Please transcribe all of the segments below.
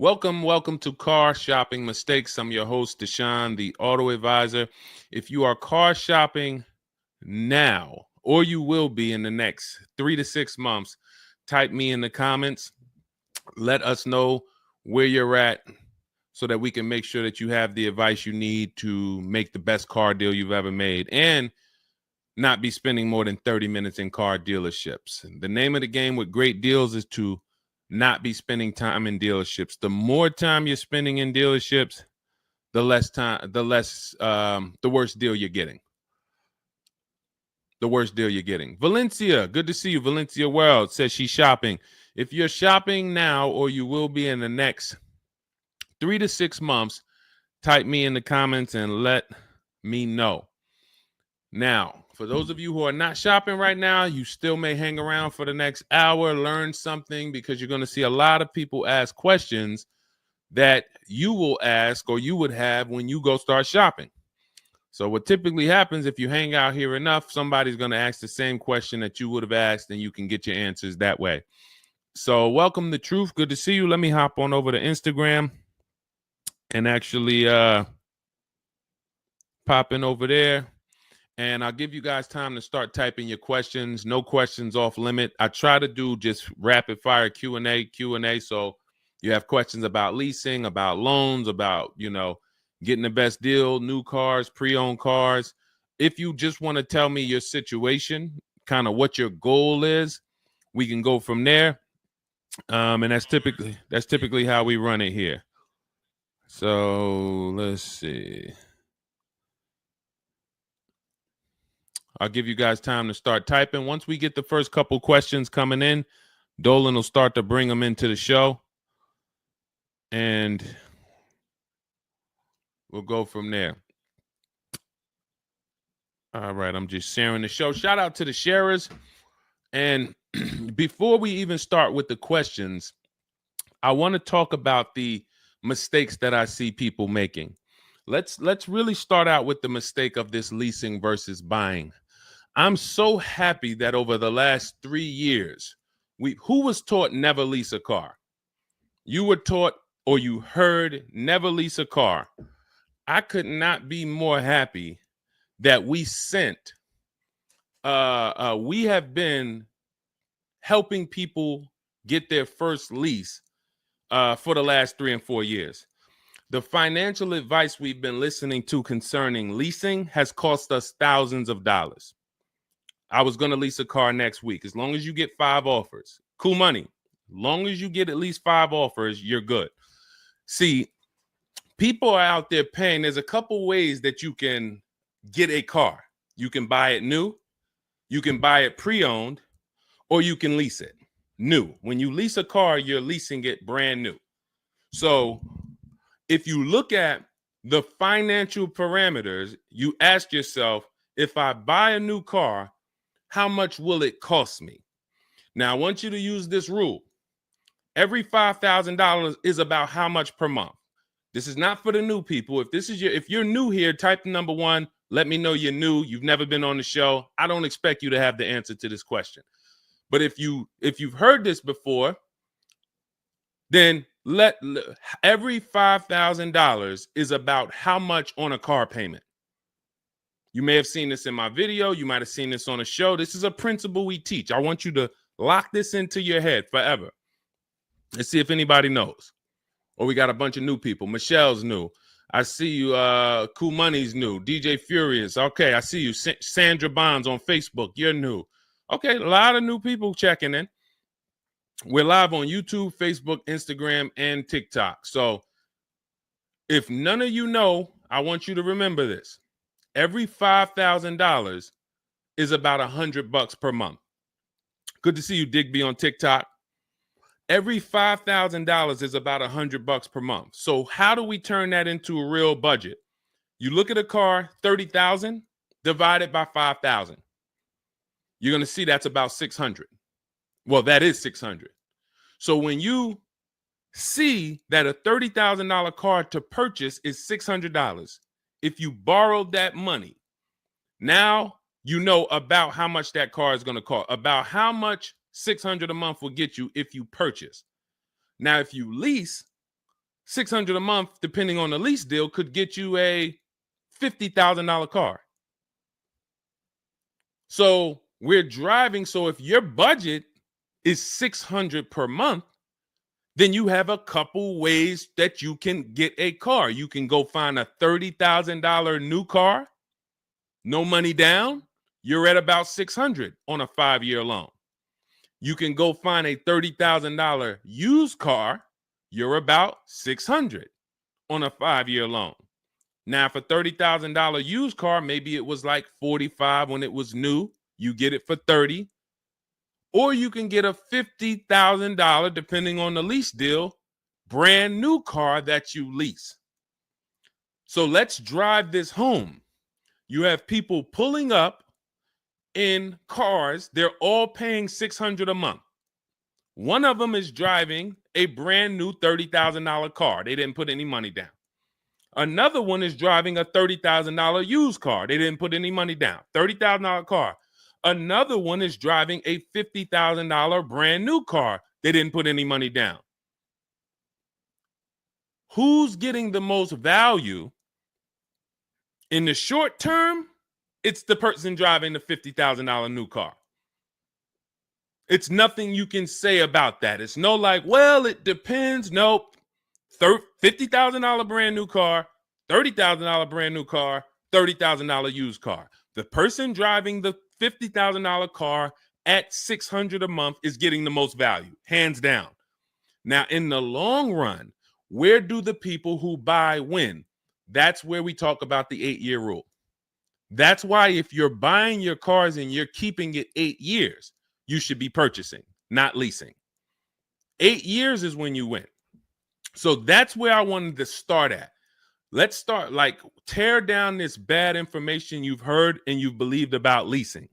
Welcome to Car Shopping Mistakes. I'm your host, Deshone the Auto Advisor. If you are car shopping now, or you will be in the next 3 to 6 months, type me in the comments. Let us know where you're at so that we can make sure that you have the advice you need to make the best car deal you've ever made and not be spending more than 30 minutes in car dealerships. The name of the game with great deals is to not be spending time in dealerships. The more time you're spending in dealerships, the worse deal you're getting. The worst deal you're getting. Valencia, good to see you. Valencia World says she's shopping. If you're shopping now or you will be in the next 3 to 6 months, type me in the comments and let me know. Now, for those of you who are not shopping right now, you still may hang around for the next hour, learn something, because you're going to see a lot of people ask questions that you will ask or you would have when you go start shopping. So what typically happens if you hang out here enough, somebody's going to ask the same question that you would have asked, and you can get your answers that way. So welcome to Truth. Good to see you. Let me hop on over to Instagram and actually pop in over there. And I'll give you guys time to start typing your questions. No questions off limit. I try to do just rapid fire Q&A. So you have questions about leasing, about loans, about, getting the best deal, new cars, pre-owned cars. If you just want to tell me your situation, kind of what your goal is, we can go from there. And that's typically how we run it here. So let's see. I'll give you guys time to start typing. Once we get the first couple questions coming in, Dolan will start to bring them into the show. And we'll go from there. All right, I'm just sharing the show. Shout out to the sharers. And before we even start with the questions, I want to talk about the mistakes that I see people making. Let's really start out with the mistake of this leasing versus buying. I'm so happy that over the last 3 years, who was taught never lease a car? You were taught or you heard never lease a car. I could not be more happy that we have been helping people get their first lease for the last 3 and 4 years. The financial advice we've been listening to concerning leasing has cost us thousands of dollars. I was going to lease a car next week. As long as you get 5 offers, cool money. As long as you get at least 5 offers, you're good. See, people are out there paying. There's a couple ways that you can get a car. You can buy it new, you can buy it pre-owned, or you can lease it new. When you lease a car, you're leasing it brand new. So if you look at the financial parameters, you ask yourself, if I buy a new car, how much will it cost me? Now, I want you to use this rule. Every $5,000 is about how much per month. This is not for the new people. If you're new here, type the number 1. Let me know you're new. You've never been on the show. I don't expect you to have the answer to this question. But if you've heard this before, then every $5,000 is about how much on a car payment. You may have seen this in my video. You might have seen this on a show. This is a principle we teach. I want you to lock this into your head forever. Let's see if anybody knows. Or we got a bunch of new people. Michelle's new. I see you. Cool Money's new. DJ Furious. Okay, I see you. Sandra Bonds on Facebook. You're new. Okay, a lot of new people checking in. We're live on YouTube, Facebook, Instagram, and TikTok. So if none of you know, I want you to remember this. Every $5,000 is about $100 per month. Good to see you, Digby, on TikTok. Every $5,000 is about $100 per month. So how do we turn that into a real budget? You look at a car, $30,000 divided by 5,000. You're going to see that's about 600. Well, that is 600. So when you see that a $30,000 car to purchase is $600, if you borrowed that money, now you know about how much that car is going to cost, about how much $600 a month will get you if you purchase. Now, if you lease, $600 a month, depending on the lease deal, could get you a $50,000 car. So we're driving. So if your budget is $600 per month, then you have a couple ways that you can get a car. You can go find a $30,000 new car, no money down. You're at about $600 on a 5-year loan. You can go find a $30,000 used car. You're about $600 on a 5-year loan. Now, for $30,000 used car, maybe it was like $45 when it was new. You get it for $30. Or you can get a $50,000, depending on the lease deal, brand new car that you lease. So let's drive this home. You have people pulling up in cars. They're all paying $600 a month. One of them is driving a brand new $30,000 car. They didn't put any money down. Another one is driving a $30,000 used car. They didn't put any money down. $30,000 car. Another one is driving a $50,000 brand new car. They didn't put any money down. Who's getting the most value? In the short term, it's the person driving the $50,000 new car. It's nothing you can say about that. It's no like, well, it depends. Nope. $50,000 brand new car, $30,000 brand new car, $30,000 used car. The person driving the $50,000 car at $600 a month is getting the most value, hands down. Now, in the long run, where do the people who buy win? That's where we talk about the 8-year rule. That's why if you're buying your cars and you're keeping it 8 years, you should be purchasing, not leasing. 8 years is when you win. So that's where I wanted to start at. Let's start, like, tear down this bad information you've heard and you've believed about leasing.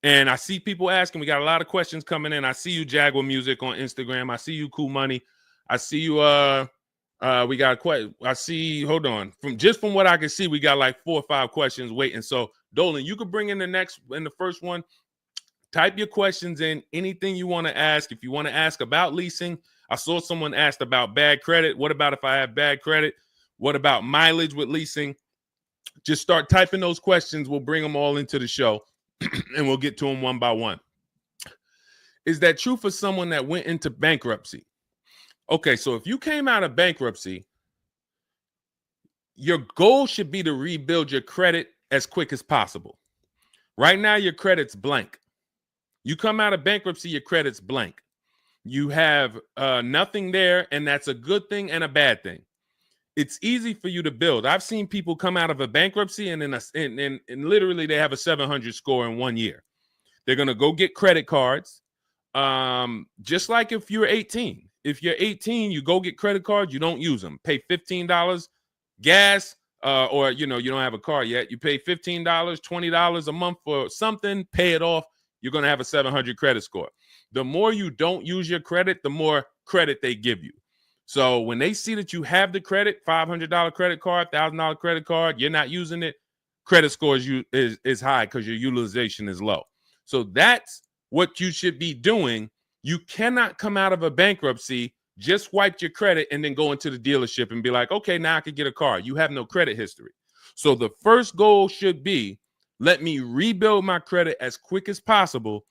And I see people asking, we got a lot of questions coming in. I see you, Jaguar Music, on Instagram. I see you, Cool Money. I see you, we got quite, I see, hold on. From what I can see, we got like 4 or 5 questions waiting. So Dolan, you could bring in the first one. Type your questions in, anything you want to ask. If you want to ask about leasing, I saw someone asked about bad credit. What about if I have bad credit? What about mileage with leasing? Just start typing those questions. We'll bring them all into the show and we'll get to them one by one. Is that true for someone that went into bankruptcy? Okay, so if you came out of bankruptcy, your goal should be to rebuild your credit as quick as possible. Right now, your credit's blank. You come out of bankruptcy, your credit's blank. You have nothing there, and that's a good thing and a bad thing. It's easy for you to build. I've seen people come out of a bankruptcy and literally they have a 700 score in 1 year. They're going to go get credit cards. Just like if you're 18. If you're 18, you go get credit cards, you don't use them. Pay $15 gas, or you don't have a car yet. You pay $15, $20 a month for something, pay it off. You're going to have a 700 credit score. The more you don't use your credit, the more credit they give you. So when they see that you have the credit, $500 credit card, $1,000 credit card, you're not using it, credit score is high because your utilization is low. So that's what you should be doing. You cannot come out of a bankruptcy, just wipe your credit, and then go into the dealership and be like, okay, now I can get a car. You have no credit history. So the first goal should be, let me rebuild my credit as quick as possible,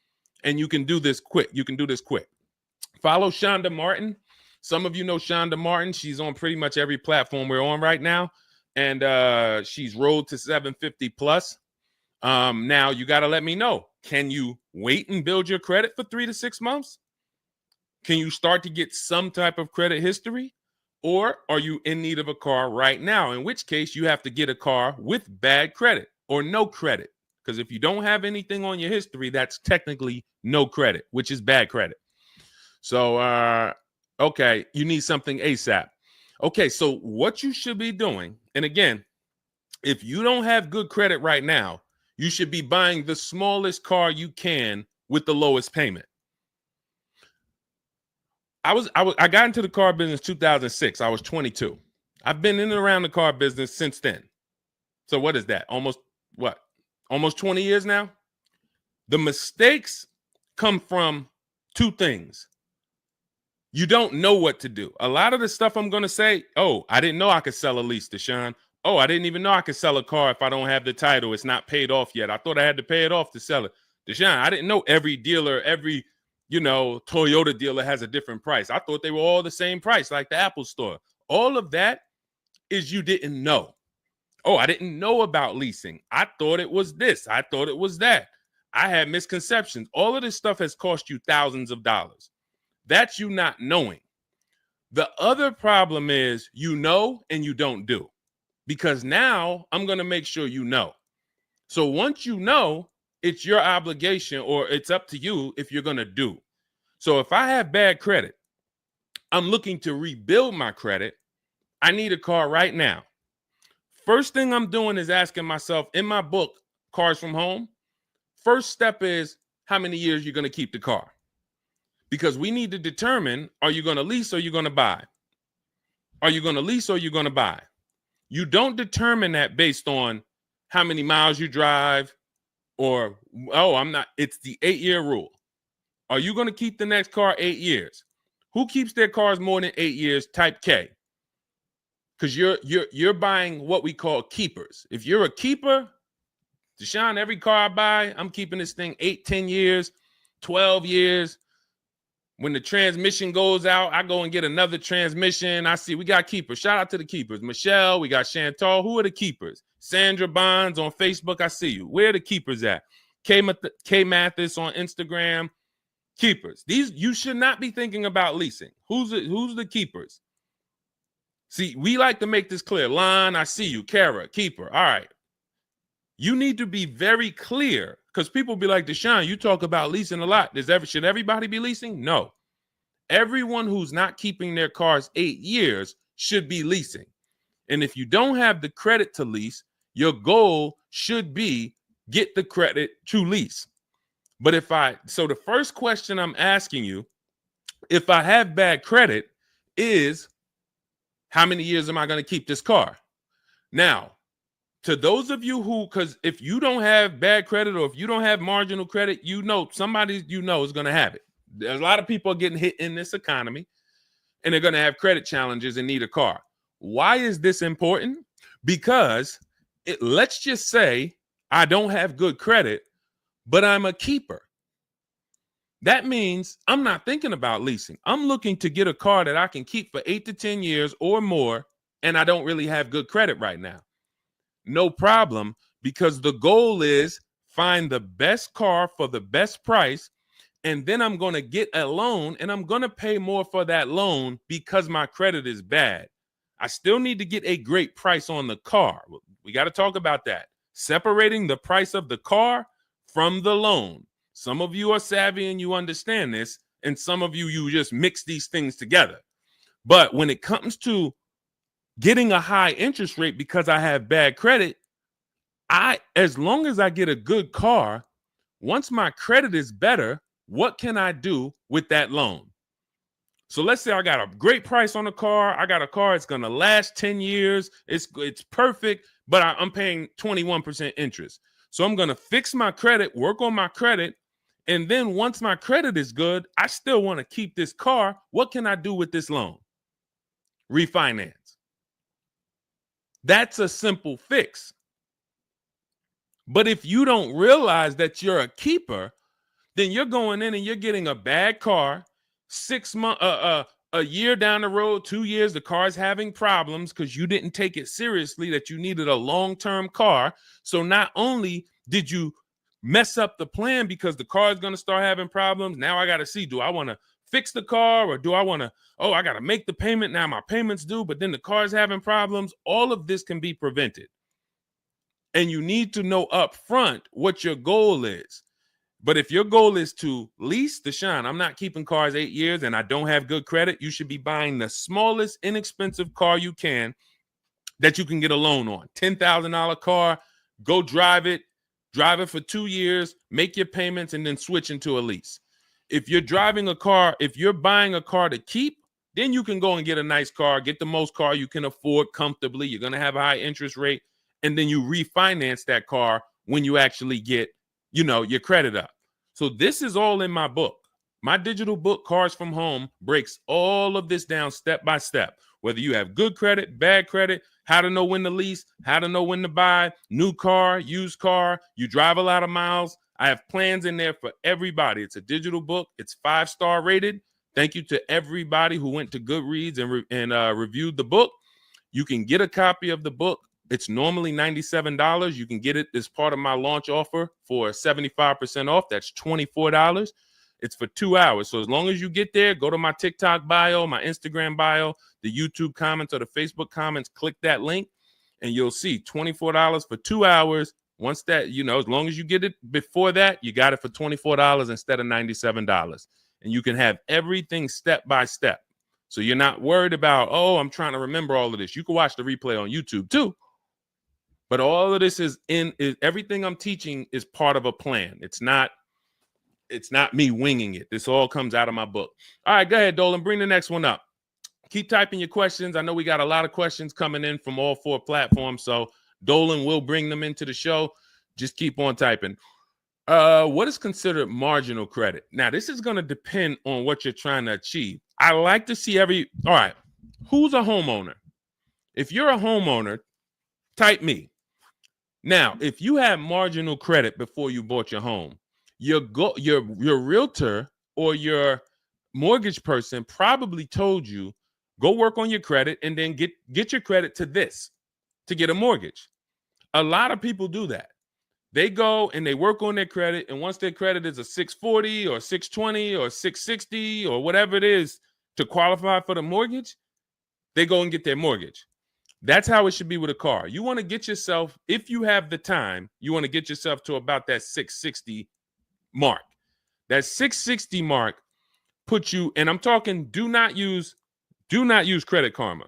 and you can do this quick. You can do this quick. Follow Shonda Martin. Some of you know Shonda Martin. She's on pretty much every platform we're on right now, and she's Road to 750 plus. Now you got to let me know. Can you wait and build your credit for 3 to 6 months? Can you start to get some type of credit history? Or are you in need of a car right now? In which case you have to get a car with bad credit or no credit. Because if you don't have anything on your history, that's technically no credit, which is bad credit. So, okay, you need something ASAP. Okay, so what you should be doing, and again, if you don't have good credit right now, you should be buying the smallest car you can with the lowest payment. I got into the car business 2006. I was 22. I've been in and around the car business since then. So what is that? Almost 20 years now? The mistakes come from 2 things. You don't know what to do. A lot of the stuff I'm going to say, oh, I didn't know I could sell a lease, Deshone. Oh, I didn't even know I could sell a car if I don't have the title. It's not paid off yet. I thought I had to pay it off to sell it. Deshone, I didn't know every dealer, every, Toyota dealer has a different price. I thought they were all the same price, like the Apple store. All of that is you didn't know. Oh, I didn't know about leasing. I thought it was this. I thought it was that. I had misconceptions. All of this stuff has cost you thousands of dollars. That's you not knowing. The other problem is you know and you don't do, because now I'm going to make sure you know. So once you know, it's your obligation, or it's up to you if you're going to do. So if I have bad credit, I'm looking to rebuild my credit. I need a car right now. First thing I'm doing is asking myself, in my book, Cars from Home, first step is how many years you're going to keep the car. Because we need to determine, are you going to lease or you're going to buy? Are you going to lease or you're going to buy? You don't determine that based on how many miles you drive or, it's the 8-year rule. Are you going to keep the next car 8 years? Who keeps their cars more than 8 years? Type K. Because you're buying what we call keepers. If you're a keeper, Deshone, every car I buy, I'm keeping this thing 8, 10 years, 12 years. When the transmission goes out, I go and get another transmission. I see we got keepers. Shout out to the keepers. Michelle, we got Chantal. Who are the keepers? Sandra Bonds on Facebook. I see you. Where are the keepers at? K Mathis on Instagram. Keepers. These, you should not be thinking about leasing. Who's the keepers? See, we like to make this clear. Lon, I see you. Kara, keeper. All right. You need to be very clear, because people be like, Deshone, you talk about leasing a lot. Should everybody be leasing? No. Everyone who's not keeping their cars 8 years should be leasing. And if you don't have the credit to lease, your goal should be get the credit to lease. But so the first question I'm asking you, if I have bad credit, is how many years am I going to keep this car? Now, to those of you because if you don't have bad credit, or if you don't have marginal credit, somebody is going to have it. There's a lot of people getting hit in this economy, and they're going to have credit challenges and need a car. Why is this important? Because let's just say I don't have good credit, but I'm a keeper. That means I'm not thinking about leasing. I'm looking to get a car that I can keep for 8 to 10 years or more, and I don't really have good credit right now. No problem, because the goal is find the best car for the best price, and then I'm going to get a loan, and I'm going to pay more for that loan because my credit is bad. I still need to get a great price on the car. We got to talk about that. Separating the price of the car from the loan. Some of you are savvy and you understand this, and some of you just mix these things together. But when it comes to getting a high interest rate because I have bad credit, as long as I get a good car, once my credit is better, what can I do with that loan? So let's say I got a great price on a car. I got a car, it's going to last 10 years. It's perfect, but I'm paying 21% interest. So I'm going to fix my credit, work on my credit. And then once my credit is good, I still want to keep this car. What can I do with this loan? Refinance. That's a simple fix. But if you don't realize that you're a keeper, then you're going in and you're getting a bad car. 6 months, a year down the road, 2 years, the car's having problems because you didn't take it seriously that you needed a long-term car. So not only did you mess up the plan because the car is going to start having problems, now I got to see, do I want to fix the car, or do I want to, I got to make the payment, now my payment's due, but then the car's having problems. All of this can be prevented. And you need to know up front what your goal is. But if your goal is to lease, Deshone, I'm not keeping cars 8 years and I don't have good credit, you should be buying the smallest inexpensive car you can that you can get a loan on. $10,000 car, go drive it for 2 years, make your payments, and then switch into a lease. If you're driving a car, if you're buying a car to keep, then you can go and get a nice car, get the most car you can afford comfortably. You're going to have a high interest rate, and then you refinance that car when you actually get your credit up. So this is all in my book. My digital book, Cars from Home, breaks all of this down step by step. Whether you have good credit, bad credit, how to know when to lease, how to know when to buy, new car, used car, you drive a lot of miles. I have plans in there for everybody. It's a digital book. It's 5-star rated. Thank you to everybody who went to Goodreads and reviewed the book. You can get a copy of the book. It's normally $97. You can get it as part of my launch offer for 75% off. That's $24. It's for 2 hours. So as long as you get there, go to my TikTok bio, my Instagram bio, the YouTube comments or the Facebook comments, click that link, and you'll see $24 for 2 hours. Once that, as long as you get it before that, you got it for $24 instead of $97. And you can have everything step by step. So you're not worried about, I'm trying to remember all of this. You can watch the replay on YouTube too. But all of this is everything I'm teaching is part of a plan. It's not me winging it. This all comes out of my book. All right, go ahead, Dolan. Bring the next one up. Keep typing your questions. I know we got a lot of questions coming in from all 4 platforms, so Dolan will bring them into the show. Just keep on typing. What is considered marginal credit? Now, this is going to depend on what you're trying to achieve. I like to see all right, who's a homeowner? If you're a homeowner, type me. Now, if you had marginal credit before you bought your home, your realtor or your mortgage person probably told you, go work on your credit and then get your credit to this to get a mortgage. A lot of people do that. They go and they work on their credit, and once their credit is a 640 or 620 or 660 or whatever it is to qualify for the mortgage, they go and get their mortgage. That's how it should be with a car. You want to get yourself, if you have the time, you want to get yourself to about that 660 mark. That 660 mark puts you, and I'm talking, do not use Credit Karma.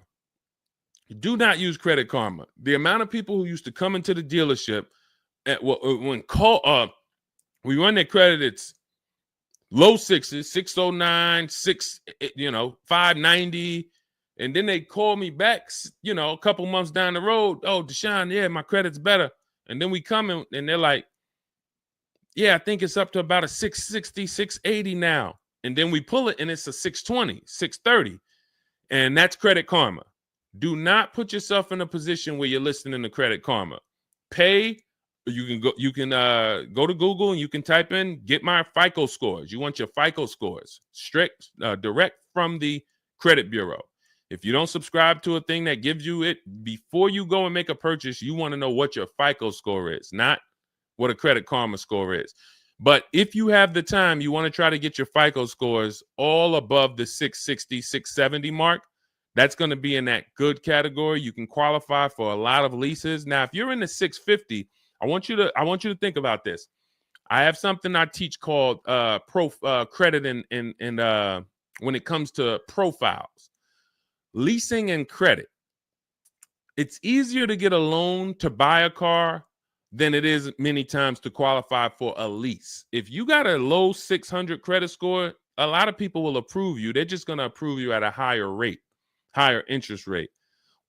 Do not use Credit Karma. The amount of people who used to come into the dealership we run their credit, it's low 6s, 609, 590. And then they call me back, a couple months down the road. Oh, Deshone, yeah, my credit's better. And then we come in and they're like, yeah, I think it's up to about a 660, 680 now. And then we pull it and it's a 620, 630. And that's Credit Karma. Do not put yourself in a position where you're listening to Credit Karma. Pay. You can go to Google and you can type in, get my FICO scores. You want your FICO scores direct from the credit bureau. If you don't subscribe to a thing that gives you it before you go and make a purchase, you want to know what your FICO score is, not what a Credit Karma score is. But if you have the time, you want to try to get your FICO scores all above the 660, 670 mark. That's going to be in that good category. You can qualify for a lot of leases. Now, if you're in the 650, I want you to think about this. I have something I teach called credit and when it comes to profiles. Leasing and credit. It's easier to get a loan to buy a car than it is many times to qualify for a lease. If you got a low 600 credit score, a lot of people will approve you. They're just going to approve you at a higher rate, higher interest rate.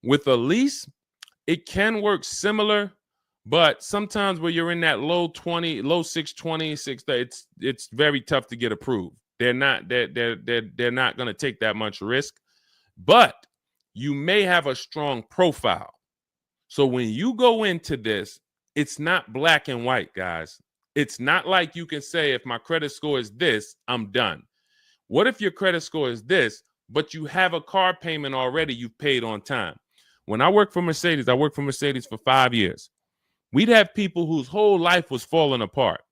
With a lease, it can work similar, but sometimes when you're in that low 620, 630, it's very tough to get approved. They're not going to take that much risk. But you may have a strong profile. So when you go into this, it's not black and white, guys. It's not like you can say, if my credit score is this, I'm done. What if your credit score is this, but you have a car payment already you've paid on time? When I worked for Mercedes, I worked for Mercedes for 5 years. We'd have people whose whole life was falling apart,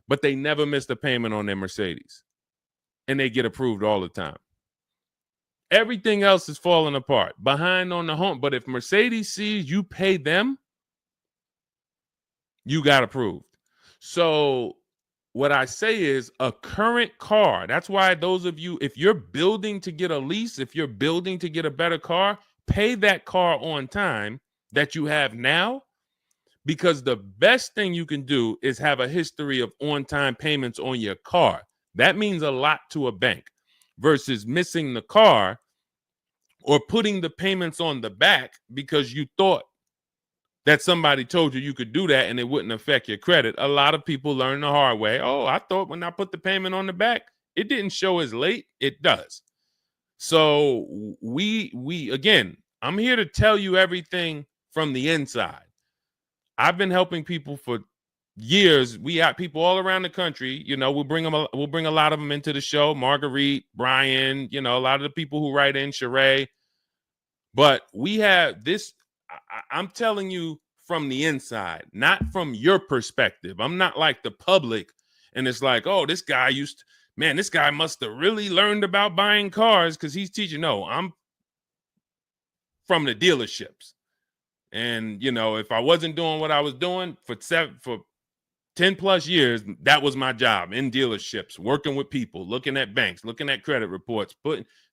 but they never missed a payment on their Mercedes. And they get approved all the time. Everything else is falling apart, behind on the home. But if Mercedes sees you pay them, you got approved. So what I say is a current car. That's why those of you, if you're building to get a lease, if you're building to get a better car, pay that car on time that you have now, because the best thing you can do is have a history of on-time payments on your car. That means a lot to a bank versus missing the car or putting the payments on the back because you thought that somebody told you could do that and it wouldn't affect your credit. A lot of people learn the hard way. Oh, I thought when I put the payment on the back, it didn't show as late. It does. So we again, I'm here to tell you everything from the inside. I've been helping people for years. We have people all around the country. You know, we'll bring a lot of them into the show. Marguerite, Brian, you know, a lot of the people who write in, Sheree. But we have this. I'm telling you from the inside, not from your perspective. I'm not like the public, and it's like, oh, this guy this guy must have really learned about buying cars because he's teaching. No, I'm from the dealerships. And, you know, if I wasn't doing what I was doing for 10 plus years, that was my job in dealerships, working with people, looking at banks, looking at credit reports,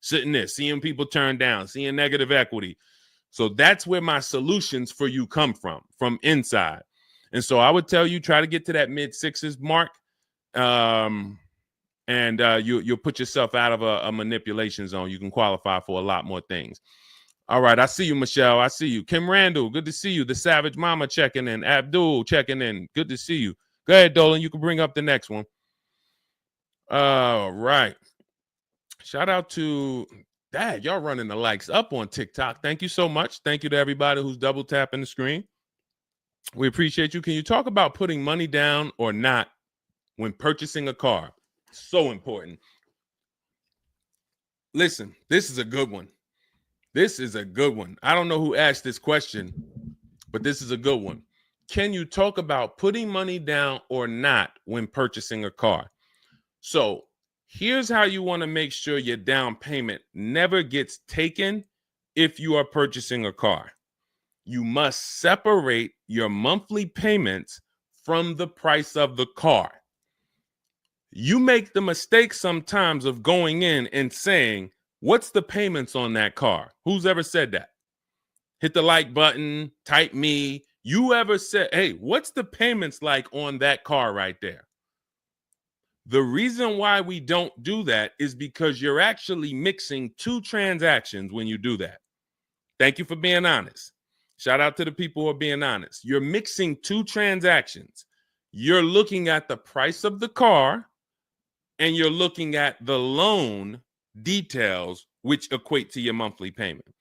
sitting there, seeing people turn down, seeing negative equity. So that's where my solutions for you come from inside. And so I would tell you, try to get to that mid sixes mark. And you'll put yourself out of a manipulation zone. You can qualify for a lot more things. All right, I see you, Michelle. I see you. Kim Randall, good to see you. The Savage Mama checking in. Abdul checking in. Good to see you. Go ahead, Dolan. You can bring up the next one. All right. Shout out to Dad. Y'all running the likes up on TikTok. Thank you so much. Thank you to everybody who's double tapping the screen. We appreciate you. Can you talk about putting money down or not when purchasing a car? So important. Listen, this is a good one. This is a good one. I don't know who asked this question, but this is a good one. Can you talk about putting money down or not when purchasing a car? So here's how you want to make sure your down payment never gets taken if you are purchasing a car. You must separate your monthly payments from the price of the car. You make the mistake sometimes of going in and saying, what's the payments on that car? Who's ever said that? Hit the like button, type me. You ever said, hey, what's the payments like on that car right there? The reason why we don't do that is because you're actually mixing two transactions when you do that. Thank you for being honest. Shout out to the people who are being honest. You're mixing two transactions. You're looking at the price of the car and you're looking at the loan details, which equate to your monthly payment.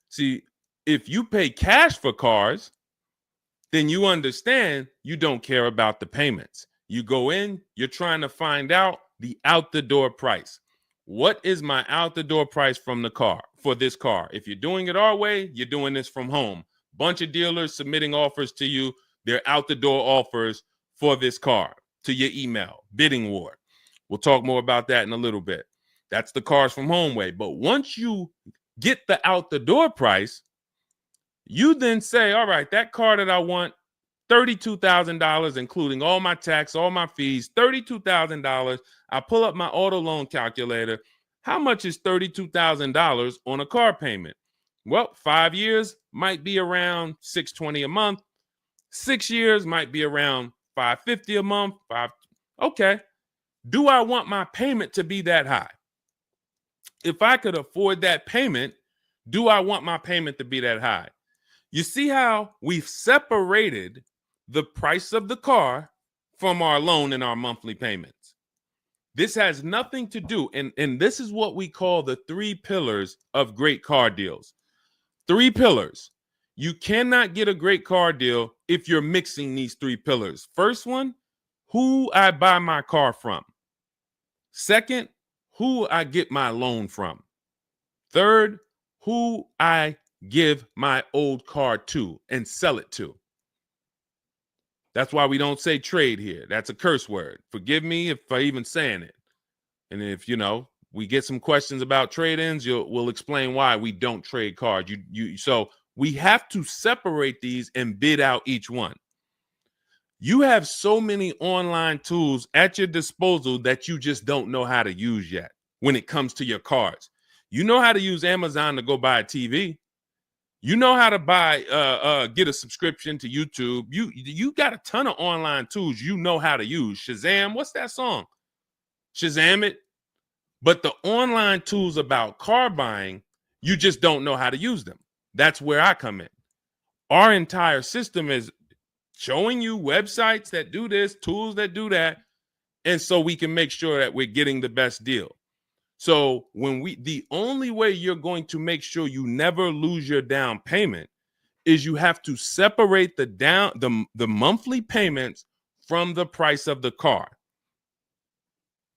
See, if you pay cash for cars, then you understand you don't care about the payments. You go in, you're trying to find out the out the door price. What is my out the door price from the car for this car? If you're doing it our way, you're doing this from home. Bunch of dealers submitting offers to you. They're out the door offers for this car to your email, bidding war. We'll talk more about that in a little bit. That's the cars from home way. But once you get the out the door price, you then say, all right, that car that I want, $32,000, including all my tax, all my fees, $32,000. I pull up my auto loan calculator. How much is $32,000 on a car payment? Well, 5 years might be around $620 a month. 6 years might be around $550 a month. Okay. Do I want my payment to be that high? If I could afford that payment, do I want my payment to be that high? You see how we've separated the price of the car from our loan and our monthly payments. This has nothing to do, and this is what we call the 3 pillars of great car deals. 3 pillars. You cannot get a great car deal if you're mixing these 3 pillars. First one, who I buy my car from. Second, who I get my loan from. Third, who I give my old car to and sell it to. That's why we don't say trade here. That's a curse word. Forgive me if I even saying it. And if, we get some questions about trade-ins, we'll explain why we don't trade cars. So we have to separate these and bid out each one. You have so many online tools at your disposal that you just don't know how to use yet when it comes to your cars. You know how to use Amazon to go buy a TV. You know how to get a subscription to YouTube. You got a ton of online tools you know how to use. Shazam, what's that song? Shazam it. But the online tools about car buying, you just don't know how to use them. That's where I come in. Our entire system is showing you websites that do this, tools that do that. And so we can make sure that we're getting the best deal. So the only way you're going to make sure you never lose your down payment is you have to separate the monthly payments from the price of the car.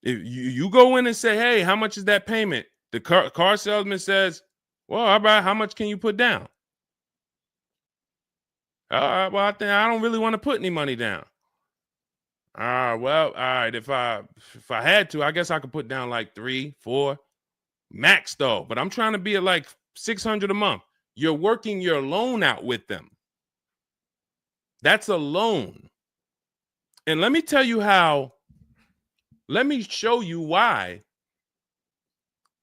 If you go in and say, hey, how much is that payment? The car salesman says, well, how much can you put down? Well, I don't really want to put any money down. Well, all right. If I had to, I guess I could put down like 3, 4 max though. But I'm trying to be at like $600 a month. You're working your loan out with them. That's a loan. And let me tell you how. Let me show you why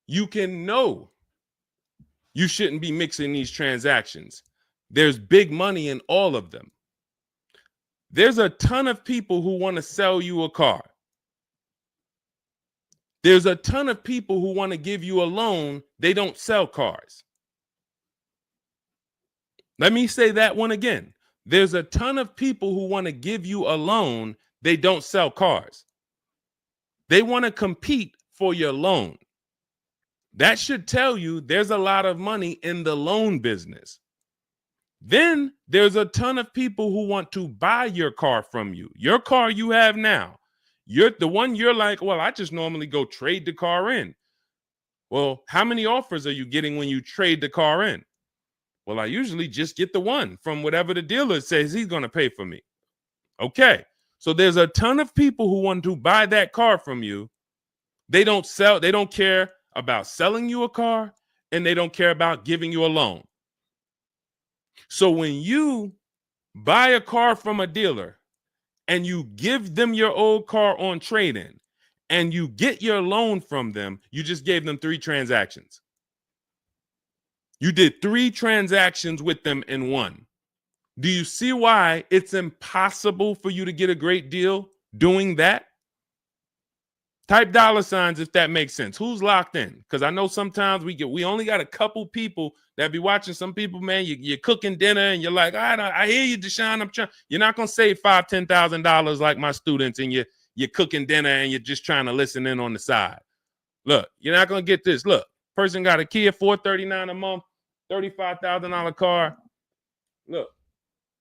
you can know you shouldn't be mixing these transactions. There's big money in all of them. There's a ton of people who want to sell you a car. There's a ton of people who want to give you a loan. They don't sell cars. Let me say that one again. There's a ton of people who want to give you a loan. They don't sell cars. They want to compete for your loan. That should tell you there's a lot of money in the loan business. Then there's a ton of people who want to buy your car from you. Your car you have now. You're the one you're like, well, I just normally go trade the car in. Well, how many offers are you getting when you trade the car in? Well, I usually just get the one from whatever the dealer says he's going to pay for me. Okay. So there's a ton of people who want to buy that car from you. They don't care about selling you a car, and they don't care about giving you a loan. So when you buy a car from a dealer and you give them your old car on trade-in and you get your loan from them, you just gave them 3 transactions. You did 3 transactions with them in one. Do you see why it's impossible for you to get a great deal doing that? Type $signs if that makes sense. Who's locked in? Because I know sometimes we only got a couple people that be watching. Some people, man, you're cooking dinner and you're like, I hear you, Deshone. You're not gonna save $5,000, $10,000 like my students, and you're cooking dinner and you're just trying to listen in on the side. Look, you're not gonna get this. Look, person got a Kia $439 a month, $35,000 car. Look,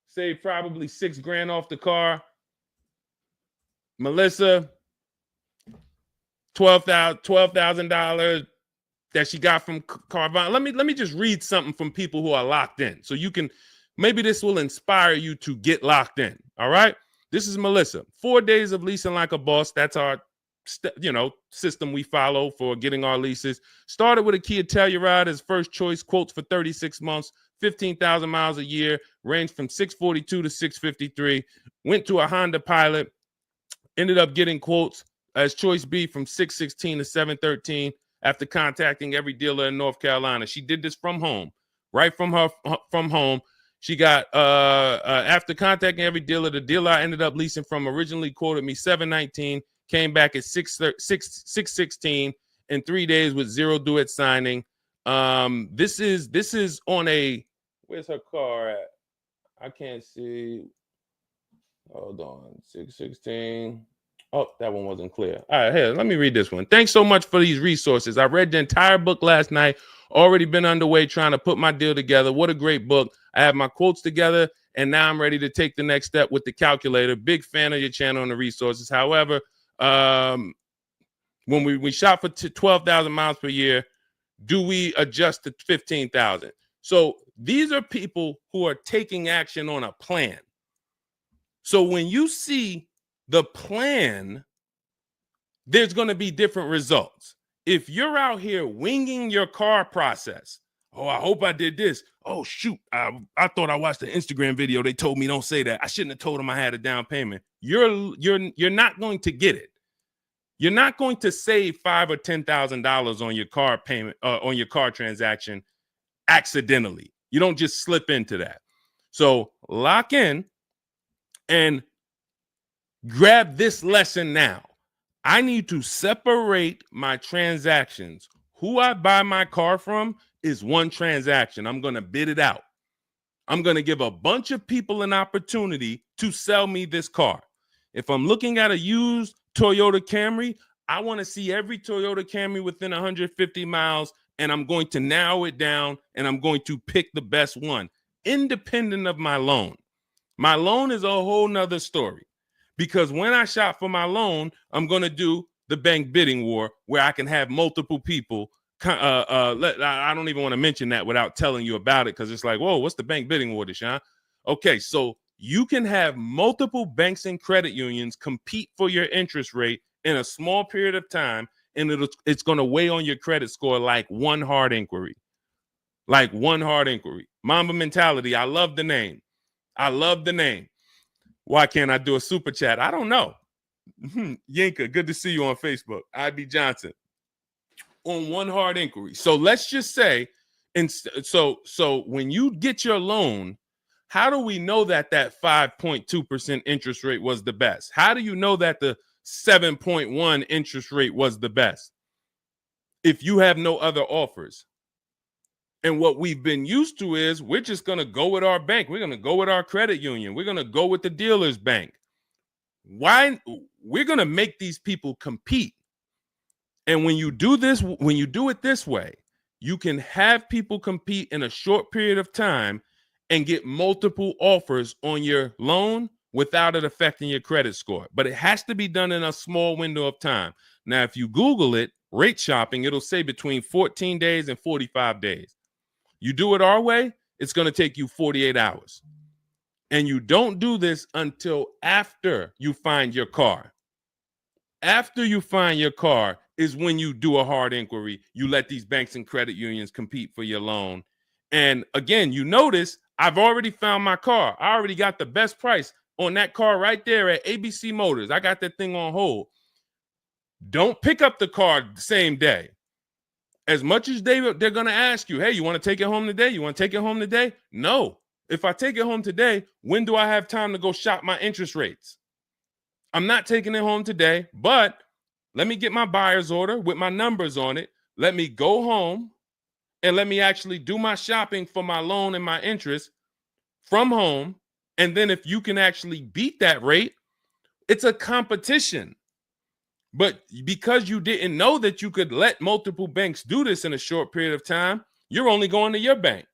save probably $6,000 off the car. Melissa, $12,000 that she got from Carvana. Let me just read something from people who are locked in, so you can, maybe this will inspire you to get locked in. All right, this is Melissa. 4 days of leasing like a boss. That's our system we follow for getting our leases. Started with a Kia Telluride as first choice. Quotes for 36 months, 15,000 miles a year. Ranged from 642 to 653. Went to a Honda Pilot. Ended up getting quotes as choice B from 616 to 713 after contacting every dealer in North Carolina. She did this from home, right from home. She got after contacting every dealer, the dealer I ended up leasing from originally quoted me 719, came back at 616 in 3 days with 0 due at signing. This is on a, where's her car at? I can't see. Hold on, 616. Oh, that one wasn't clear. All right, here, let me read this one. Thanks so much for these resources. I read the entire book last night. Already been underway trying to put my deal together. What a great book. I have my quotes together, and now I'm ready to take the next step with the calculator. Big fan of your channel and the resources. However, when we shop for 12,000 miles per year, do we adjust to 15,000? So these are people who are taking action on a plan. So when you see the plan, there's going to be different results. If you're out here winging your car process, oh, I hope I did this. Oh, shoot, I thought I watched the Instagram video. They told me don't say that. I shouldn't have told them I had a down payment. You're not going to get it. You're not going to save $5,000 or $10,000 on your car payment, on your car transaction accidentally. You don't just slip into that. So lock in and grab this lesson now. I need to separate my transactions. Who I buy my car from is one transaction. I'm going to bid it out. I'm going to give a bunch of people an opportunity to sell me this car. If I'm looking at a used Toyota Camry, I want to see every Toyota Camry within 150 miles, and I'm going to narrow it down, and I'm going to pick the best one, independent of my loan. My loan is a whole nother story, because when I shop for my loan, I'm going to do the bank bidding war where I can have multiple people. I don't even want to mention that without telling you about it, because it's like, whoa, what's the bank bidding war, Deshone? Okay, so you can have multiple banks and credit unions compete for your interest rate in a small period of time, and it's going to weigh on your credit score like one hard inquiry. Like one hard inquiry. Mamba Mentality, I love the name. I love the name. Why can't I do a super chat? I don't know. Yinka, good to see you on Facebook. IB Johnson. On one hard inquiry. So let's just say, and so when you get your loan, how do we know that 5.2% interest rate was the best? How do you know that the 7.1 interest rate was the best if you have no other offers? And what we've been used to is we're just going to go with our bank. We're going to go with our credit union. We're going to go with the dealer's bank. Why? We're going to make these people compete. And when you do this, when you do it this way, you can have people compete in a short period of time and get multiple offers on your loan without it affecting your credit score. But it has to be done in a small window of time. Now, if you Google it, rate shopping, it'll say between 14 days and 45 days. You do it our way, it's going to take you 48 hours. And you don't do this until after you find your car. After you find your car is when you do a hard inquiry. You let these banks and credit unions compete for your loan. And again, you notice I've already found my car. I already got the best price on that car right there at ABC Motors. I got that thing on hold. Don't pick up the car the same day. As much as they're going to ask you, hey, you want to take it home today? You want to take it home today? No. If I take it home today, when do I have time to go shop my interest rates? I'm not taking it home today, but let me get my buyer's order with my numbers on it. Let me go home and let me actually do my shopping for my loan and my interest from home. And then if you can actually beat that rate, it's a competition. But because you didn't know that you could let multiple banks do this in a short period of time, you're only going to your bank.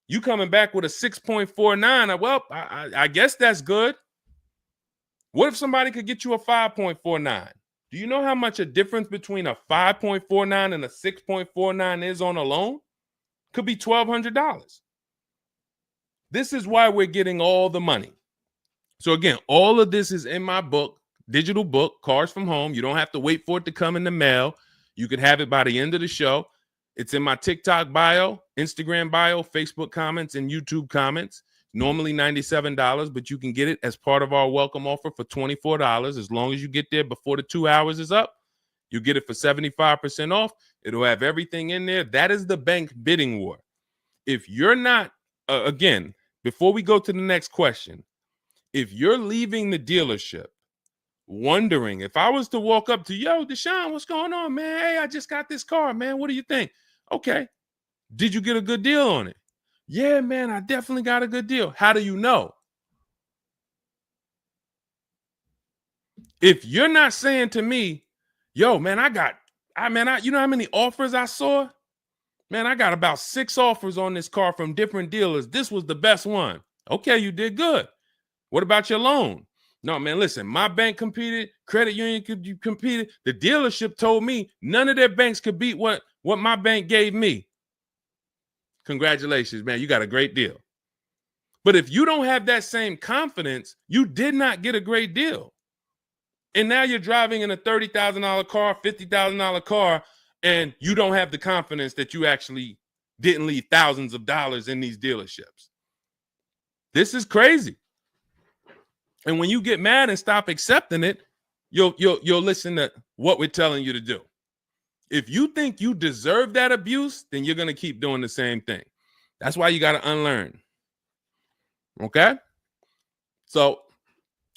You coming back with a 6.49. Well, I guess that's good. What if somebody could get you a 5.49? Do you know how much a difference between a 5.49 and a 6.49 is on a loan? Could be $1,200. This is why we're getting all the money. So again, all of this is in my book, digital book, Cars from Home. You don't have to wait for it to come in the mail. You can have it by the end of the show. It's in my TikTok bio, Instagram bio, Facebook comments, and YouTube comments. Normally $97, but you can get it as part of our welcome offer for $24. As long as you get there before the 2 hours is up, you get it for 75% off. It'll have everything in there. That is the bank bidding war. If you're not, again, before we go to the next question, if you're leaving the dealership wondering, if I was to walk up to, yo, Deshone, what's going on, man? Hey, I just got this car, man. What do you think? Okay. Did you get a good deal on it? Yeah, man, I definitely got a good deal. How do you know? If you're not saying to me, yo, man, you know how many offers I saw? Man, I got about 6 offers on this car from different dealers. This was the best one. Okay, you did good. What about your loan? No, man, listen, my bank competed, credit union competed. The dealership told me none of their banks could beat what my bank gave me. Congratulations, man. You got a great deal. But if you don't have that same confidence, you did not get a great deal. And now you're driving in a $30,000 car, $50,000 car, and you don't have the confidence that you actually didn't leave thousands of dollars in these dealerships. This is crazy. And when you get mad and stop accepting it, you'll listen to what we're telling you to do. If you think you deserve that abuse, then you're going to keep doing the same thing. That's why you got to unlearn. Okay? So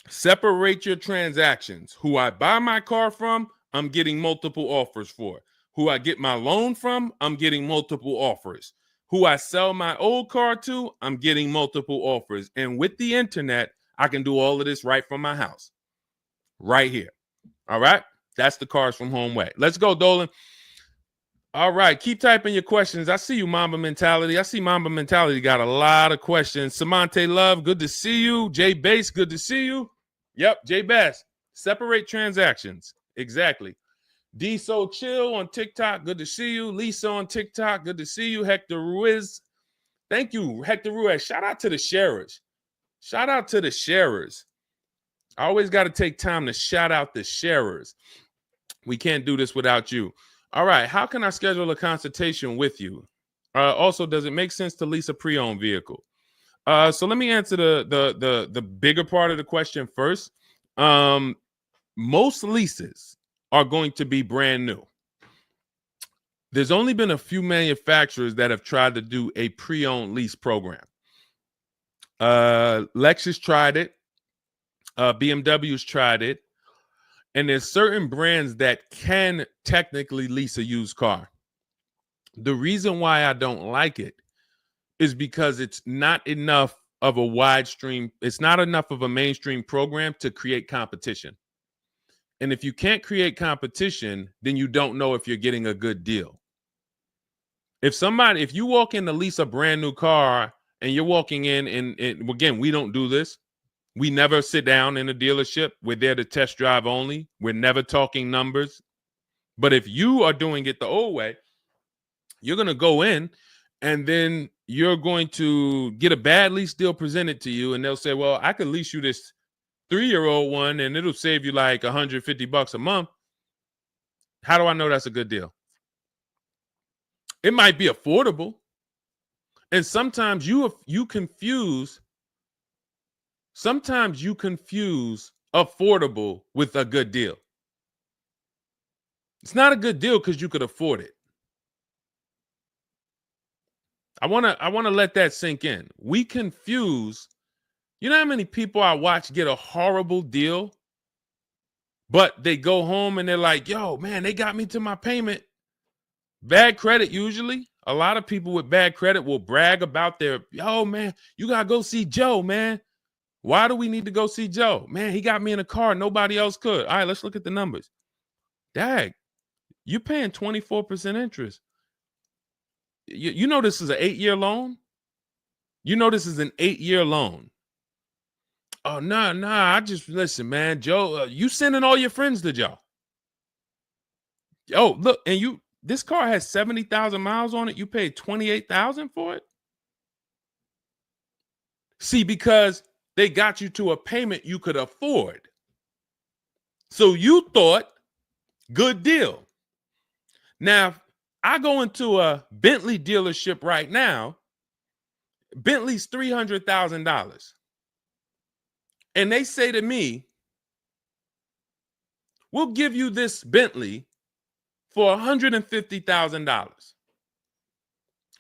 separate your transactions. Who I buy my car from, I'm getting multiple offers for. Who I get my loan from, I'm getting multiple offers. Who I sell my old car to, I'm getting multiple offers. And with the internet, I can do all of this right from my house. Right here. All right. That's the Cars from Home way. Let's go, Dolan. All right. Keep typing your questions. I see you, Mamba Mentality. I see Mamba Mentality got a lot of questions. Samante Love, good to see you. Jay Bass, good to see you. Yep, Jay Bass. Separate transactions. Exactly. D So Chill on TikTok, good to see you. Lisa on TikTok, good to see you. Hector Ruiz, thank you, Hector Ruiz. Shout out to the sharers. Shout out to the sharers. I always got to take time to shout out the sharers. We can't do this without you. All right, how can I schedule a consultation with you? Also, does it make sense to lease a pre-owned vehicle? So let me answer the bigger part of the question first. Most leases are going to be brand new. There's only been a few manufacturers that have tried to do a pre-owned lease program. Lexus tried it. BMW's tried it. And there's certain brands that can technically lease a used car. The reason why I don't like it is because it's not enough of a wide stream. It's not enough of a mainstream program to create competition. And if you can't create competition, then you don't know if you're getting a good deal. If you walk in to lease a brand new car and you're walking in and again, we don't do this. We never sit down in a dealership. We're there to test drive only. We're never talking numbers. But if you are doing it the old way, you're going to go in and then you're going to get a bad lease deal presented to you. And they'll say, well, I could lease you this 3-year-old one and it'll save you like $150 a month. How do I know that's a good deal? It might be affordable. And sometimes you confuse affordable with a good deal. It's not a good deal because you could afford it. I want to let that sink in. We confuse, you know how many people I watch get a horrible deal, but they go home and they're like, yo, man, they got me to my payment. Bad credit usually. A lot of people with bad credit will brag about yo, man, you got to go see Joe, man. Why do we need to go see Joe? Man, he got me in a car. Nobody else could. All right, let's look at the numbers. Dag, you're paying 24% interest. You know this is an 8-year loan? You know this is an 8-year loan. Oh, nah, I just, listen, man, Joe, you sending all your friends to Joe. Oh, look, and this car has 70,000 miles on it. You paid 28,000 for it? See, because they got you to a payment you could afford. So you thought, good deal. Now, I go into a Bentley dealership right now. Bentley's $300,000. And they say to me, we'll give you this Bentley for $150,000.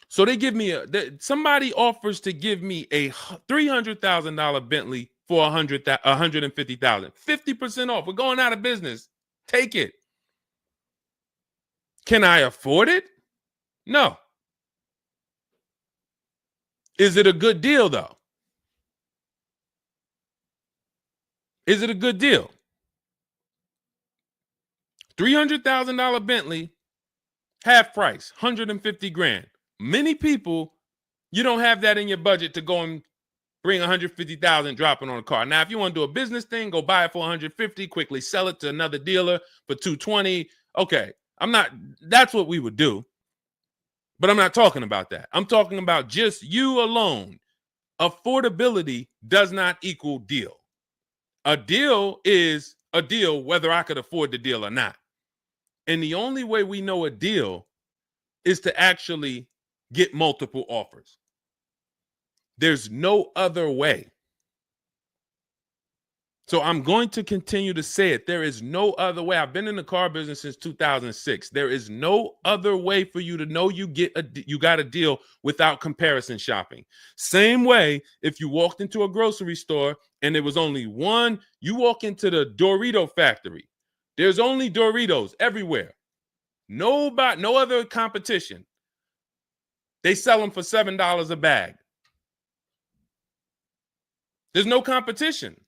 So they give me somebody offers to give me a $300,000 Bentley for $150,000. 50% off. We're going out of business. Take it. Can I afford it? No. Is it a good deal, though? Is it a good deal? $300,000 Bentley, half price, 150 grand. Many people, you don't have that in your budget to go and bring 150,000 dropping on a car. Now, if you want to do a business thing, go buy it for 150, quickly sell it to another dealer for 220. Okay, that's what we would do. But I'm not talking about that. I'm talking about just you alone. Affordability does not equal deal. A deal is a deal whether I could afford the deal or not. And the only way we know a deal is to actually get multiple offers. There's no other way. So I'm going to continue to say it. There is no other way. I've been in the car business since 2006. There is no other way for you to know you got a deal without comparison shopping. Same way if you walked into a grocery store and there was only one, you walk into the Dorito factory. There's only Doritos everywhere. No other competition. They sell them for $7 a bag. There's no competition.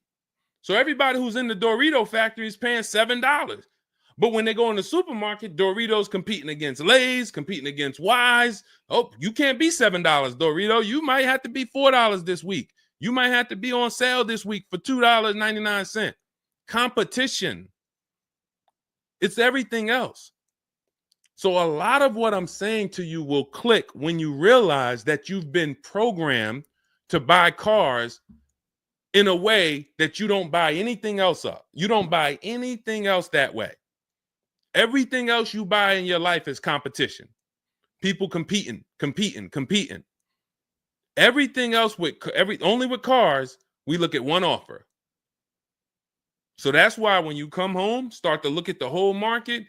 So everybody who's in the Dorito factory is paying $7. But when they go in the supermarket, Doritos competing against Lay's, competing against Wise. Oh, you can't be $7, Dorito. You might have to be $4 this week. You might have to be on sale this week for $2.99. Competition. It's everything else. So a lot of what I'm saying to you will click when you realize that you've been programmed to buy cars in a way that you don't buy anything else up. You don't buy anything else that way. Everything else you buy in your life is competition. People competing. Everything else only with cars, we look at one offer. So that's why when you come home, start to look at the whole market,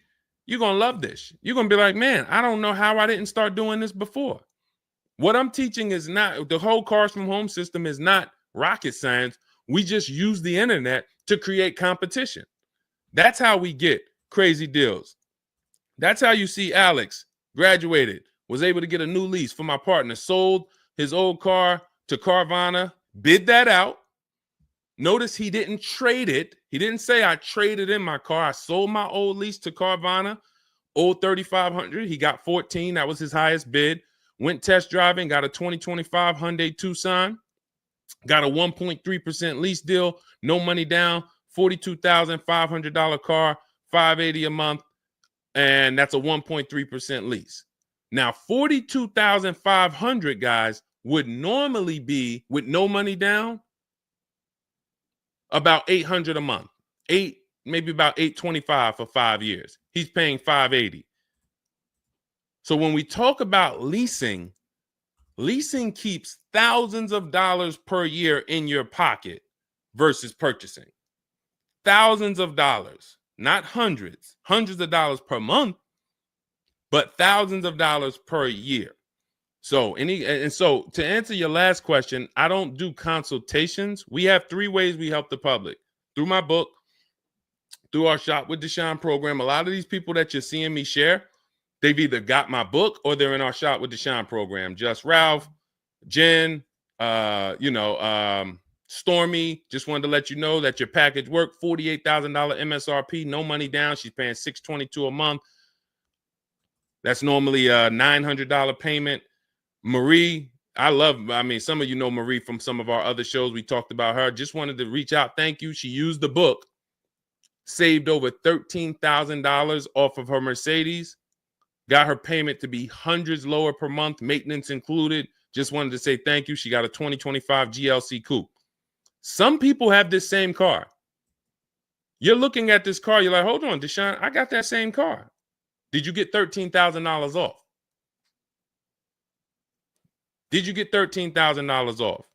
you're going to love this. You're going to be like, man, I don't know how I didn't start doing this before. What I'm teaching is not, the whole Cars from Home system is not rocket science. We just use the internet to create competition. That's how we get crazy deals. That's how you see Alex graduated, was able to get a new lease for my partner, sold his old car to Carvana, bid that out. Notice he didn't trade it. He didn't say I traded in my car. I sold my old lease to Carvana, old 3,500. He got 14. That was his highest bid. Went test driving, got a 2025 Hyundai Tucson, got a 1.3% lease deal, no money down, $42,500 car, $580 a month, and that's a 1.3% lease. Now, $42,500, guys, would normally be, with no money down, about $800 a month. Maybe about $825 for 5 years. He's paying $580. So when we talk about leasing keeps thousands of dollars per year in your pocket versus purchasing. Thousands of dollars, not hundreds of dollars per month, but thousands of dollars per year. So to answer your last question, I don't do consultations. We have 3 ways we help the public: through my book, through our Shop with Deshone program. A lot of these people that you're seeing me share, they've either got my book or they're in our Shop with Deshone program. Just Ralph, Jen, Stormy. Just wanted to let you know that your package worked. $48,000 MSRP, no money down. She's paying $622 a month. That's normally a $900 payment. Marie, some of you know Marie from some of our other shows. We talked about her. Just wanted to reach out. Thank you. She used the book, saved over $13,000 off of her Mercedes, got her payment to be hundreds lower per month, maintenance included. Just wanted to say thank you. She got a 2025 GLC Coupe. Some people have this same car. You're looking at this car. You're like, hold on, Deshone, I got that same car. Did you get $13,000 off? Did you get $13,000 off?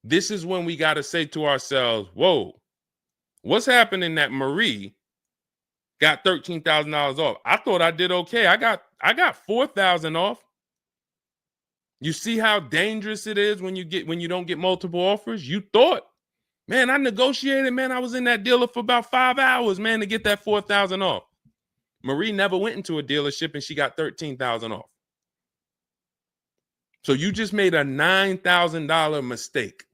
This is when we got to say to ourselves, whoa, what's happening that Marie got $13,000 off? I thought I did okay. I got $4,000 off. You see how dangerous it is when you don't get multiple offers? You thought, man, I negotiated, man. I was in that dealer for about 5 hours, man, to get that $4,000 off. Marie never went into a dealership and she got $13,000 off. So you just made a $9,000 mistake.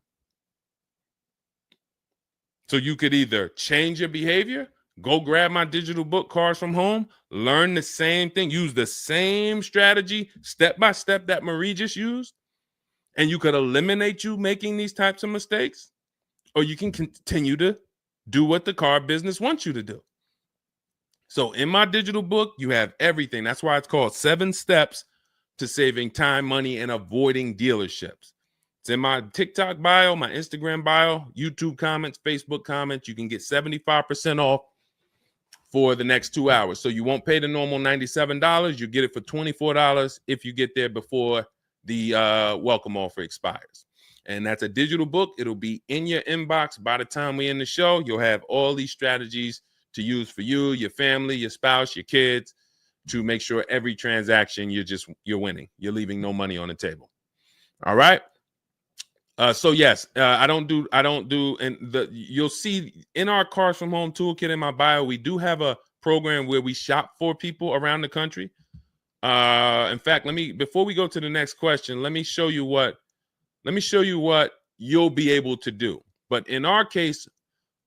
So you could either change your behavior, go grab my digital book, Cars from Home, learn the same thing, use the same strategy step by step that Marie just used, and you could eliminate you making these types of mistakes, or you can continue to do what the car business wants you to do. So in my digital book, you have everything. That's why it's called 7 Steps to Saving Time, Money, and Avoiding Dealerships. It's in my TikTok bio, my Instagram bio, YouTube comments, Facebook comments. You can get 75% off for the next 2 hours. So you won't pay the normal $97. You get it for $24 if you get there before the welcome offer expires. And that's a digital book. It'll be in your inbox by the time we end the show. You'll have all these strategies to use for you, your family, your spouse, your kids, to make sure every transaction you're winning. You're leaving no money on the table. All right. So yes, I don't do, and you'll see in our Cars from Home toolkit in my bio, we do have a program where we shop for people around the country. In fact, before we go to the next question, let me show you what you'll be able to do. But in our case,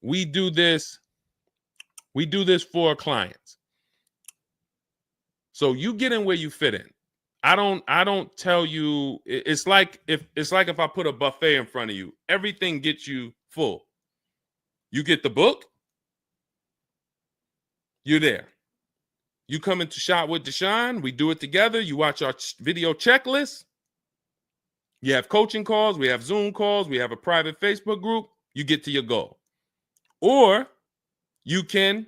we do this for clients. So you get in where you fit in. I don't tell you. It's like if I put a buffet in front of you, everything gets you full. You get the book, you're there. You come into Shop with Deshone, we do it together. You watch our video checklist. You have coaching calls, we have Zoom calls, we have a private Facebook group. You get to your goal. Or you can,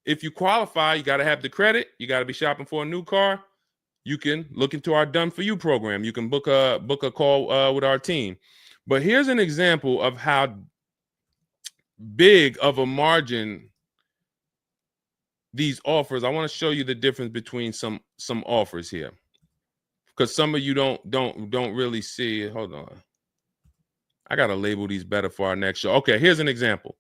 if you qualify, you got to have the credit. You got to be shopping for a new car. You can look into our Done For You program. You can book a call with our team. But here's an example of how big of a margin these offers. I want to show you the difference between some offers here, because some of you don't really see it. Hold on. I got to label these better for our next show. Okay, here's an example.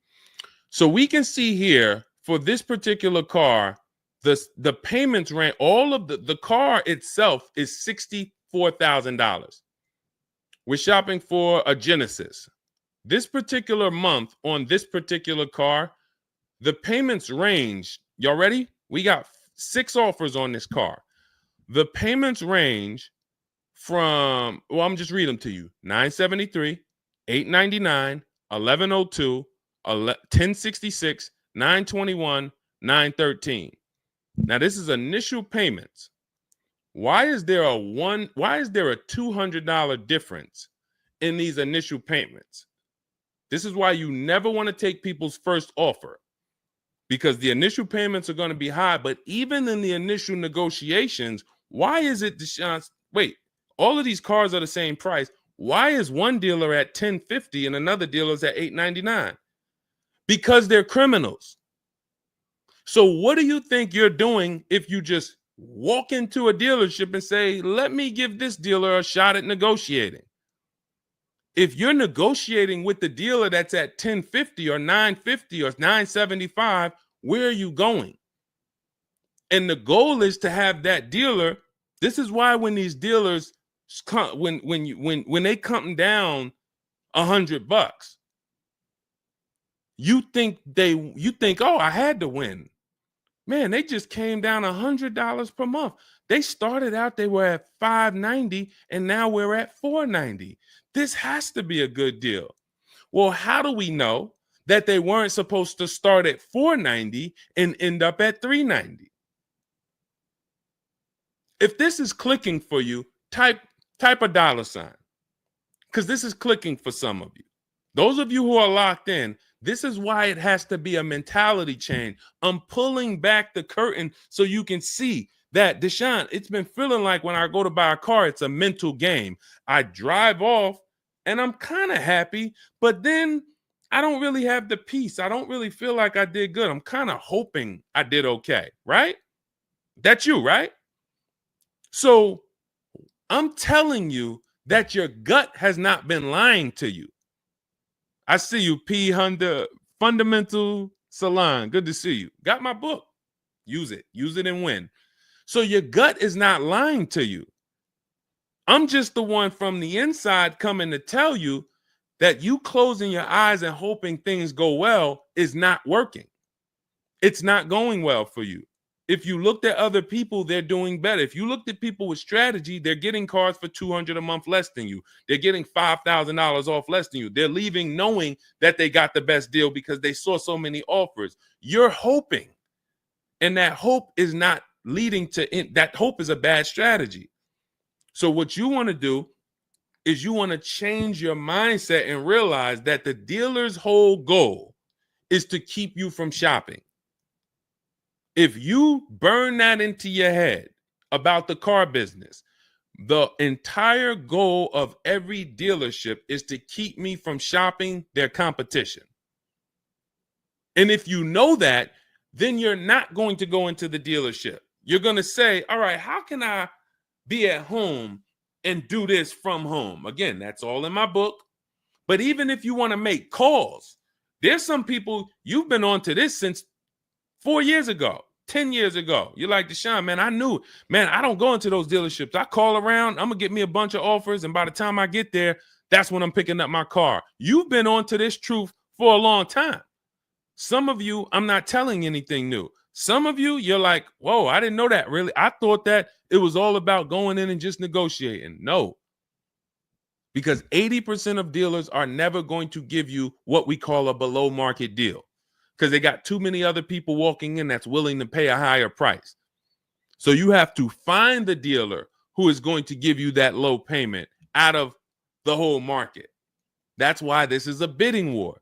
So we can see here for this particular car, the payments range, all of the car itself is $64,000. We're shopping for a Genesis. This particular month on this particular car, the payments range. Y'all ready? We got 6 offers on this car. The payments range from, well, I'm just reading them to you. $973, $899, $1,102, $1,066, $921, $913. Now this is initial payments. Why is there a $200 difference in these initial payments? This is why you never want to take people's first offer, because the initial payments are going to be high. But even in the initial negotiations, why is it, Deshone? Wait, all of these cars are the same price. Why is one dealer at $1,050 and another dealer is at $899? Because they're criminals. So what do you think you're doing if you just walk into a dealership and say, let me give this dealer a shot at negotiating? If you're negotiating with the dealer that's at $1,050 or $950 or $975, where are you going? And the goal is to have that dealer. This is why when these dealers come, when they come down $100, you think, oh, I had to win. Man, they just came down $100 per month. They started out, they were at $590, and now we're at $490. This has to be a good deal. Well, how do we know that they weren't supposed to start at $490 and end up at $390? If this is clicking for you, type a $, because this is clicking for some of you. Those of you who are locked in, this is why it has to be a mentality change. I'm pulling back the curtain so you can see that, Deshone, it's been feeling like when I go to buy a car, it's a mental game. I drive off and I'm kind of happy, but then I don't really have the peace. I don't really feel like I did good. I'm kind of hoping I did okay, right? That's you, right? So I'm telling you that your gut has not been lying to you. I see you, P. Honda Fundamental Salon. Good to see you. Got my book. Use it. Use it and win. So your gut is not lying to you. I'm just the one from the inside coming to tell you that you closing your eyes and hoping things go well is not working. It's not going well for you. If you looked at other people, they're doing better. If you looked at people with strategy, they're getting cars for $200 a month less than you. They're getting $5,000 off less than you. They're leaving knowing that they got the best deal because they saw so many offers. You're hoping, and that hope is not leading to that. Hope is a bad strategy. So what you want to do is you want to change your mindset and realize that the dealer's whole goal is to keep you from shopping. If you burn that into your head about the car business, the entire goal of every dealership is to keep me from shopping their competition. And if you know that, then you're not going to go into the dealership. You're going to say, all right, how can I be at home and do this from home? Again, that's all in my book. But even if you want to make calls, there's some people, you've been on to this since 4 years ago, 10 years ago. You're like, Deshone, man, I knew, man, I don't go into those dealerships. I call around, I'm going to get me a bunch of offers. And by the time I get there, that's when I'm picking up my car. You've been on to this truth for a long time. Some of you, I'm not telling anything new. Some of you, you're like, whoa, I didn't know that really. I thought that it was all about going in and just negotiating. No, because 80% of dealers are never going to give you what we call a below market deal because they got too many other people walking in that's willing to pay a higher price. So you have to find the dealer who is going to give you that low payment out of the whole market. That's why this is a bidding war.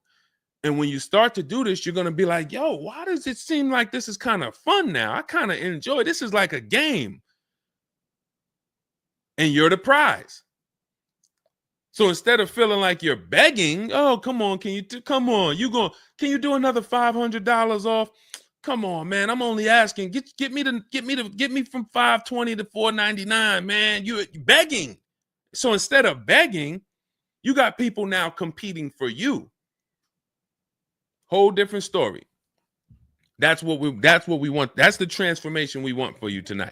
And when you start to do this, you're going to be like, yo, why does it seem like this is kind of fun now? I kind of enjoy this. Is like a game. And you're the prize. So instead of feeling like you're begging, oh, come on, can you do another $500 off? Come on, man. I'm only asking. Get me from 520 to 499, man. You're begging. So instead of begging, you got people now competing for you. Whole different story. That's what we want. That's the transformation we want for you today.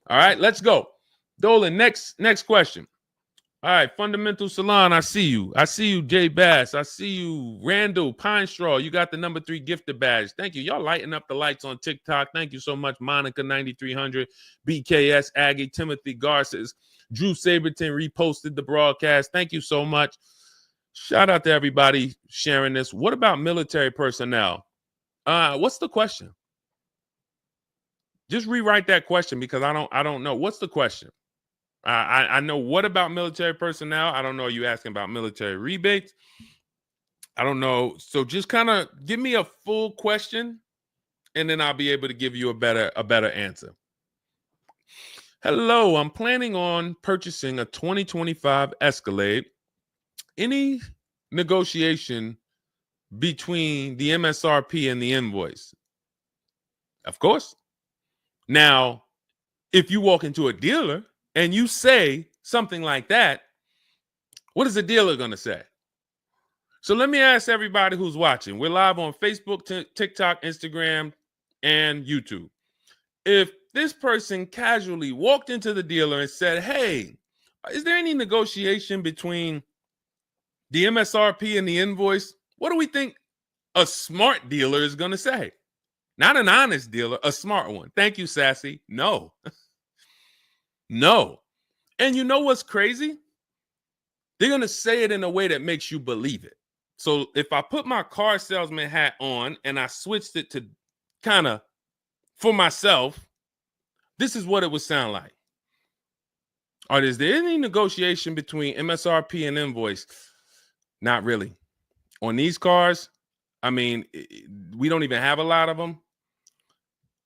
All right, let's go. Dolan, next question. All right, Fundamental Salon, I see you. I see you, Jay Bass. I see you, Randall Pine Straw. You got the number 3 gifted badge. Thank you. Y'all lighting up the lights on TikTok. Thank you so much, Monica 9300, BKS Aggie, Timothy Garces, Drew Saberton reposted the broadcast. Thank you so much. Shout out to everybody sharing this. What about military personnel? What's the question? Just rewrite that question because I don't know. What's the question? I know what about military personnel. I don't know. Are you asking about military rebates? I don't know. So just kind of give me a full question, and then I'll be able to give you a better answer. Hello, I'm planning on purchasing a 2025 Escalade. Any negotiation between the MSRP and the invoice? Of course. Now, if you walk into a dealer and you say something like that, what is the dealer going to say? So let me ask everybody who's watching. We're live on Facebook, TikTok, Instagram, and YouTube. If this person casually walked into the dealer and said, hey, is there any negotiation between the MSRP and the invoice? What do we think a smart dealer is going to say? Not an honest dealer, a smart one. Thank you, Sassy. No. No. And you know what's crazy? They're going to say it in a way that makes you believe it. So if I put my car salesman hat on and I switched it to kind of for myself, this is what it would sound like. Or is there any negotiation between MSRP and invoice? Not really. On these cars, I mean, we don't even have a lot of them.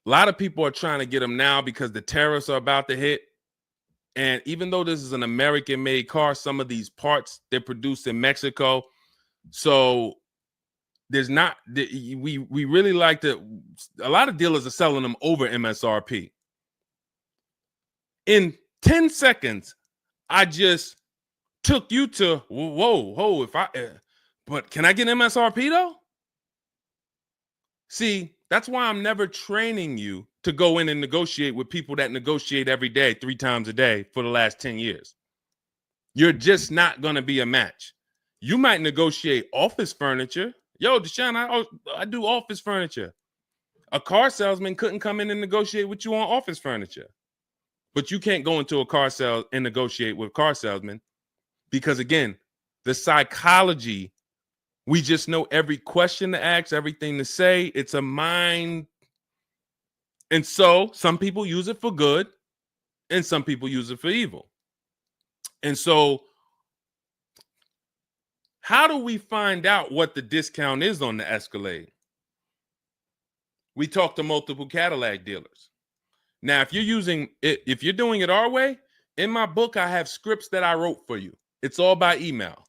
A lot of people are trying to get them now because the tariffs are about to hit. And even though this is an American-made car, some of these parts, they're produced in Mexico. So there's not, we really like to, a lot of dealers are selling them over MSRP. In 10 seconds, I just took you to, whoa, but can I get MSRP though? See, that's why I'm never training you to go in and negotiate with people that negotiate every day, 3 times a day for the last 10 years. You're just not going to be a match. You might negotiate office furniture. Yo, Deshone, I do office furniture. A car salesman couldn't come in and negotiate with you on office furniture. But you can't go into a car sale and negotiate with car salesmen because, again, the psychology, we just know every question to ask, everything to say. It's a mind. And so some people use it for good and some people use it for evil. And so how do we find out what the discount is on the Escalade? We talk to multiple Cadillac dealers. Now, if you're doing it our way, in my book, I have scripts that I wrote for you. It's all by email.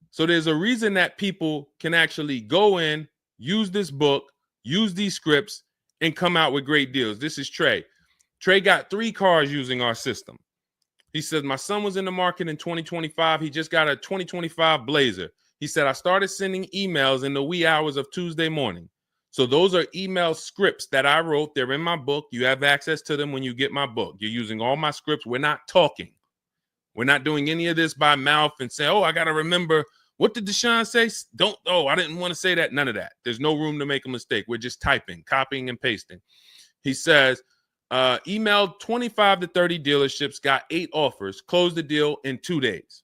So there's a reason that people can actually go in, use this book, use these scripts, and come out with great deals. This is Trey. Trey got 3 cars using our system. He says, my son was in the market in 2025. He just got a 2025 Blazer. He said, I started sending emails in the wee hours of Tuesday morning. So those are email scripts that I wrote. They're in my book. You have access to them when you get my book. You're using all my scripts. We're not talking. We're not doing any of this by mouth and saying, oh, I got to remember What did Deshone say? Don't, oh, I didn't want to say that. None of that. There's no room to make a mistake. We're just typing, copying, and pasting. He says, emailed 25 to 30 dealerships, got 8 offers, closed the deal in 2 days.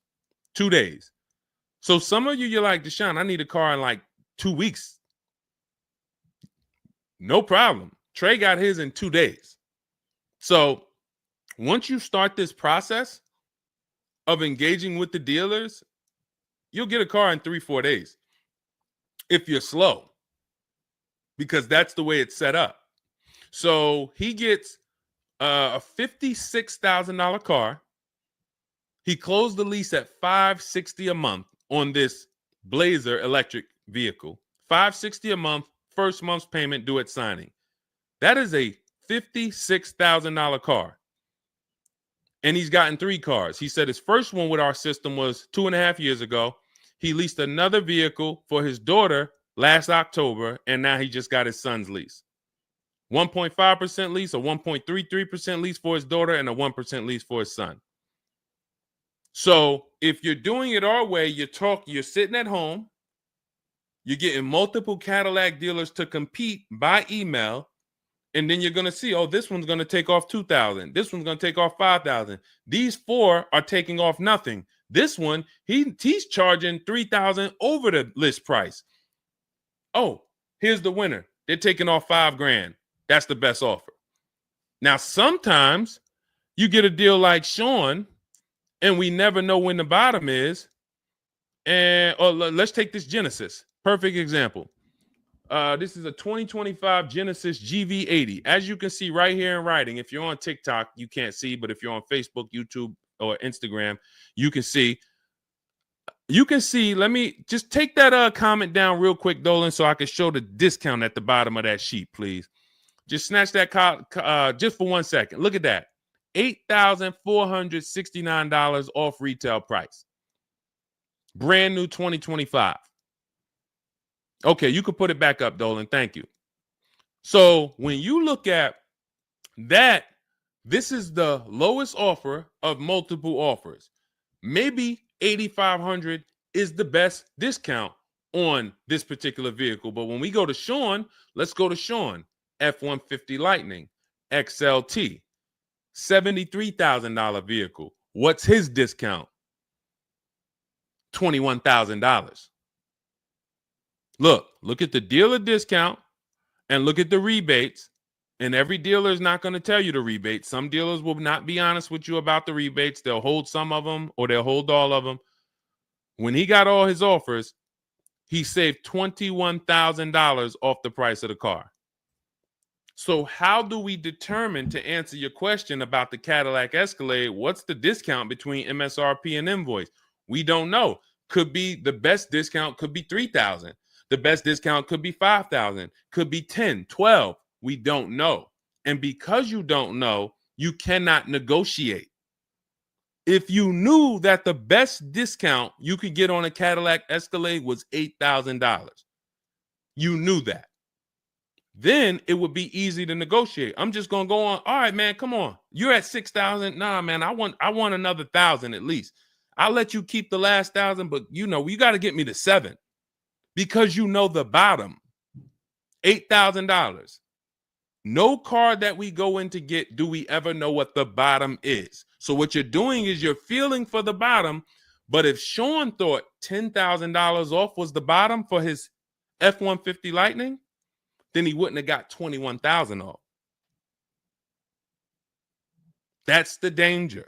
2 days. So some of you, you're like, Deshone, I need a car in like 2 weeks. No problem. Trey got his in 2 days. So once you start this process of engaging with the dealers, you'll get a car in 3-4 days if you're slow, because that's the way it's set up. So he gets a $56,000 car. He closed the lease at $560 a month on this Blazer electric vehicle. $560 a month, first month's payment due at signing. That is a $56,000 car. And he's gotten 3 cars. He said his first one with our system was 2.5 years ago. He leased another vehicle for his daughter last October, and now he just got his son's lease. 1.5% lease, a 1.33% lease for his daughter, and a 1% lease for his son. So if you're doing it our way, you're sitting at home, you're getting multiple Cadillac dealers to compete by email, and then you're going to see, oh, this one's going to take off $2,000. This one's going to take off $5,000. These 4 are taking off nothing. This one, he's charging $3,000 over the list price. Oh, here's the winner. They're taking off $5,000. That's the best offer. Now, sometimes you get a deal like Sean, and we never know when the bottom is. And let's take this Genesis. Perfect example. This is a 2025 Genesis GV80. As you can see right here in writing, if you're on TikTok, you can't see, but if you're on Facebook, YouTube, or Instagram, you can see. You can see, let me just take that comment down real quick, Dolan, so I can show the discount at the bottom of that sheet, please. Just snatch that just for 1 second. Look at that. $8,469 off retail price. Brand new 2025. Okay, you can put it back up, Dolan. Thank you. So when you look at that, this is the lowest offer of multiple offers. Maybe $8,500 is the best discount on this particular vehicle. But when we go to Sean, let's go to Sean. F-150 Lightning XLT, $73,000 vehicle. What's his discount? $21,000. Look at the dealer discount and look at the rebates. And every dealer is not going to tell you the rebates. Some dealers will not be honest with you about the rebates. They'll hold some of them or they'll hold all of them. When he got all his offers, he saved $21,000 off the price of the car. So how do we determine, to answer your question about the Cadillac Escalade, what's the discount between MSRP and invoice? We don't know. Could be the best discount could be $3,000. The best discount could be $5,000, could be $10,000, $12,000. We don't know. And because you don't know, you cannot negotiate. If you knew that the best discount you could get on a Cadillac Escalade was $8,000, you knew that, then it would be easy to negotiate. I'm just going to go on. All right, man, come on. You're at $6,000. Nah, man, I want another $1,000 at least. I'll let you keep the last $1,000, but you got to get me to $7,000 because you know the bottom, $8,000. No car that we go in to get do we ever know what the bottom is. So what you're doing is you're feeling for the bottom. But if Sean thought $10,000 off was the bottom for his F-150 Lightning, then he wouldn't have got $21,000 off. That's the danger.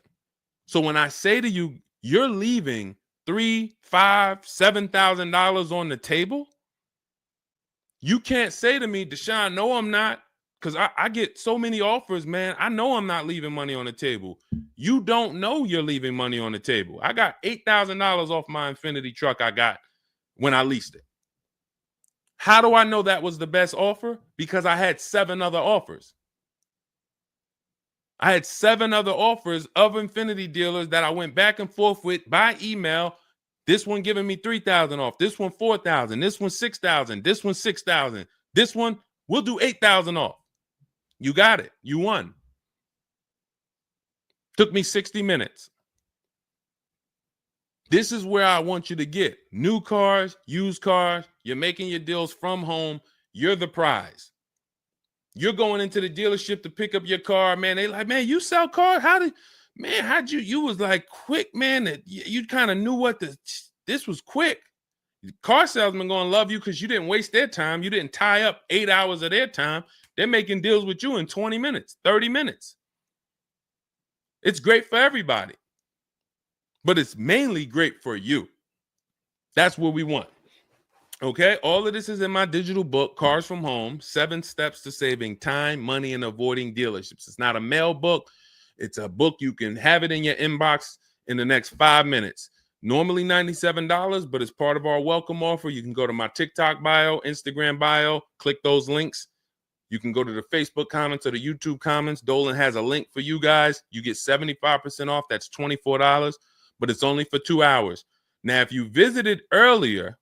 So when I say to you, you're leaving $3,000, $5,000, $7,000 on the table, you can't say to me, Deshone, no, I'm not. Because I get so many offers, man. I know I'm not leaving money on the table. You don't know you're leaving money on the table. I got $8,000 off my Infinity truck I got when I leased it. How do I know that was the best offer? Because I had 7 other offers. I had 7 other offers of Infinity dealers that I went back and forth with by email. This one giving me $3,000 off. This one $4,000. This one $6,000. This one $6,000. This one we'll do $8,000 off. You got it. You won. Took me 60 minutes. This is where I want you to get new cars, used cars. You're making your deals from home. You're the prize. You're going into the dealership to pick up your car, man. They like, man, you sell cars? How'd you was like quick, man, that you kind of knew this was quick. Car salesmen going to love you because you didn't waste their time. You didn't tie up 8 hours of their time. They're making deals with you in 20 minutes, 30 minutes. It's great for everybody, but it's mainly great for you. That's what we want. Okay, all of this is in my digital book, Cars from Home, 7 Steps to Saving Time, Money, and Avoiding Dealerships. It's not a mail book. It's a book. You can have it in your inbox in the next 5 minutes. Normally $97, but as part of our welcome offer, you can go to my TikTok bio, Instagram bio, click those links. You can go to the Facebook comments or the YouTube comments. Dolan has a link for you guys. You get 75% off. That's $24, but it's only for 2 hours. Now, if you visited earlier,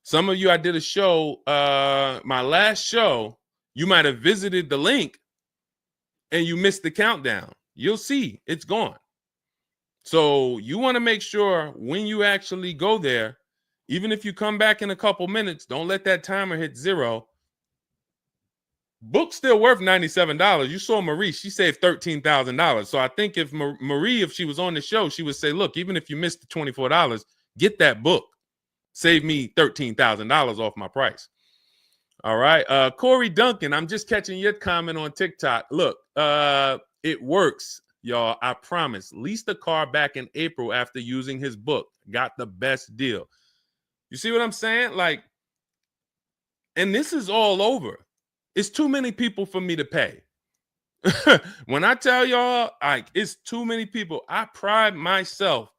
some of you, I did a show, my last show, you might have visited the link and you missed the countdown. You'll see it's gone. So you want to make sure when you actually go there, even if you come back in a couple minutes, don't let that timer hit 0. Book's still worth $97. You saw Marie, she saved $13,000. So I think if Marie, if she was on the show, she would say, look, even if you missed the $24, get that book. Save me $13,000 off my price. All right. Corey Duncan, I'm just catching your comment on TikTok. Look, it works, y'all. I promise. Leased a car back in April after using his book. Got the best deal. You see what I'm saying? Like, and this is all over. It's too many people for me to pay. When I tell y'all, like, it's too many people. I pride myself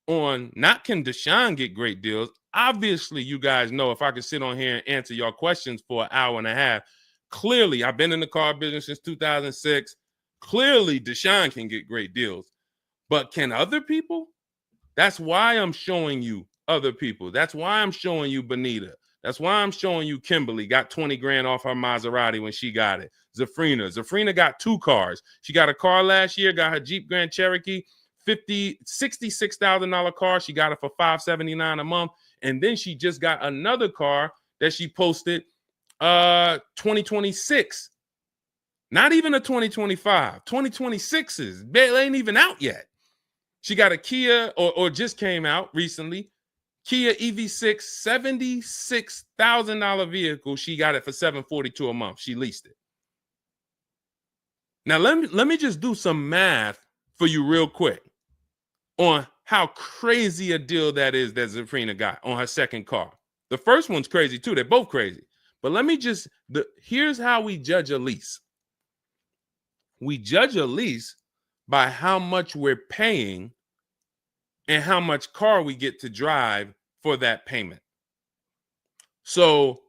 on not can Deshone get great deals. Obviously, you guys know if I could sit on here and answer your questions for an hour and a half, clearly I've been in the car business since 2006. Clearly, Deshone can get great deals. But can other people? That's why I'm showing you other people. That's why I'm showing you Benita. That's why I'm showing you Kimberly got 20 grand off her Maserati when she got it. Zafrina got 2 cars. She got a car last year, got her Jeep Grand Cherokee, $66,000 car. She got it for $579 a month. And then she just got another car that she posted 2026. Not even a 2025. 2026s. They ain't even out yet. She got a Kia or just came out recently. Kia EV6, $76,000 vehicle. She got it for $742 a month. She leased it. Now let me just do some math for you real quick on how crazy a deal that is that Zafrina got on her second car. The first one's crazy too. They're both crazy. But let me just, here's how we judge a lease. We judge a lease by how much we're paying and how much car we get to drive for that payment. So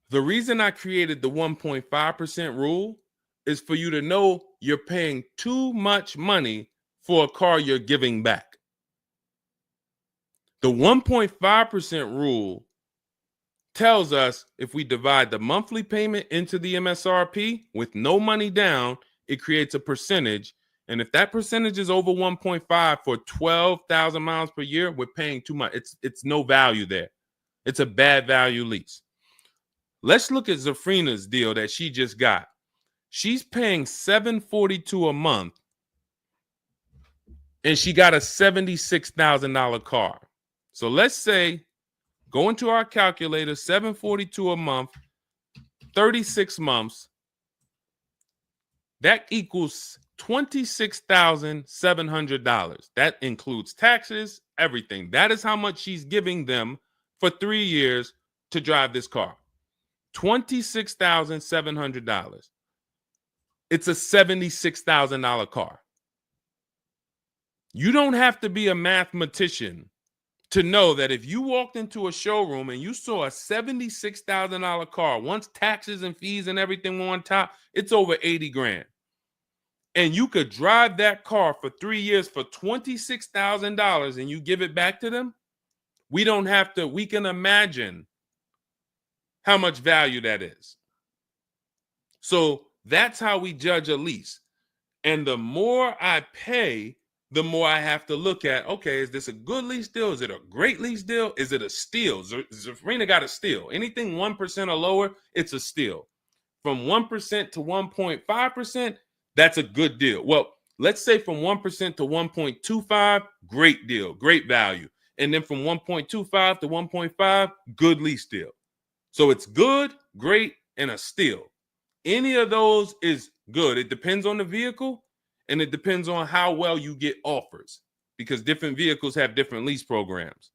the reason I created the 1.5% rule is for you to know you're paying too much money for a car you're giving back. The 1.5% rule tells us if we divide the monthly payment into the MSRP with no money down, it creates a percentage. And if that percentage is over 1.5 for 12,000 miles per year, we're paying too much. It's no value there. It's a bad value lease. Let's look at Zafrina's deal that she just got. She's paying $742 a month, and she got a $76,000 car. So let's say, go into our calculator, $742 a month, 36 months. That equals $26,700. That includes taxes, everything. That is how much she's giving them for 3 years to drive this car. $26,700. It's a $76,000 car. You don't have to be a mathematician to know that if you walked into a showroom and you saw a $76,000 car, once taxes and fees and everything were on top, it's over 80 grand. And you could drive that car for 3 years for $26,000 and you give it back to them, we can imagine how much value that is. So that's how we judge a lease. And the more I pay, the more I have to look at, okay, is this a good lease deal? Is it a great lease deal? Is it a steal? Zafrina got a steal. Anything 1% or lower, it's a steal. From 1% to 1.5%, that's a good deal. Well, let's say from 1% to 1.25, great deal, great value. And then from 1.25 to 1.5, good lease deal. So it's good, great, and a steal. Any of those is good. It depends on the vehicle, and it depends on how well you get offers, because different vehicles have different lease programs.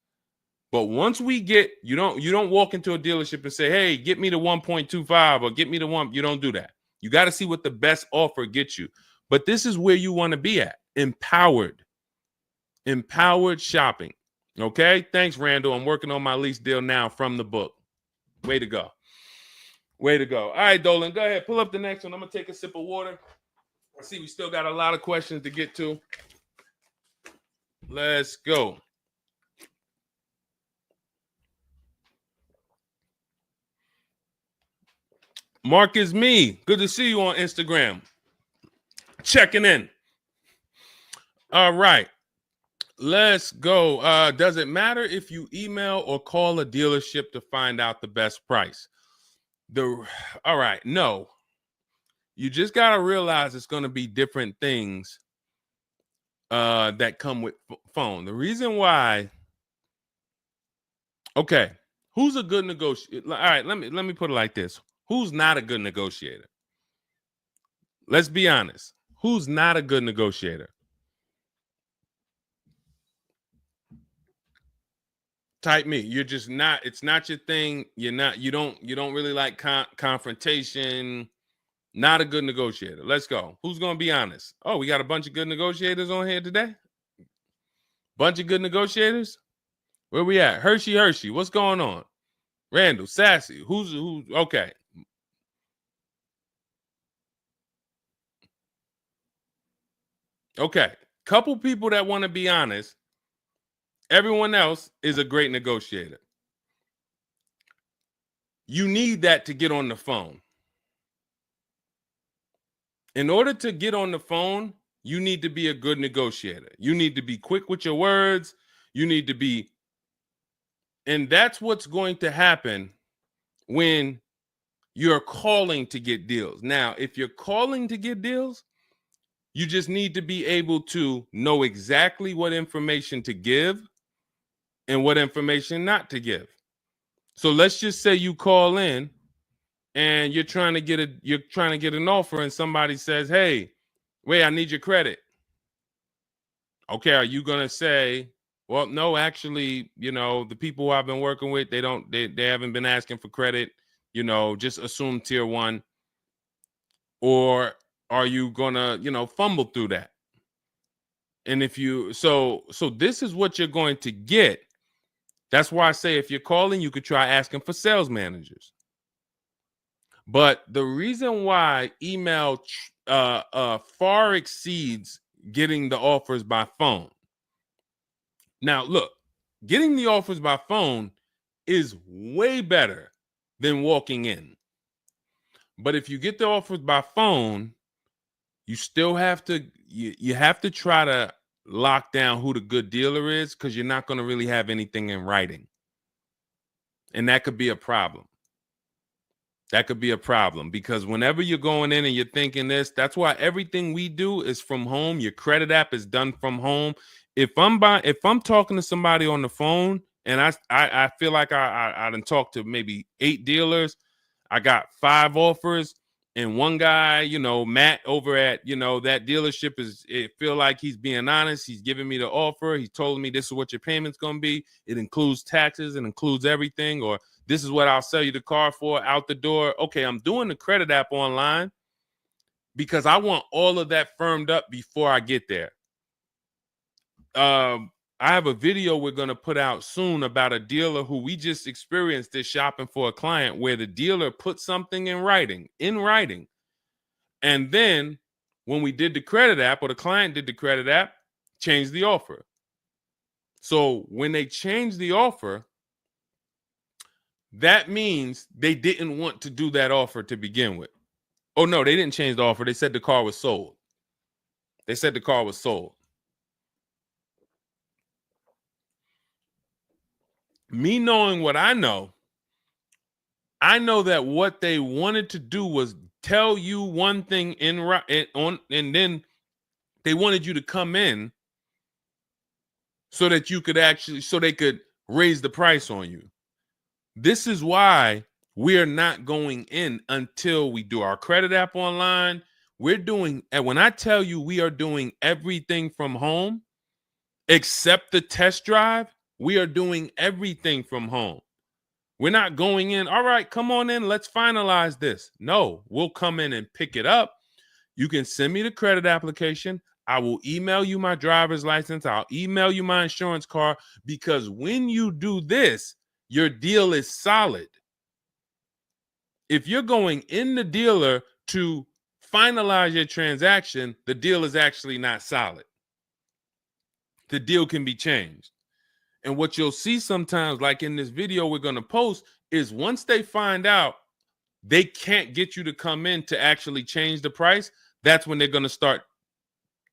But once we get, you don't walk into a dealership and say, hey, get me to 1.25 or get me to 1. You don't do that. You got to see what the best offer gets you. But this is where you want to be at. Empowered shopping. Okay. Thanks, Randall. I'm working on my lease deal now from the book. Way to go. Way to go. All right, Dolan, go ahead. Pull up the next one. I'm going to take a sip of water. I see we still got a lot of questions to get to. Let's go. Mark is me. Good to see you on Instagram. Checking in. All right. Let's go. Does it matter if you email or call a dealership to find out the best price? All right. No. You just got to realize it's going to be different things that come with phone. The reason why. Okay. Who's a good negotiator? All right. Let me put it like this. Who's not a good negotiator? Let's be honest. Who's not a good negotiator? Type me. You're just not. It's not your thing. You don't really like confrontation. Not a good negotiator. Let's go. Who's going to be honest? Oh, we got a bunch of good negotiators on here today. Bunch of good negotiators. Where we at? Hershey. What's going on? Randall, Sassy. Who's okay. Okay. Couple people that want to be honest. Everyone else is a great negotiator. You need that to get on the phone. In order to get on the phone, you need to be a good negotiator. You need to be quick with your words. You need to be, and that's what's going to happen when you're calling to get deals. Now, if you're calling to get deals, you just need to be able to know exactly what information to give and what information not to give. So let's just say you call in and you're trying to get an offer, and somebody says, "Hey, wait, I need your credit." Okay, are you gonna say, "Well, no, actually, the people who I've been working with, they haven't been asking for credit. Just assume tier 1," or are you gonna, fumble through that? And if you so this is what you're going to get. That's why I say if you're calling, you could try asking for sales managers. But the reason why email far exceeds getting the offers by phone. Now, look, getting the offers by phone is way better than walking in. But if you get the offers by phone, you still have to you have to try to lock down who the good dealer is, because you're not going to really have anything in writing. And that could be a problem. That could be a problem, because whenever you're going in and you're thinking this, that's why everything we do is from home. Your credit app is done from home. If I'm talking to somebody on the phone and I feel like I done talked to maybe 8 dealers, I got 5 offers, and one guy, Matt over at, that dealership it feel like he's being honest. He's giving me the offer. He told me this is what your payment's going to be. It includes taxes. It includes everything. Or this is what I'll sell you the car for out the door. Okay, I'm doing the credit app online because I want all of that firmed up before I get there. I have a video we're going to put out soon about a dealer who we just experienced this shopping for a client, where the dealer put something in writing. And then when we did the credit app, or the client did the credit app, changed the offer. So when they changed the offer, that means they didn't want to do that offer to begin with. Oh, no, they didn't change the offer. They said the car was sold. Me knowing what I know that what they wanted to do was tell you one thing and then they wanted you to come in so that you could so they could raise the price on you. This is why we are not going in until we do our credit app online. And when I tell you we are doing everything from home, except the test drive, we are doing everything from home. We're not going in, all right, come on in, let's finalize this. No, we'll come in and pick it up. You can send me the credit application. I will email you my driver's license. I'll email you my insurance card, because when you do this, your deal is solid. If you're going in the dealer to finalize your transaction, the deal is actually not solid. The deal can be changed. And what you'll see sometimes, like in this video we're going to post, is once they find out they can't get you to come in to actually change the price, that's when they're going to start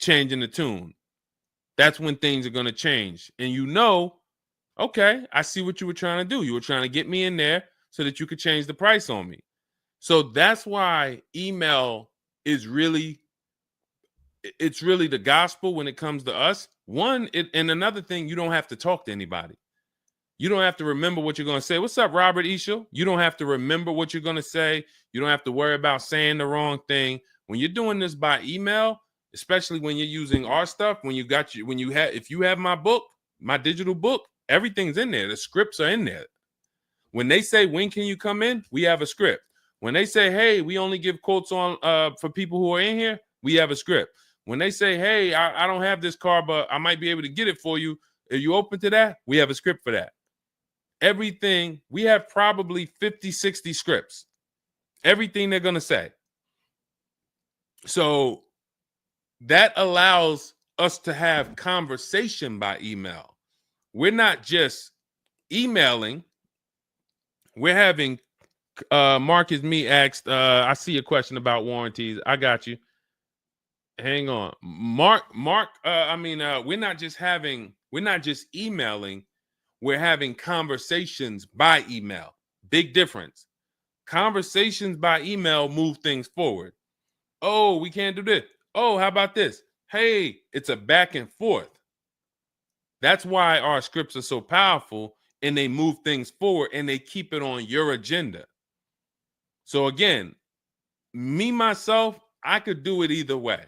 changing the tune. That's when things are going to change. And you know, okay, I see what you were trying to do. You were trying to get me in there so that you could change the price on me. So that's why email is really the gospel when it comes to us. And another thing, you don't have to talk to anybody. You don't have to remember what you're going to say. What's up, Robert Ishel? You don't have to remember what you're going to say. You don't have to worry about saying the wrong thing. When you're doing this by email, especially when you're using our stuff, if you have my book, my digital book, everything's in there. The scripts are in there. When they say, when can you come in? We have a script. When they say, hey, we only give quotes on for people who are in here, we have a script. When they say, hey, I don't have this car, but I might be able to get it for you. Are you open to that? We have a script for that. Everything, we have probably 50, 60 scripts. Everything they're going to say. So that allows us to have conversation by email. We're not just emailing. We're having, Marcus Me asked, I see a question about warranties. I got you. Hang on. Mark, we're not just emailing, we're having conversations by email. Big difference. Conversations by email move things forward. Oh, we can't do this. Oh, how about this? Hey, it's a back and forth. That's why our scripts are so powerful, and they move things forward and they keep it on your agenda. So again, me, myself, I could do it either way.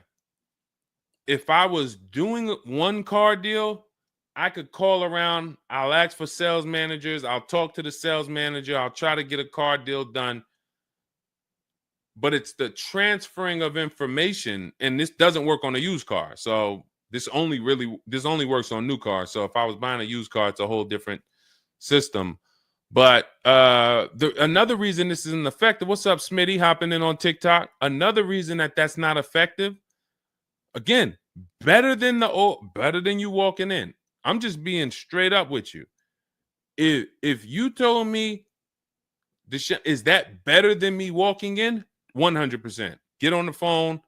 If I was doing one car deal, I could call around. I'll ask for sales managers. I'll talk to the sales manager. I'll try to get a car deal done. But it's the transferring of information, and this doesn't work on a used car. So this only works on new cars. So if I was buying a used car, it's a whole different system. But another reason this isn't effective. What's up, Smitty? Hopping in on TikTok. Another reason that's not effective. Again, better than you walking in. I'm just being straight up with you. If you told me is that better than me walking in? 100%. Get on the phone.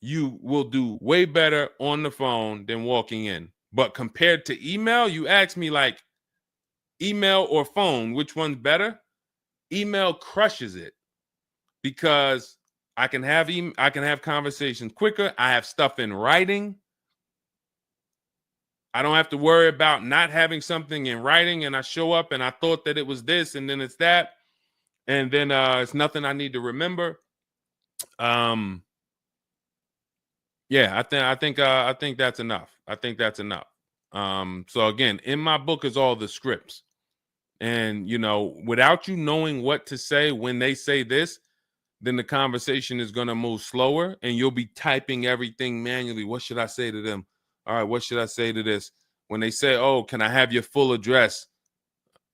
You will do way better on the phone than walking in. But compared to email, you ask me like email or phone, which one's better? Email crushes it because I can have conversations quicker. I have stuff in writing. I don't have to worry about not having something in writing, and I show up and I thought that it was this and then it's that, and then it's nothing I need to remember. Yeah, I think that's enough. I think that's enough. So again, in my book is all the scripts. And without you knowing what to say when they say this, then the conversation is going to move slower and you'll be typing everything manually. What should I say to them? All right, what should I say to this? When they say, "Oh, can I have your full address?"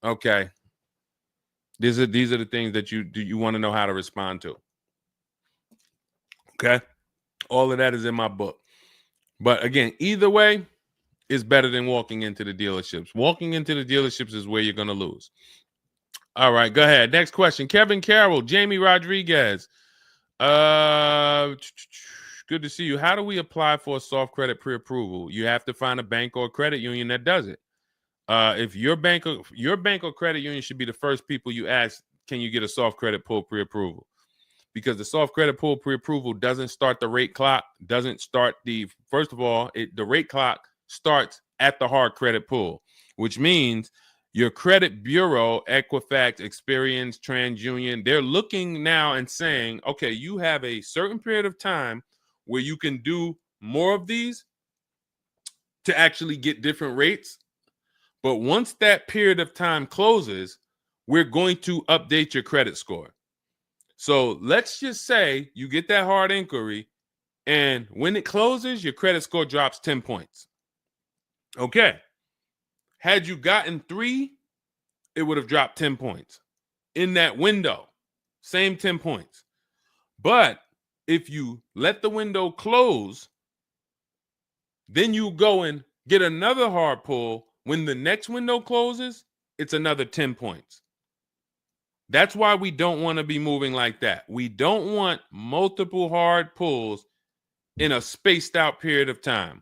Okay. These are the things that you want to know how to respond to. Okay? All of that is in my book. But again, either way is better than walking into the dealerships. Walking into the dealerships is where you're going to lose. All right, go ahead. Next question. Kevin Carroll, Jamie Rodriguez. Good to see you. How do we apply for a soft credit pre-approval? You have to find a bank or a credit union that does it. If your bank or credit union should be the first people you ask, can you get a soft credit pull pre-approval? Because the soft credit pull pre-approval doesn't start the rate clock, doesn't start first of all, the rate clock starts at the hard credit pull, which means your credit bureau, Equifax, Experian, TransUnion, they're looking now and saying, okay, you have a certain period of time where you can do more of these to actually get different rates. But once that period of time closes, we're going to update your credit score. So let's just say you get that hard inquiry, and when it closes, your credit score drops 10 points. Okay. Had you gotten 3, it would have dropped 10 points. In that window, same 10 points. But if you let the window close, then you go and get another hard pull. When the next window closes, it's another 10 points. That's why we don't want to be moving like that. We don't want multiple hard pulls in a spaced out period of time.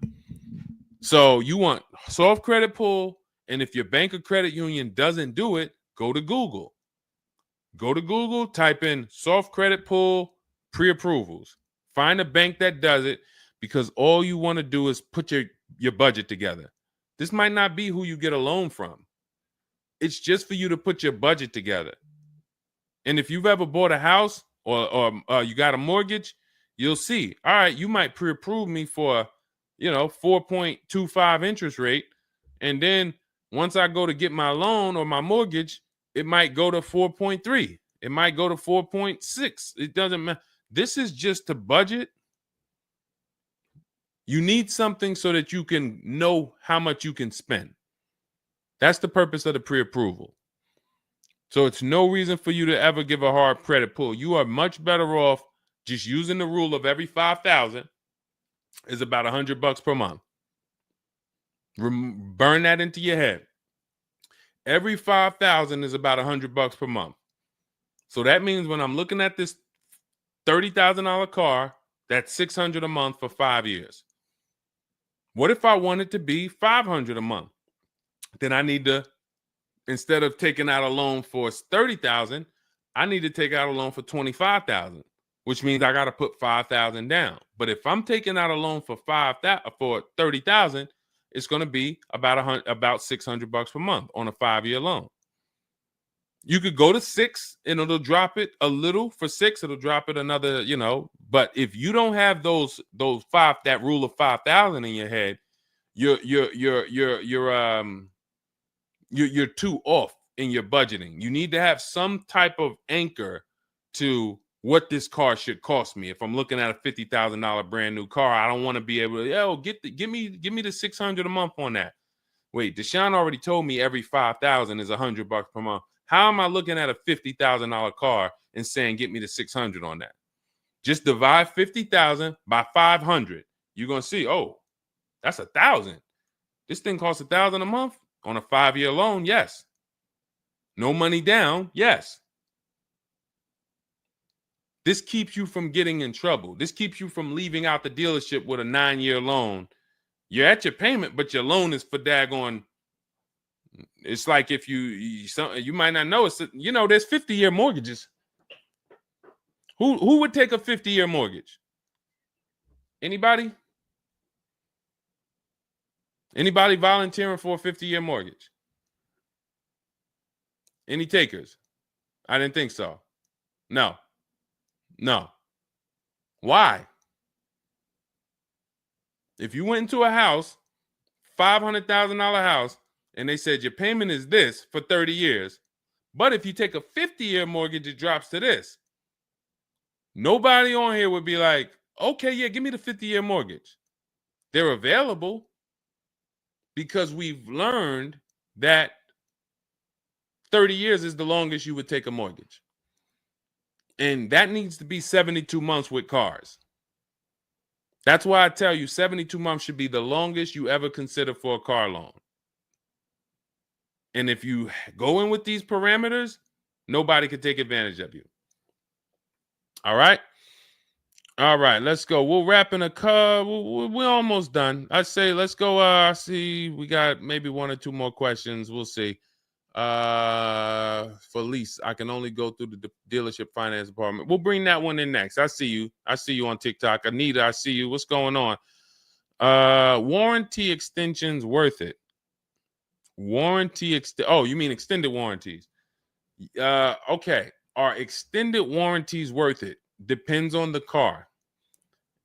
So you want soft credit pull, and if your bank or credit union doesn't do it, go to Google. Go to Google, type in soft credit pull pre-approvals. Find a bank that does it, because all you want to do is put your budget together. This might not be who you get a loan from. It's just for you to put your budget together. And if you've ever bought a house or you got a mortgage, you'll see, all right, you might pre-approve me for, 4.25 interest rate. And then once I go to get my loan or my mortgage, it might go to 4.3. It might go to 4.6. It doesn't matter. This is just to budget. You need something so that you can know how much you can spend. That's the purpose of the pre-approval. So it's no reason for you to ever give a hard credit pull. You are much better off just using the rule of every 5,000 is about $100 per month. Burn that into your head. Every 5,000 is about $100 per month. So that means when I'm looking at this $30,000 car, that's $600 a month for 5 years. What if I want it to be $500 a month? Then I need to, instead of taking out a loan for $30,000, I need to take out a loan for $25,000, which means I got to put $5,000 down. But if I'm taking out a loan for $30,000, it's going to be about $600 per month on a 5-year loan. You could go to 6 and it'll drop it a little. For 6, it'll drop it another, But if you don't have that rule of 5,000 in your head, you're too off in your budgeting. You need to have some type of anchor to what this car should cost me. If I'm looking at a $50,000 brand new car, I don't want to be able to, give me the $600 a month on that. Wait, Deshone already told me every 5,000 is $100 per month. How am I looking at a $50,000 car and saying get me the 600 on that? Just divide 50,000 by 500. You're gonna see, oh, that's 1,000. This thing costs 1,000 a month on a 5-year loan. Yes. No money down. Yes. This keeps you from getting in trouble. This keeps you from leaving out the dealership with a 9-year loan. You're at your payment, but your loan is for daggone. It's like if you might not know, it's there's 50-year mortgages. Who would take a 50-year mortgage? Anybody? Anybody volunteering for a 50-year mortgage? Any takers? I didn't think so. No. Why? If you went into a house, $500,000 house, and they said your payment is this for 30 years, but if you take a 50-year mortgage, it drops to this. Nobody on here would be like, okay, yeah, give me the 50-year mortgage. They're available because we've learned that 30 years is the longest you would take a mortgage. And that needs to be 72 months with cars. That's why I tell you 72 months should be the longest you ever consider for a car loan. And if you go in with these parameters, nobody can take advantage of you. All right. All right, let's go. We'll wrap in a car. We're almost done. I say let's go. I see we got maybe one or two more questions. We'll see. For lease, I can only go through the dealership finance department. We'll bring that one in next. I see you. I see you on TikTok. Anita, I see you. What's going on? Warranty extensions worth it? Oh, you mean extended warranties? Okay. Are extended warranties worth it? Depends on the car.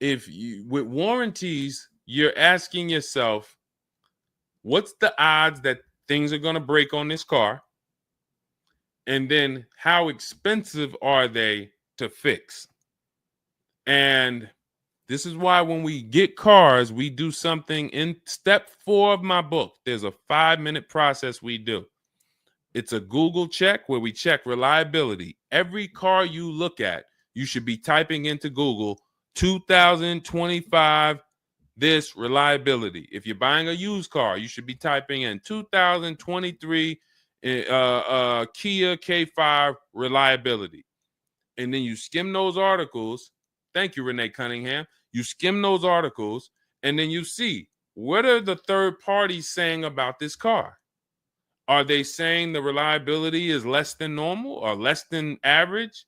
If you with warranties, you're asking yourself, what's the odds that things are going to break on this car? And then how expensive are they to fix? And this is why when we get cars, we do something in step 4 of my book. There's a 5-minute process we do. It's a Google check where we check reliability. Every car you look at, you should be typing into Google 2025 this reliability. If you're buying a used car, you should be typing in 2023 Kia K5 reliability. And then you skim those articles. Thank you, Renee Cunningham. You skim those articles, and then you see, what are the third parties saying about this car? Are they saying the reliability is less than normal or less than average?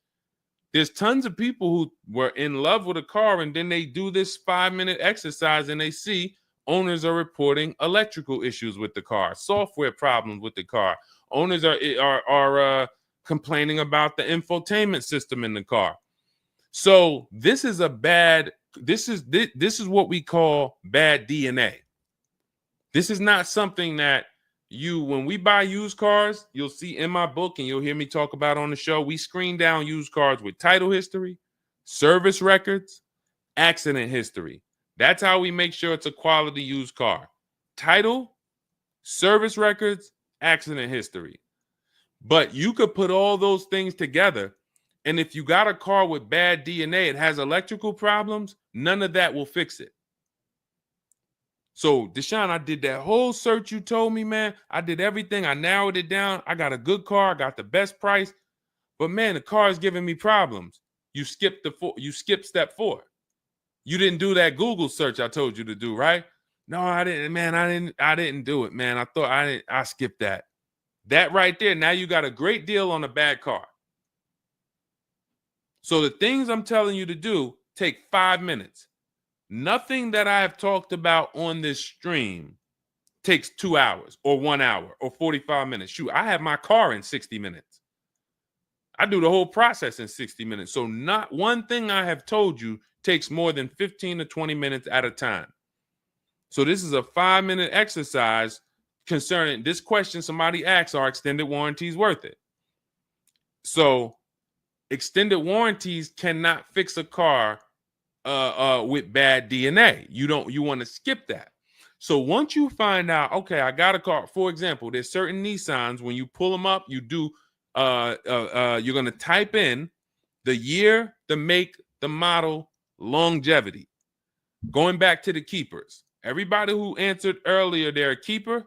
There's tons of people who were in love with a car, and then they do this 5-minute exercise and they see owners are reporting electrical issues with the car, software problems with the car. Owners are complaining about the infotainment system in the car. So this is what we call bad DNA. This is not something that when we buy used cars, you'll see in my book and you'll hear me talk about on the show. We screen down used cars with title history, service records, accident history. That's how we make sure it's a quality used car. Title, service records, accident history. But you could put all those things together, and if you got a car with bad DNA, it has electrical problems, none of that will fix it. So, Deshone, I did that whole search you told me, man. I did everything. I narrowed it down. I got a good car. I got the best price. But, man, the car is giving me problems. You skipped step 4. You didn't do that Google search I told you to do, right? No, I didn't, man. I didn't do it, man. I skipped that. That right there, now you got a great deal on a bad car. So the things I'm telling you to do take 5 minutes. Nothing that I have talked about on this stream takes 2 hours or 1 hour or 45 minutes. Shoot, I have my car in 60 minutes. I do the whole process in 60 minutes. So not one thing I have told you takes more than 15 to 20 minutes at a time. So this is a 5-minute exercise concerning this question somebody asks, are extended warranties worth it? So extended warranties cannot fix a car with bad DNA. You want to skip that. So once you find out, okay, I got a car. For example, there's certain Nissans, when you pull them up, you do you're going to type in the year, the make, the model, longevity. Going back to the keepers. Everybody who answered earlier, they're a keeper.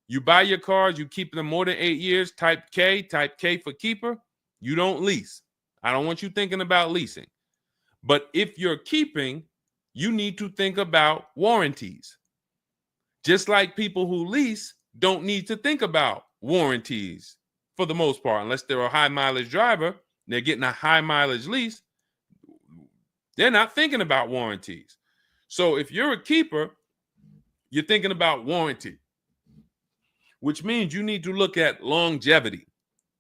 You buy your cars, you keep them more than 8 years, type K for keeper. You don't lease. I don't want you thinking about leasing. But if you're keeping, you need to think about warranties. Just like people who lease don't need to think about warranties for the most part, unless they're a high mileage driver, they're getting a high mileage lease, they're not thinking about warranties. So if you're a keeper, you're thinking about warranty, which means you need to look at longevity.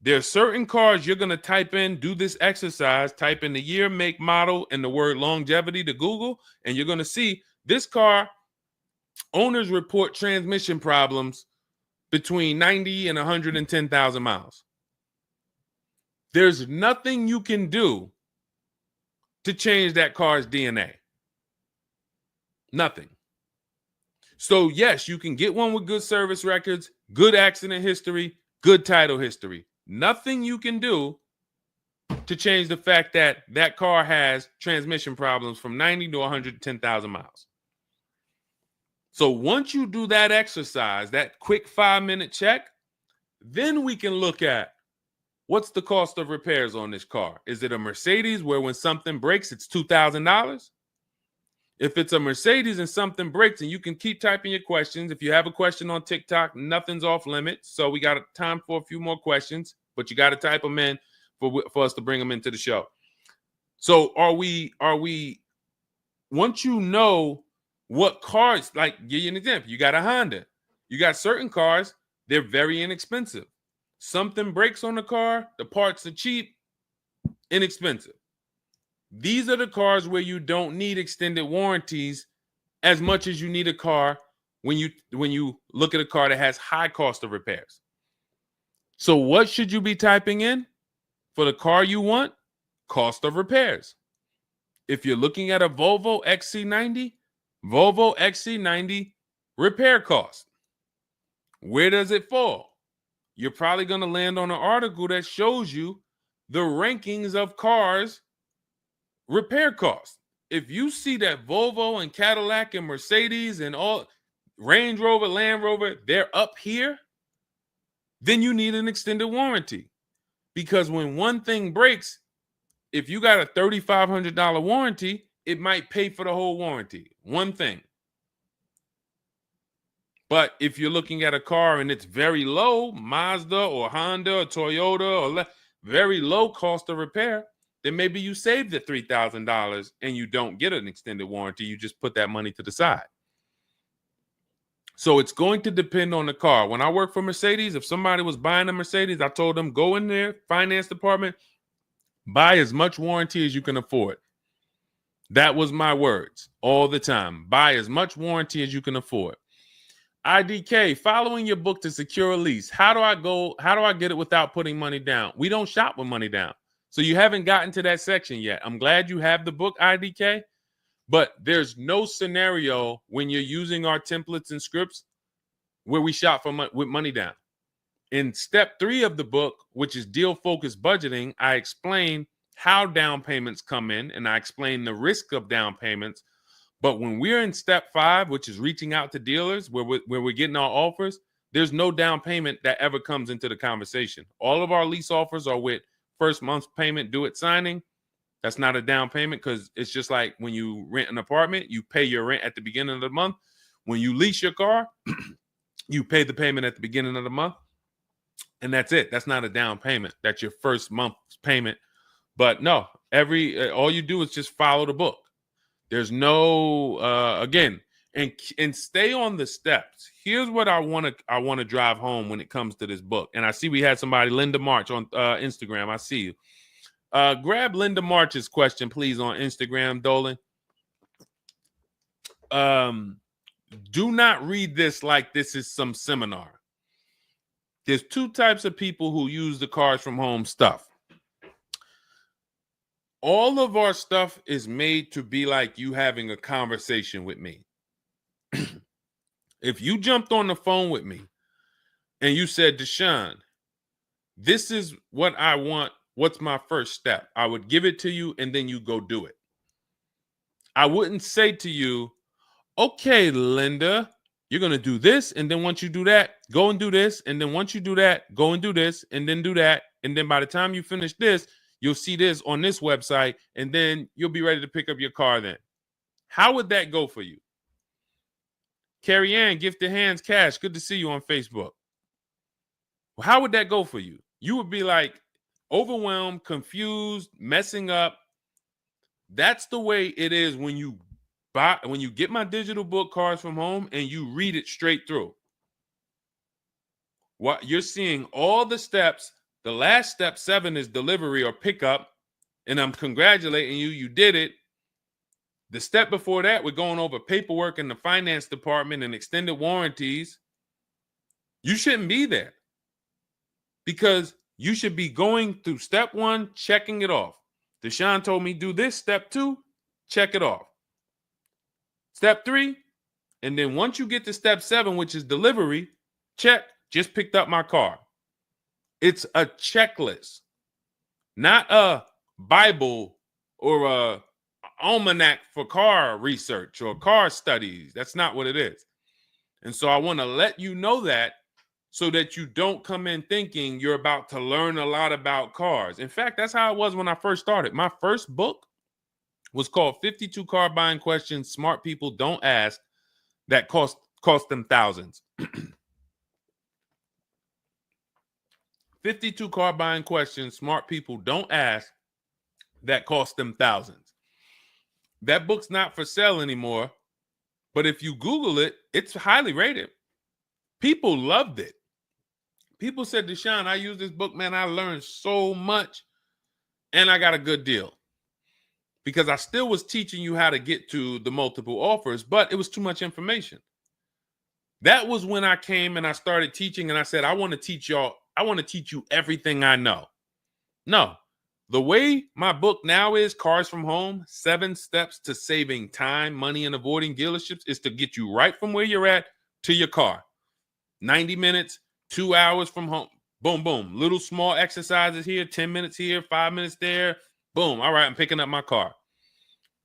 There are certain cars you're going to type in, do this exercise, type in the year, make, model, and the word longevity to Google, and you're going to see this car, owners report transmission problems between 90 and 110,000 miles. There's nothing you can do to change that car's DNA. Nothing. So yes, you can get one with good service records, good accident history, good title history. Nothing you can do to change the fact that that car has transmission problems from 90 to 110,000 miles. So once you do that exercise, that quick 5-minute check, then we can look at what's the cost of repairs on this car? Is it a Mercedes where when something breaks, it's $2,000? If it's a Mercedes and something breaks, and you can keep typing your questions. If you have a question on TikTok, nothing's off limits. So we got time for a few more questions, but you got to type them in for us to bring them into the show. So are we, once you know what cars, like give you an example, you got a Honda, you got certain cars, they're very inexpensive. Something breaks on the car, the parts are cheap, inexpensive. These are the cars where you don't need extended warranties as much as you need a car when you look at a car that has high cost of repairs. So what should you be typing in for the car you want? Cost of repairs. If you're looking at a Volvo XC90, Volvo XC90 repair cost. Where does it fall? You're probably going to land on an article that shows you the rankings of cars repair costs. If you see that Volvo and Cadillac and Mercedes and all Range Rover, Land Rover, they're up here, then you need an extended warranty. Because when one thing breaks, if you got a $3,500 warranty, it might pay for the whole warranty. One thing. But if you're looking at a car and it's very low, Mazda or Honda or Toyota or very low cost of repair, then maybe you save the $3,000 and you don't get an extended warranty. You just put that money to the side. So it's going to depend on the car. When I worked for Mercedes, if somebody was buying a Mercedes, I told them, go in there, finance department, buy as much warranty as you can afford. That was my words all the time. Buy as much warranty as you can afford. IDK, following your book to secure a lease. How do I get it without putting money down? We don't shop with money down. So you haven't gotten to that section yet. I'm glad you have the book, IDK, but there's no scenario when you're using our templates and scripts where we shop with money down. In step 3 of the book, which is deal focused budgeting, I explain how down payments come in and I explain the risk of down payments. But when we're in step 5, which is reaching out to dealers where we're getting our offers, there's no down payment that ever comes into the conversation. All of our lease offers are with first month's payment due at signing. That's not a down payment because it's just like when you rent an apartment, you pay your rent at the beginning of the month. When you lease your car, you pay the payment at the beginning of the month. And that's it. That's not a down payment. That's your first month's payment. But no, all you do is just follow the book. There's no again, and stay on the steps. Here's what I want to drive home when it comes to this book. And I see we had somebody, Linda March, on Instagram. I see you. Grab Linda March's question, please, on Instagram, Dolan. Do not read this like this is some seminar. There's 2 types of people who use the Cars from Home stuff. All of our stuff is made to be like you having a conversation with me. If you jumped on the phone with me and you said, Deshone, this is what I want. What's my first step? I would give it to you and then you go do it. I wouldn't say to you, okay, Linda, you're going to do this. And then once you do that, go and do this. And then once you do that, go and do this and then do that. And then by the time you finish this, you'll see this on this website, and then you'll be ready to pick up your car then. How would that go for you? Carrie Ann, Gifted Hands Cash, good to see you on Facebook. Well, how would that go for you? You would be like overwhelmed, confused, messing up. That's the way it is when you get my digital book, Cars from Home, and you read it straight through. What you're seeing all the steps. The last step 7 is delivery or pickup, and I'm congratulating you. You did it. The step before that, we're going over paperwork in the finance department and extended warranties. You shouldn't be there because you should be going through step 1, checking it off. Deshone told me do this. Step 2, check it off. Step 3, and then once you get to step 7, which is delivery, check, just picked up my car. It's a checklist, not a Bible or a almanac for car research or car studies. That's not what it is. And so I want to let you know that so that you don't come in thinking you're about to learn a lot about cars. In fact, that's how it was when I first started. My first book was called 52 Car Buying Questions Smart People Don't Ask that cost them thousands. 52 car buying questions smart people don't ask that cost them thousands. That book's not for sale anymore, but if you Google it, it's highly rated. People loved it. People said, Deshone, I use this book, man. I learned so much and I got a good deal. Because I still was teaching you how to get to the multiple offers, but it was too much information. That was when I came and I started teaching and I said, I want to teach you everything I know. No, the way my book now is, Cars from Home, 7 Steps to Saving Time, Money, and Avoiding Dealerships, is to get you right from where you're at to your car. 90 minutes, 2 hours from home. Boom, boom. Little small exercises here, 10 minutes here, 5 minutes there. Boom. All right, I'm picking up my car.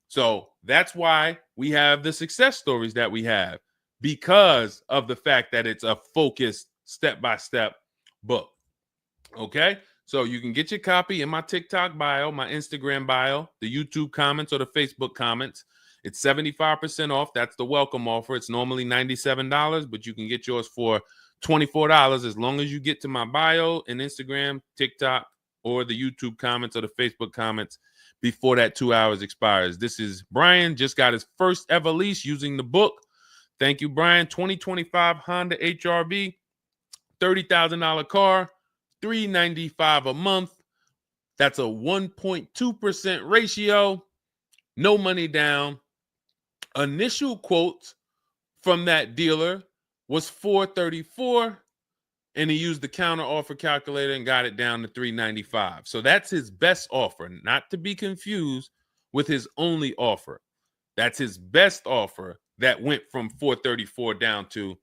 So that's why we have the success stories that we have, because of the fact that it's a focused step-by-step book. Okay? So you can get your copy in my TikTok bio, my Instagram bio, the YouTube comments, or the Facebook comments. It's 75% off. That's the welcome offer. It's normally $97, but you can get yours for $24 as long as you get to my bio and Instagram, TikTok, or the YouTube comments or the Facebook comments before that 2 hours expires. This is Brian, just got his first ever lease using the book. Thank you, Brian. 2025 Honda HRV, $30,000 car, $395 a month. That's a 1.2% ratio. No money down. Initial quotes from that dealer was $434, and he used the counter offer calculator and got it down to $395. So that's his best offer, not to be confused with his only offer. That's his best offer that went from $434 down to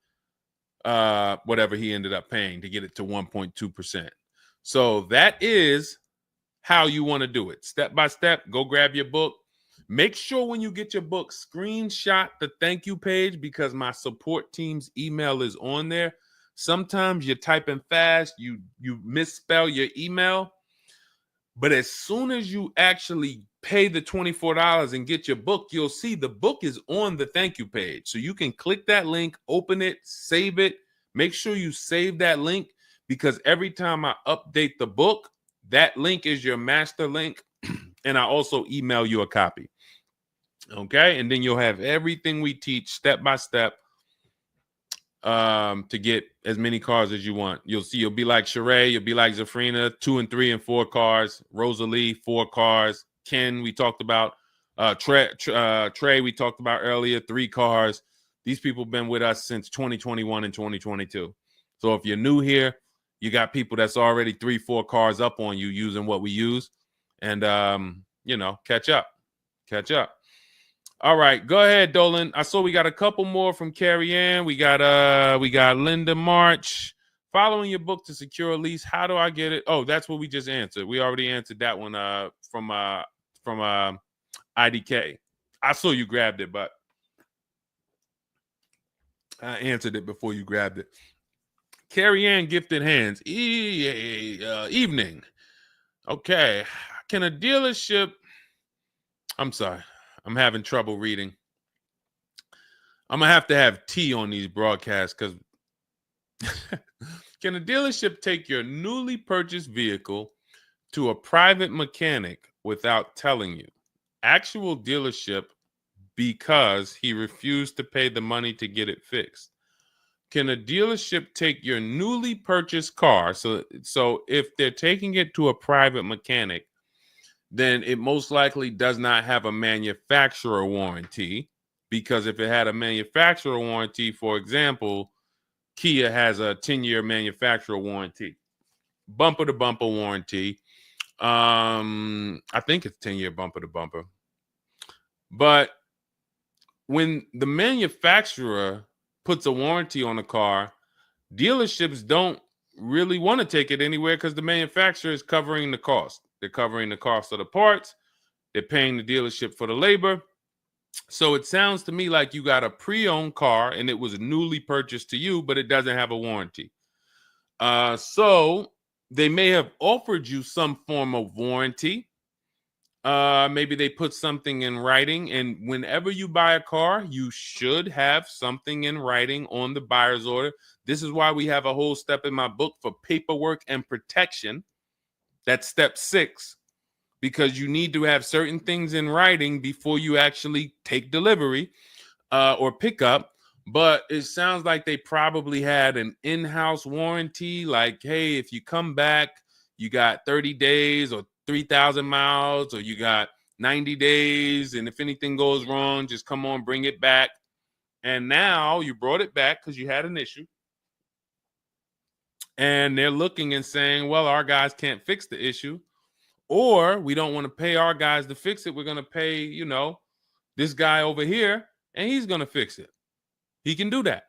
whatever he ended up paying to get it to 1.2%. So that is how you want to do it. Step by step, go grab your book. Make sure when you get your book, screenshot the thank you page, because my support team's email is on there. Sometimes you're typing fast, you misspell your email, but as soon as you actually pay the $24 and get your book, you'll see the book is on the thank you page. So you can click that link, open it, save it. Make sure you save that link, because every time I update the book, that link is your master link, and I also email you a copy. Okay, and then you'll have everything we teach step by step to get as many cars as you want. You'll see, you'll be like Sheree, you'll be like Zafrina, 2 and 3 and 4 cars. Rosalie, 4 cars. Ken, we talked about. Trey, we talked about earlier, 3 cars. These people have been with us since 2021 and 2022. So if you're new here, you got people that's already 3, 4 cars up on you using what we use, and catch up. All right, go ahead, Dolan. I saw we got a couple more from Carrie Ann. We got Linda March. Following your book to secure a lease, how do I get it? Oh, that's what we just answered. We already answered that one from IDK. I saw you grabbed it, but I answered it before you grabbed it. Carrie Ann Gifted Hands. Evening. Okay. Can a dealership... I'm sorry. I'm having trouble reading. I'm going to have tea on these broadcasts, because can a dealership take your newly purchased vehicle to a private mechanic without telling you? Actual dealership, because he refused to pay the money to get it fixed. Can a dealership take your newly purchased car? So if they're taking it to a private mechanic, then it most likely does not have a manufacturer warranty, because if it had a manufacturer warranty, for example, Kia has a 10-year manufacturer warranty, bumper to bumper warranty. I think it's 10-year bumper to bumper. But when the manufacturer puts a warranty on a car, dealerships don't really want to take it anywhere, because the manufacturer is covering the cost. They're covering the cost of the parts. They're paying the dealership for the labor. So it sounds to me like you got a pre-owned car and it was newly purchased to you, but it doesn't have a warranty. So they may have offered you some form of warranty. Maybe they put something in writing, and whenever you buy a car, you should have something in writing on the buyer's order. This is why we have a whole step in my book for paperwork and protection. That's step 6, because you need to have certain things in writing before you actually take delivery or pick up. But it sounds like they probably had an in-house warranty, like, hey, if you come back, you got 30 days or 3,000 miles, or you got 90 days, and if anything goes wrong, just come on, bring it back. And now you brought it back because you had an issue, and they're looking and saying, well, our guys can't fix the issue, or we don't want to pay our guys to fix it. We're going to pay, this guy over here, and he's going to fix it. He can do that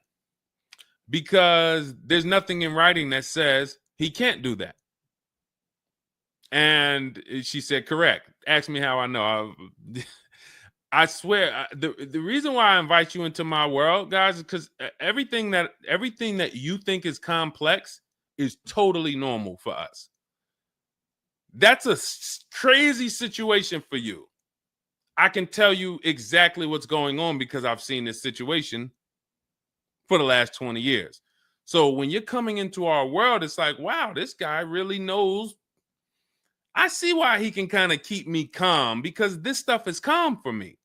because there's nothing in writing that says he can't do that. And she said, correct. Ask me how I know. I swear, the reason why I invite you into my world, guys, is because everything that you think is complex is totally normal for us. That's a crazy situation for you. I can tell you exactly what's going on because I've seen this situation for the last 20 years. So when you're coming into our world, it's like, wow, this guy really knows. I see why he can kind of keep me calm, because this stuff is calm for me.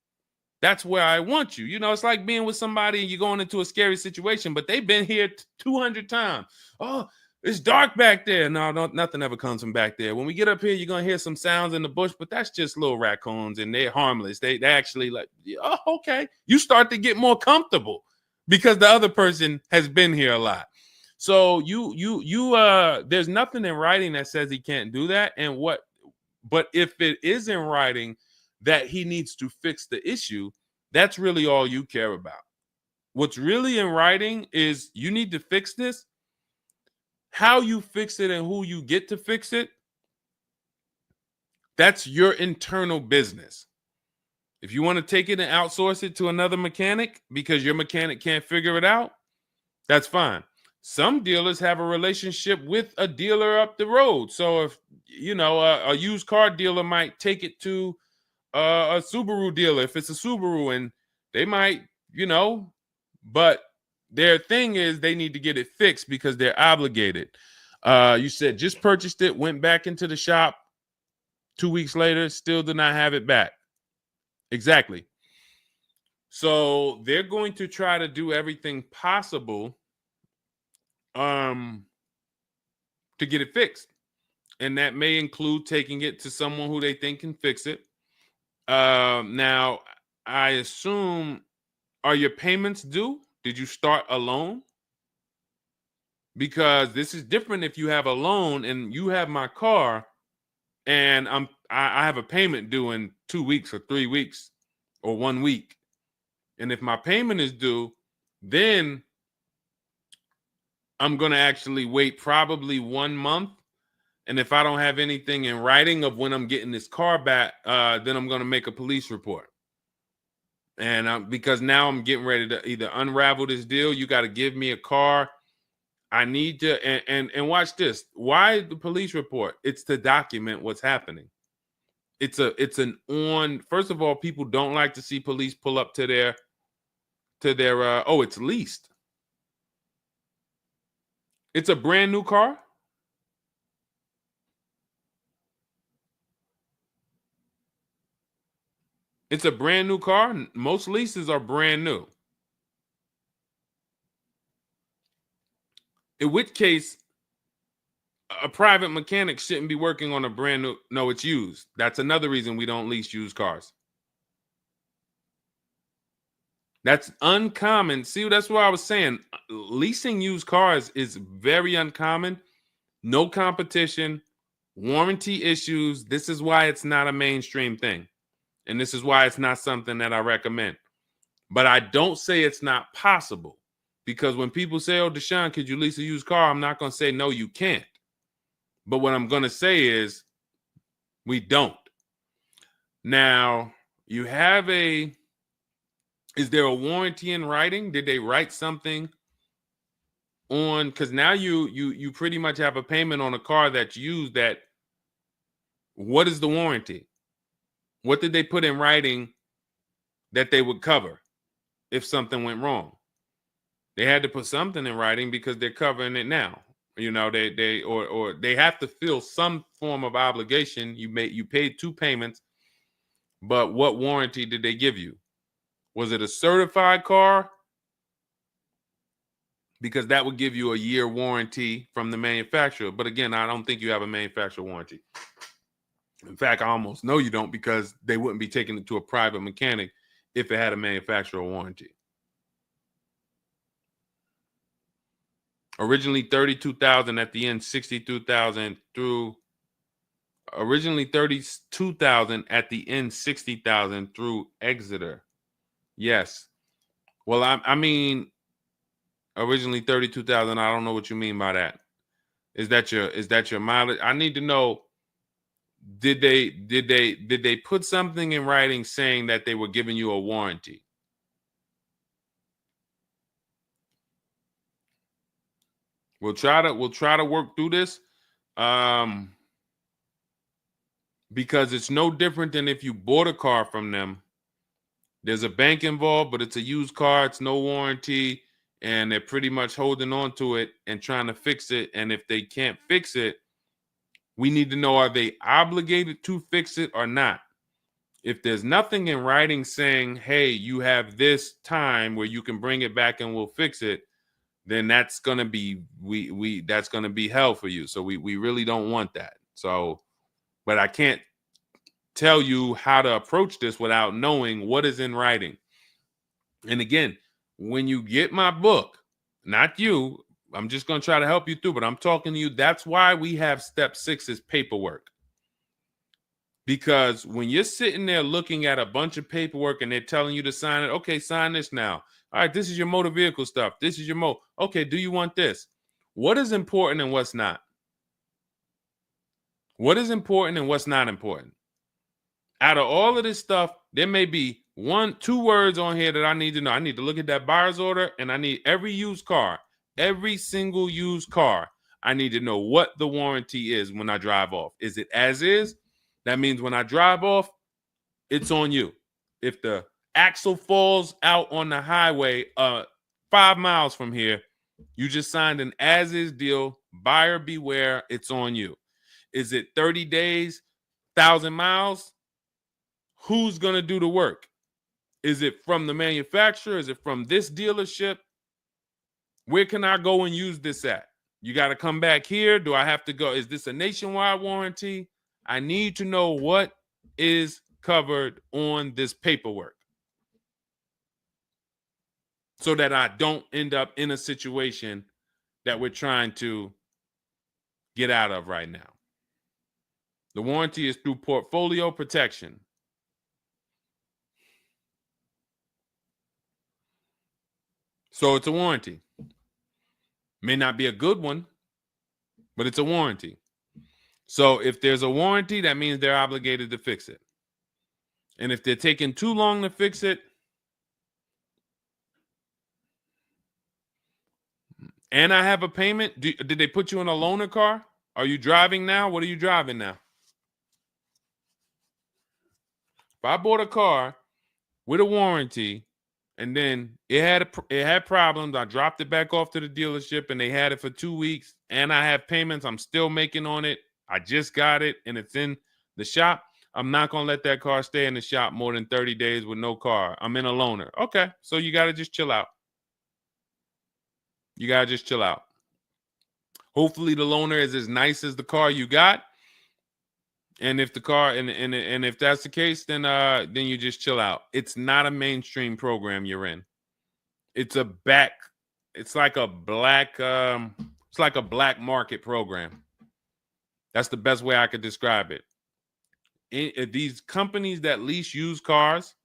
That's where I want you. It's like being with somebody and you're going into a scary situation, but they've been here 200 times. Oh, it's dark back there. No, nothing ever comes from back there. When we get up here, you're going to hear some sounds in the bush, but that's just little raccoons and they're harmless. They actually like, oh, okay. You start to get more comfortable because the other person has been here a lot. So there's nothing in writing that says he can't do that. But if it is in writing that he needs to fix the issue, that's really all you care about. What's really in writing is you need to fix this. How you fix it and who you get to fix it, that's your internal business. If you want to take it and outsource it to another mechanic because your mechanic can't figure it out, that's fine. Some dealers have a relationship with a dealer up the road. So if, a used car dealer might take it to a Subaru dealer if it's a Subaru, and they might, but their thing is they need to get it fixed because they're obligated. You said just purchased it, went back into the shop 2 weeks later, still did not have it back. Exactly. So they're going to try to do everything possible to get it fixed. And that may include taking it to someone who they think can fix it. Now, I assume, are your payments due? Did you start a loan? Because this is different if you have a loan and you have my car and I have a payment due in 2 weeks or 3 weeks or 1 week. And if my payment is due, then I'm going to actually wait probably 1 month. And if I don't have anything in writing of when I'm getting this car back, then I'm going to make a police report. And because now I'm getting ready to either unravel this deal, you got to give me a car. I need to, and watch this. Why the police report? It's to document what's happening. First of all, people don't like to see police pull up to their, it's leased. It's a brand new car. It's a brand new car. Most leases are brand new. In which case, a private mechanic shouldn't be working on a brand new. No, it's used. That's another reason we don't lease used cars. That's uncommon. See, that's what I was saying. Leasing used cars is very uncommon. No competition, warranty issues. This is why it's not a mainstream thing. And this is why it's not something that I recommend. But I don't say it's not possible. Because when people say, oh, Deshone, could you lease a used car? I'm not going to say, no, you can't. But what I'm going to say is we don't. Now, you have is there a warranty in writing? Did they write something on, because now you pretty much have a payment on a car that's used. That what is the warranty? What did they put in writing that they would cover if something went wrong? They had to put something in writing because they're covering it now. You know, or they have to fill some form of obligation. You paid 2 payments, but what warranty did they give you? Was it a certified car? Because that would give you a year warranty from the manufacturer. But again, I don't think you have a manufacturer warranty. In fact, I almost know you don't, because they wouldn't be taking it to a private mechanic if it had a manufacturer warranty. Originally $32,000, at the end $62,000 through. Originally $32,000, at the end $60,000 through Exeter. Yes. Well, I mean, originally $32,000. I don't know what you mean by that. Is that your mileage? I need to know. Did they put something in writing saying that they were giving you a warranty? We'll try to work through this, because it's no different than if you bought a car from them. There's a bank involved, but it's a used car. It's no warranty, and they're pretty much holding on to it and trying to fix it. And if they can't fix it, we need to know, are they obligated to fix it or not? If there's nothing in writing saying, hey, you have this time where you can bring it back and we'll fix it, then that's gonna be that's gonna be hell for you. So we really don't want that. So, but I can't tell you how to approach this without knowing what is in writing. And again, when you get my book, not you, I'm just gonna try to help you through, but I'm talking to you. That's why we have step 6 is paperwork. Because when you're sitting there looking at a bunch of paperwork and they're telling you to sign it, okay, sign this now. All right, this is your motor vehicle stuff. This is your okay, do you want this? What is important and what's not? What is important and what's not important? Out of all of this stuff, there may be 1-2 words on here that I need to know. I need to look at that buyer's order, and I need every used car, every single used car. I need to know what the warranty is when I drive off. Is it as is? That means when I drive off, it's on you. If the axle falls out on the highway 5 miles from here, you just signed an as-is deal. Buyer beware, it's on you. Is it 30 days, 1,000 miles? Who's going to do the work? Is it from the manufacturer? Is it from this dealership? Where can I go and use this at? You got to come back here. Do I have to go? Is this a nationwide warranty? I need to know what is covered on this paperwork so that I don't end up in a situation that we're trying to get out of right now. The warranty is through portfolio protection. So it's a warranty. May not be a good one, but it's a warranty. So if there's a warranty, that means they're obligated to fix it. And if they're taking too long to fix it, and I have a payment, did they put you in a loaner car? Are you driving now? What are you driving now? If I bought a car with a warranty and then it had problems, I dropped it back off to the dealership and they had it for 2 weeks, and I have payments I'm still making on it, I just got it and it's in the shop, I'm not going to let that car stay in the shop more than 30 days with no car. I'm in a loaner. Okay, so you got to just chill out. You got to just chill out. Hopefully the loaner is as nice as the car you got. And if the car and if that's the case, then you just chill out. It's not a mainstream program you're in. It's like a black market program. That's the best way I could describe it. These companies that lease used cars,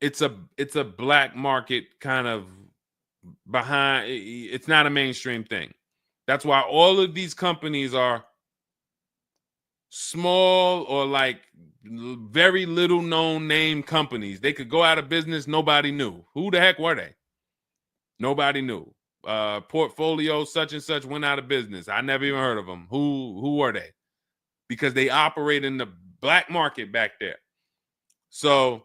it's a black market kind of behind. It's not a mainstream thing. That's why all of these companies are small or like very little known name companies. They could go out of business. Nobody knew. Who the heck were they? Nobody knew. portfolio such and such went out of business. I never even heard of them. Who are they? Because they operate in the black market back there. So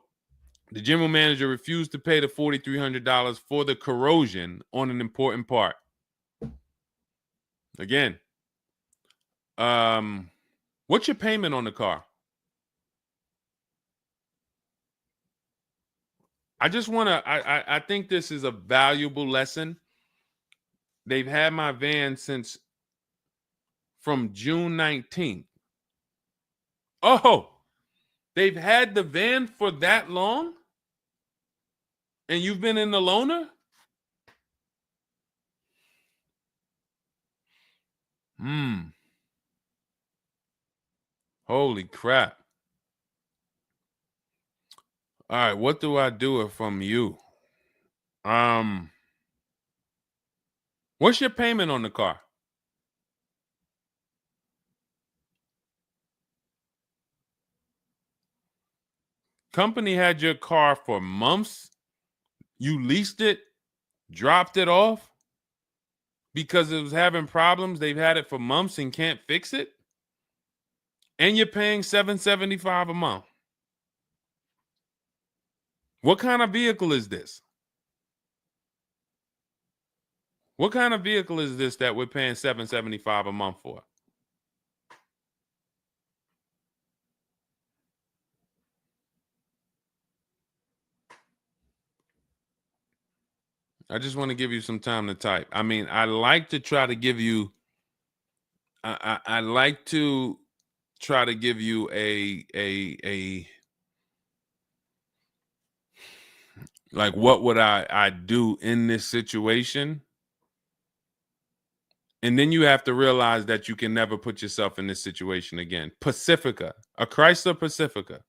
the general manager refused to pay the $4,300 for the corrosion on an important part. Again, what's your payment on the car? I just want to, I think this is a valuable lesson. They've had my van since from June 19th. Oh, they've had the van for that long? And you've been in the loaner? Holy crap. All right, what do I do from you? What's your payment on the car? Company had your car for months. You leased it, dropped it off because it was having problems. They've had it for months and can't fix it. And you're paying $775 a month. What kind of vehicle is this? What kind of vehicle is this that we're paying $775 a month for? I just want to give you some time to type. I mean, I like to try to give you, I like to try to give you a like, what would I do in this situation? And then you have to realize that you can never put yourself in this situation again. Pacifica, a Chrysler Pacifica.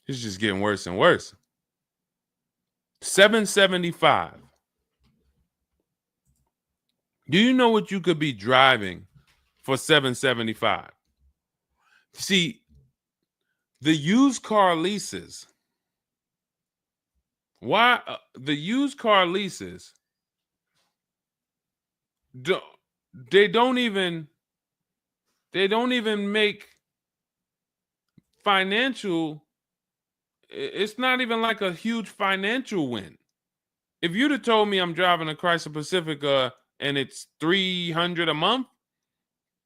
It's just getting worse and worse. $775. Do you know what you could be driving for $775? See, the used car leases. Why the used car leases? They don't even make financial. It's not even like a huge financial win. If you'd have told me I'm driving a Chrysler Pacifica and it's $300 a month,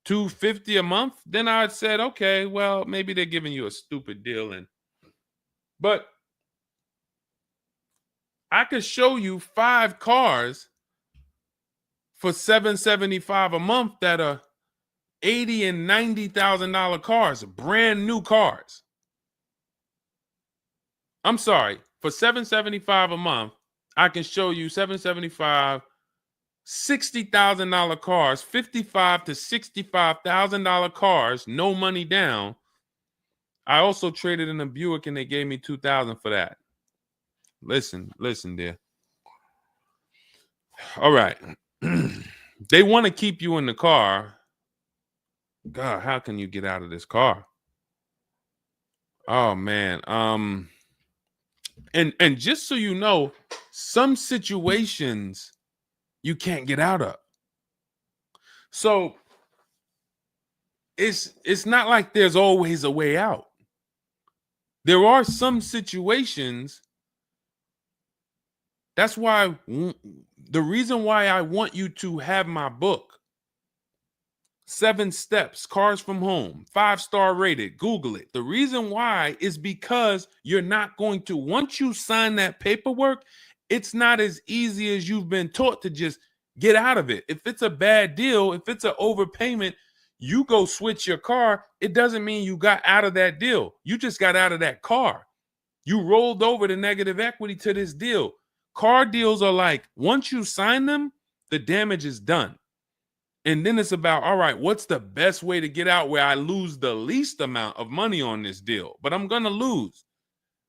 $250 a month, then I'd said, okay, well, maybe they're giving you a stupid deal. But I could show you 5 cars for $775 a month that are $80,000 and $90,000 cars, brand new cars. I'm sorry, for $775 a month, I can show you $775, $60,000 cars, $55,000 to $65,000 cars, no money down. I also traded in a Buick and they gave me $2,000 for that. Listen, dear. All right. They want to keep you in the car. God, how can you get out of this car? Oh man. And just so you know, some situations you can't get out of. So it's not like there's always a way out. There are some situations. That's why the reason why I want you to have my book, 7 Steps, Cars from Home, 5-star rated, Google it. The reason why is because you're not going to, once you sign that paperwork, it's not as easy as you've been taught to just get out of it. If it's a bad deal, if it's an overpayment, you go switch your car, it doesn't mean you got out of that deal. You just got out of that car. You rolled over the negative equity to this deal. Car deals are like, once you sign them, the damage is done. And then it's about, all right, what's the best way to get out where I lose the least amount of money on this deal? But I'm going to lose.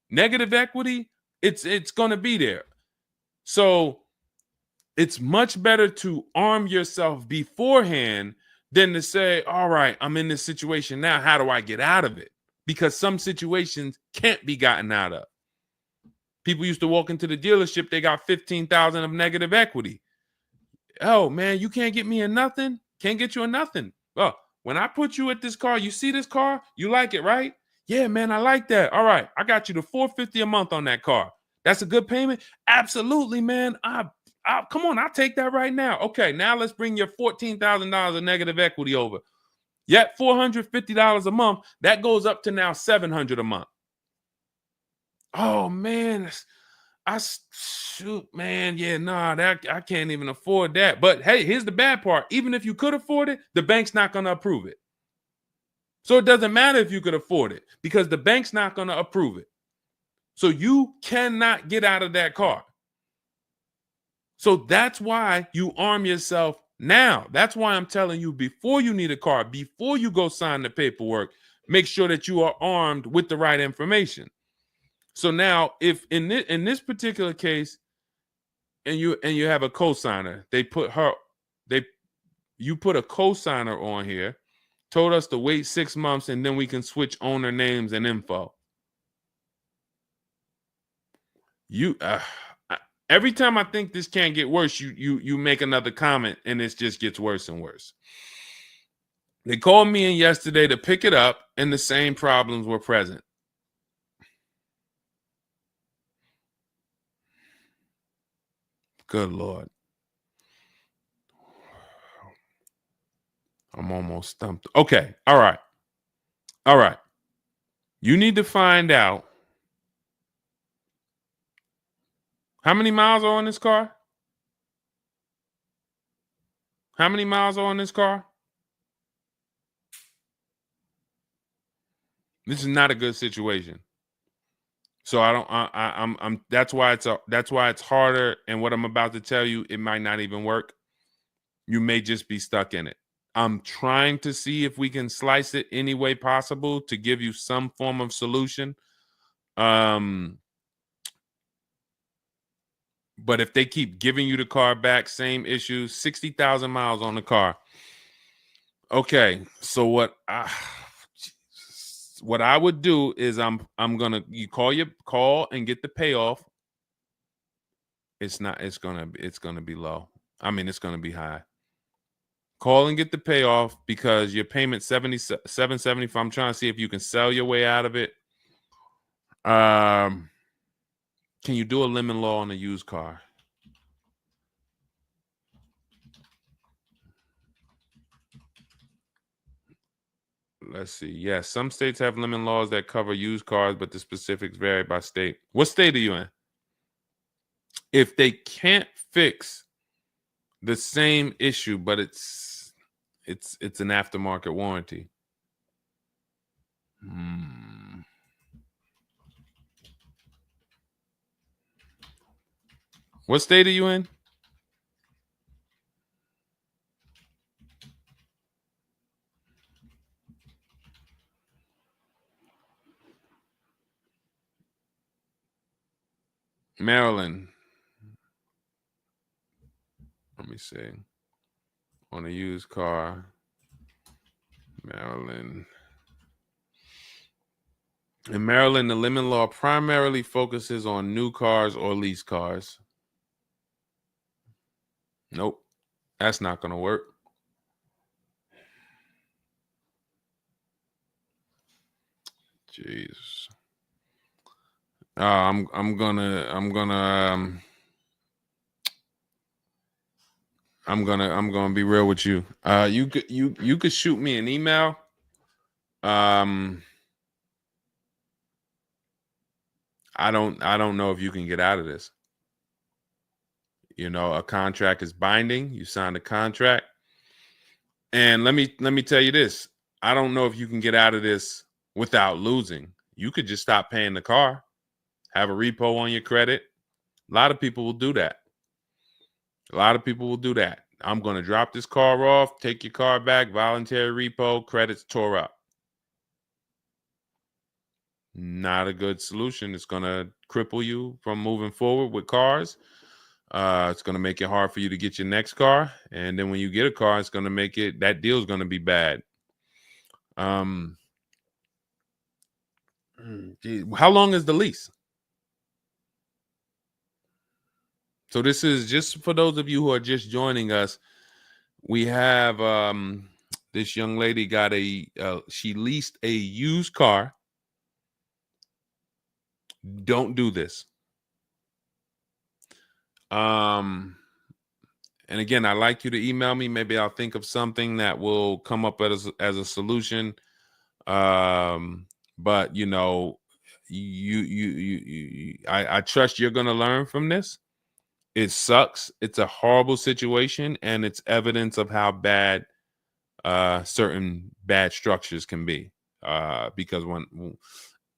Negative equity, it's going to be there. So it's much better to arm yourself beforehand than to say, all right, I'm in this situation now. How do I get out of it? Because some situations can't be gotten out of. People used to walk into the dealership, they got 15,000 of negative equity. Oh man, you can't get me in nothing. Can't get you in nothing. Well, when I put you at this car, you see this car, you like it, right? Yeah, man, I like that. All right, I got you the $450 a month on that car. That's a good payment. Absolutely, man. Come on, I'll take that right now. Okay, now let's bring your $14,000 of negative equity over. Yet $450 a month. That goes up to now $700 a month. Oh man, shoot, man, yeah, nah, that I can't even afford that. But hey, here's the bad part. Even if you could afford it, the bank's not going to approve it. So it doesn't matter if you could afford it because the bank's not going to approve it. So you cannot get out of that car. So that's why you arm yourself now. That's why I'm telling you, before you need a car, before you go sign the paperwork, make sure that you are armed with the right information. So now, if in this particular case, and you have a cosigner, you put a cosigner on here, told us to wait 6 months, and then we can switch owner names and info. Every time I think this can't get worse, you make another comment, and it just gets worse and worse. They called me in yesterday to pick it up, and the same problems were present. Good Lord. I'm almost stumped. Okay. All right. All right. You need to find out how many miles are on this car? How many miles are on this car? This is not a good situation. So that's why it's harder. And what I'm about to tell you, it might not even work. You may just be stuck in it. I'm trying to see if we can slice it any way possible to give you some form of solution. But if they keep giving you the car back, same issues, 60,000 miles on the car. Okay, so what I would do is you call and get the payoff. It's gonna be low. I mean, it's gonna be high. Call and get the payoff because your payment $775. I'm trying to see if you can sell your way out of it. Can you do a lemon law on a used car? Let's see. Yes, some states have lemon laws that cover used cars, but the specifics vary by state. What state are you in? If they can't fix the same issue, but it's an aftermarket warranty. What state are you in? Maryland. Let me see. On a used car, Maryland. In Maryland, the lemon law primarily focuses on new cars or lease cars. Nope, that's not going to work. Jeez. I'm gonna be real with you. You could shoot me an email. I don't know if you can get out of this. You know, a contract is binding. You signed a contract. And let me tell you this. I don't know if you can get out of this without losing. You could just stop paying the car, have a repo on your credit. A lot of people will do that. I'm going to drop this car off, take your car back, voluntary repo, credits tore up. Not a good solution. It's going to cripple you from moving forward with cars. It's going to make it hard for you to get your next car. And then when you get a car, it's going to make that deal is going to be bad. Geez, how long is the lease? So this is just for those of you who are just joining us. We have this young lady got she leased a used car. Don't do this. And again, I'd like you to email me. Maybe I'll think of something that will come up as a solution. But you know, I trust you're going to learn from this. It sucks. It's a horrible situation, and it's evidence of how bad certain bad structures can be. Because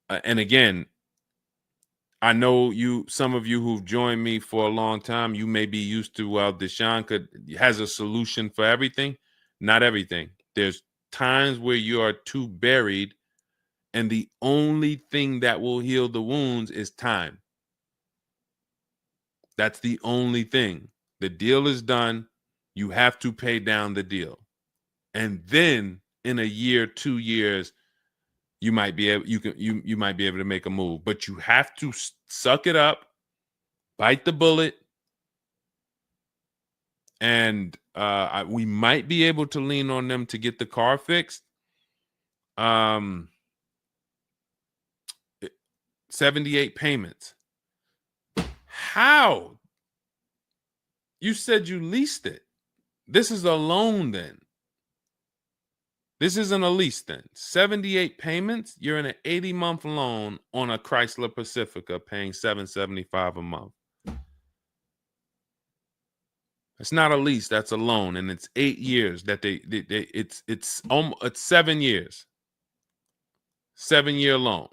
and again, I know some of you who've joined me for a long time, you may be used to, well, Deshone has a solution for everything. Not everything. There's times where you are too buried, and the only thing that will heal the wounds is time. That's the only thing. The deal is done. You have to pay down the deal. And then in a year, 2 years, you might be able you might be able to make a move. But you have to suck it up, bite the bullet, and we might be able to lean on them to get the car fixed. 78 payments. How? You said you leased it. This is a loan then. This isn't a lease then. 78 payments. You're in an 80-month loan on a Chrysler Pacifica paying $775 a month. It's not a lease, that's a loan, and it's 8 years that it's 7 years. 7-year loan.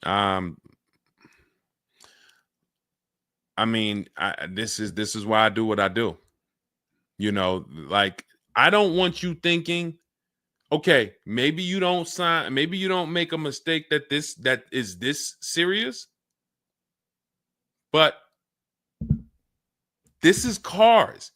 I mean, this is why I do what I do. You know, like, I don't want you thinking, okay, maybe you don't sign, maybe you don't make a mistake that is this serious, but this is cars.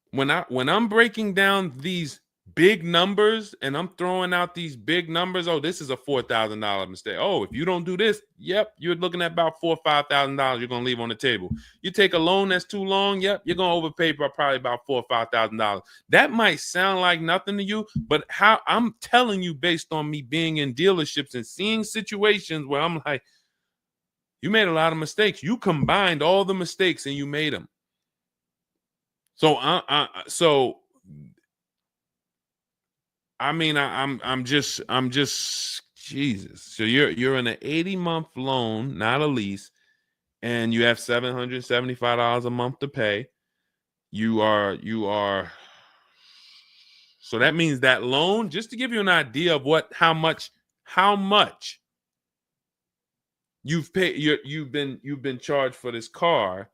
When I'm breaking down these big numbers and I'm throwing out these big numbers, oh, this is a $4,000 mistake. Oh, if you don't do this, yep, you're looking at about $4,000 or $5,000 you're gonna leave on the table. You take a loan that's too long, yep, you're gonna overpay by probably about $4,000 or $5,000. That might sound like nothing to you, but how I'm telling you based on me being in dealerships and seeing situations where I'm like, you made a lot of mistakes. You combined all the mistakes and you made them. So I mean, I'm just Jesus. So you're in an 80-month loan, not a lease, and you have $775 a month to pay. You are. So that means that loan, just to give you an idea of how much you've paid, you've been charged for this car.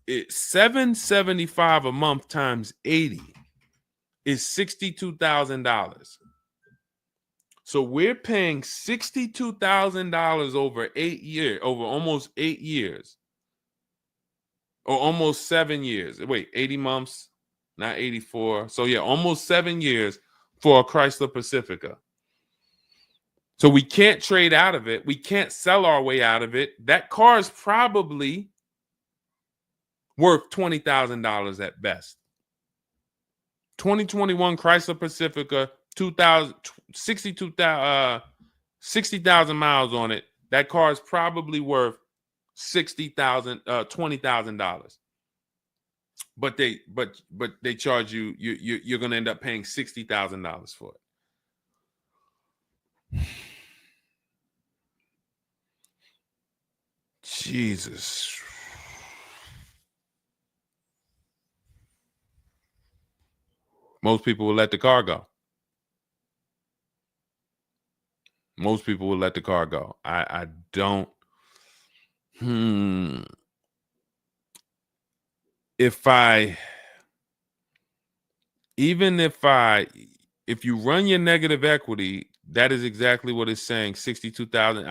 It's $775 a month times 80 is $62,000. So we're paying $62,000 over 8 years, over almost 8 years, or almost 7 years. Wait, 80 months, not 84. So yeah, almost 7 years for a Chrysler Pacifica. So we can't trade out of it. We can't sell our way out of it. That car is probably worth $20,000 at best. 2021 Chrysler Pacifica, 60,000 miles on it. That car is probably worth $20,000. But they charge you. You're going to end up paying $60,000 for it. Jesus. Most people will let the car go. Most people will let the car go. I don't. If you run your negative equity, that is exactly what it's saying. 62,000.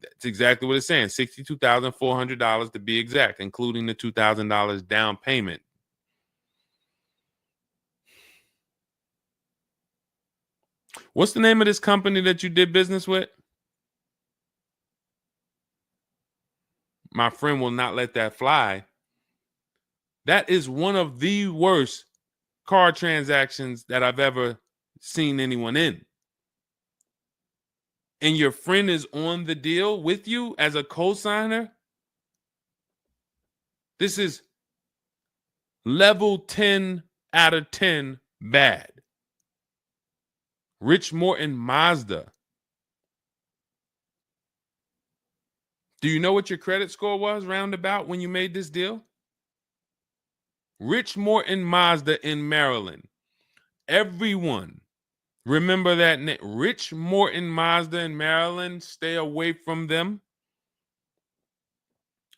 It's exactly what it's saying. $62,400 to be exact, including the $2,000 down payment. What's the name of this company that you did business with? My friend will not let that fly. That is one of the worst car transactions that I've ever seen anyone in. And your friend is on the deal with you as a co-signer. This is level 10 out of 10 bad. Rich Morton Mazda. Do you know what your credit score was roundabout when you made this deal? Rich Morton Mazda in Maryland. Everyone remember that name. Rich Morton Mazda in Maryland. Stay away from them.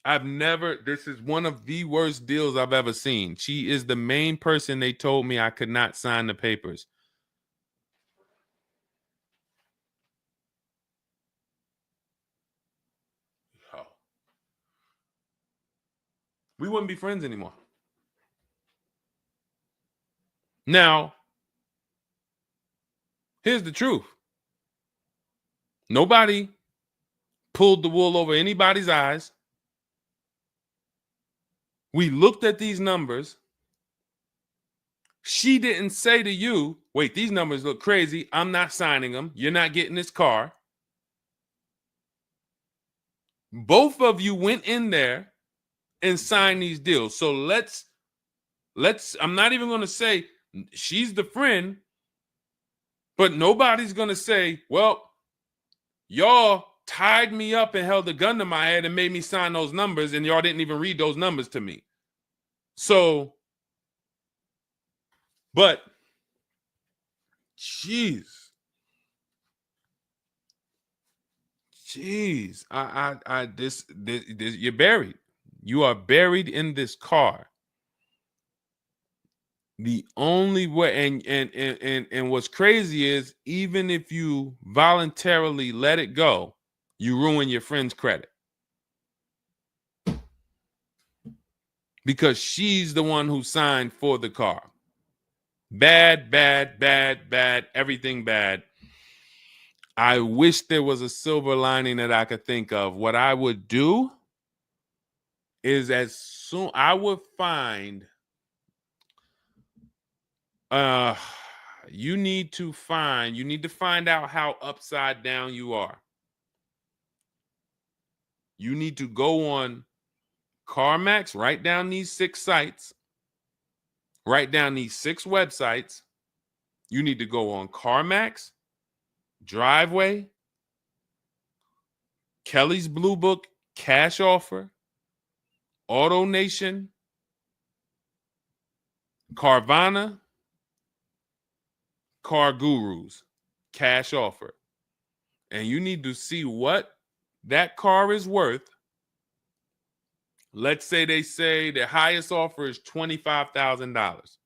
This is one of the worst deals I've ever seen. She is the main person they told me I could not sign the papers. Oh. We wouldn't be friends anymore. Now, here's the truth. Nobody pulled the wool over anybody's eyes. We looked at these numbers. She didn't say to you, wait, these numbers look crazy. I'm not signing them. You're not getting this car. Both of you went in there and signed these deals. So let's I'm not even going to say she's the friend, but nobody's going to say, well, y'all tied me up and held a gun to my head and made me sign those numbers, and y'all didn't even read those numbers to me. So, but, jeez, this, you're buried. You are buried in this car. The only way, and what's crazy is, even if you voluntarily let it go, you ruin your friend's credit. Because she's the one who signed for the car. Bad, bad, bad, bad, everything bad. I wish there was a silver lining that I could think of. What I would do is I would find, you need to find out how upside down you are. You need to go on CarMax, write down these 6 sites, write down these 6 websites. You need to go on CarMax, Driveway, Kelly's Blue Book, Cash Offer, Auto Nation, Carvana, Car Gurus, Cash Offer. And you need to see what that car is worth. Let's say they say the highest offer is $25,000.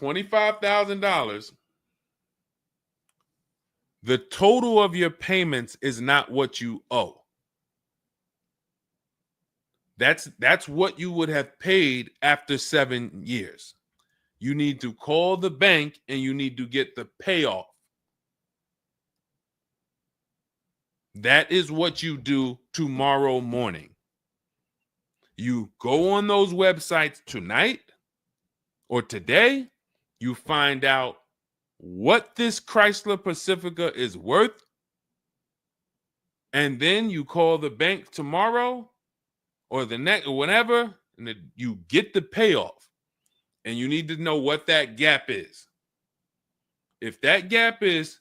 $25,000. The total of your payments is not what you owe. That's what you would have paid after 7 years. You need to call the bank and you need to get the payoff. That is what you do tomorrow morning. You go on those websites tonight or today. You find out what this Chrysler Pacifica is worth. And then you call the bank tomorrow or the next or whenever, and you get the payoff. And you need to know what that gap is. If that gap is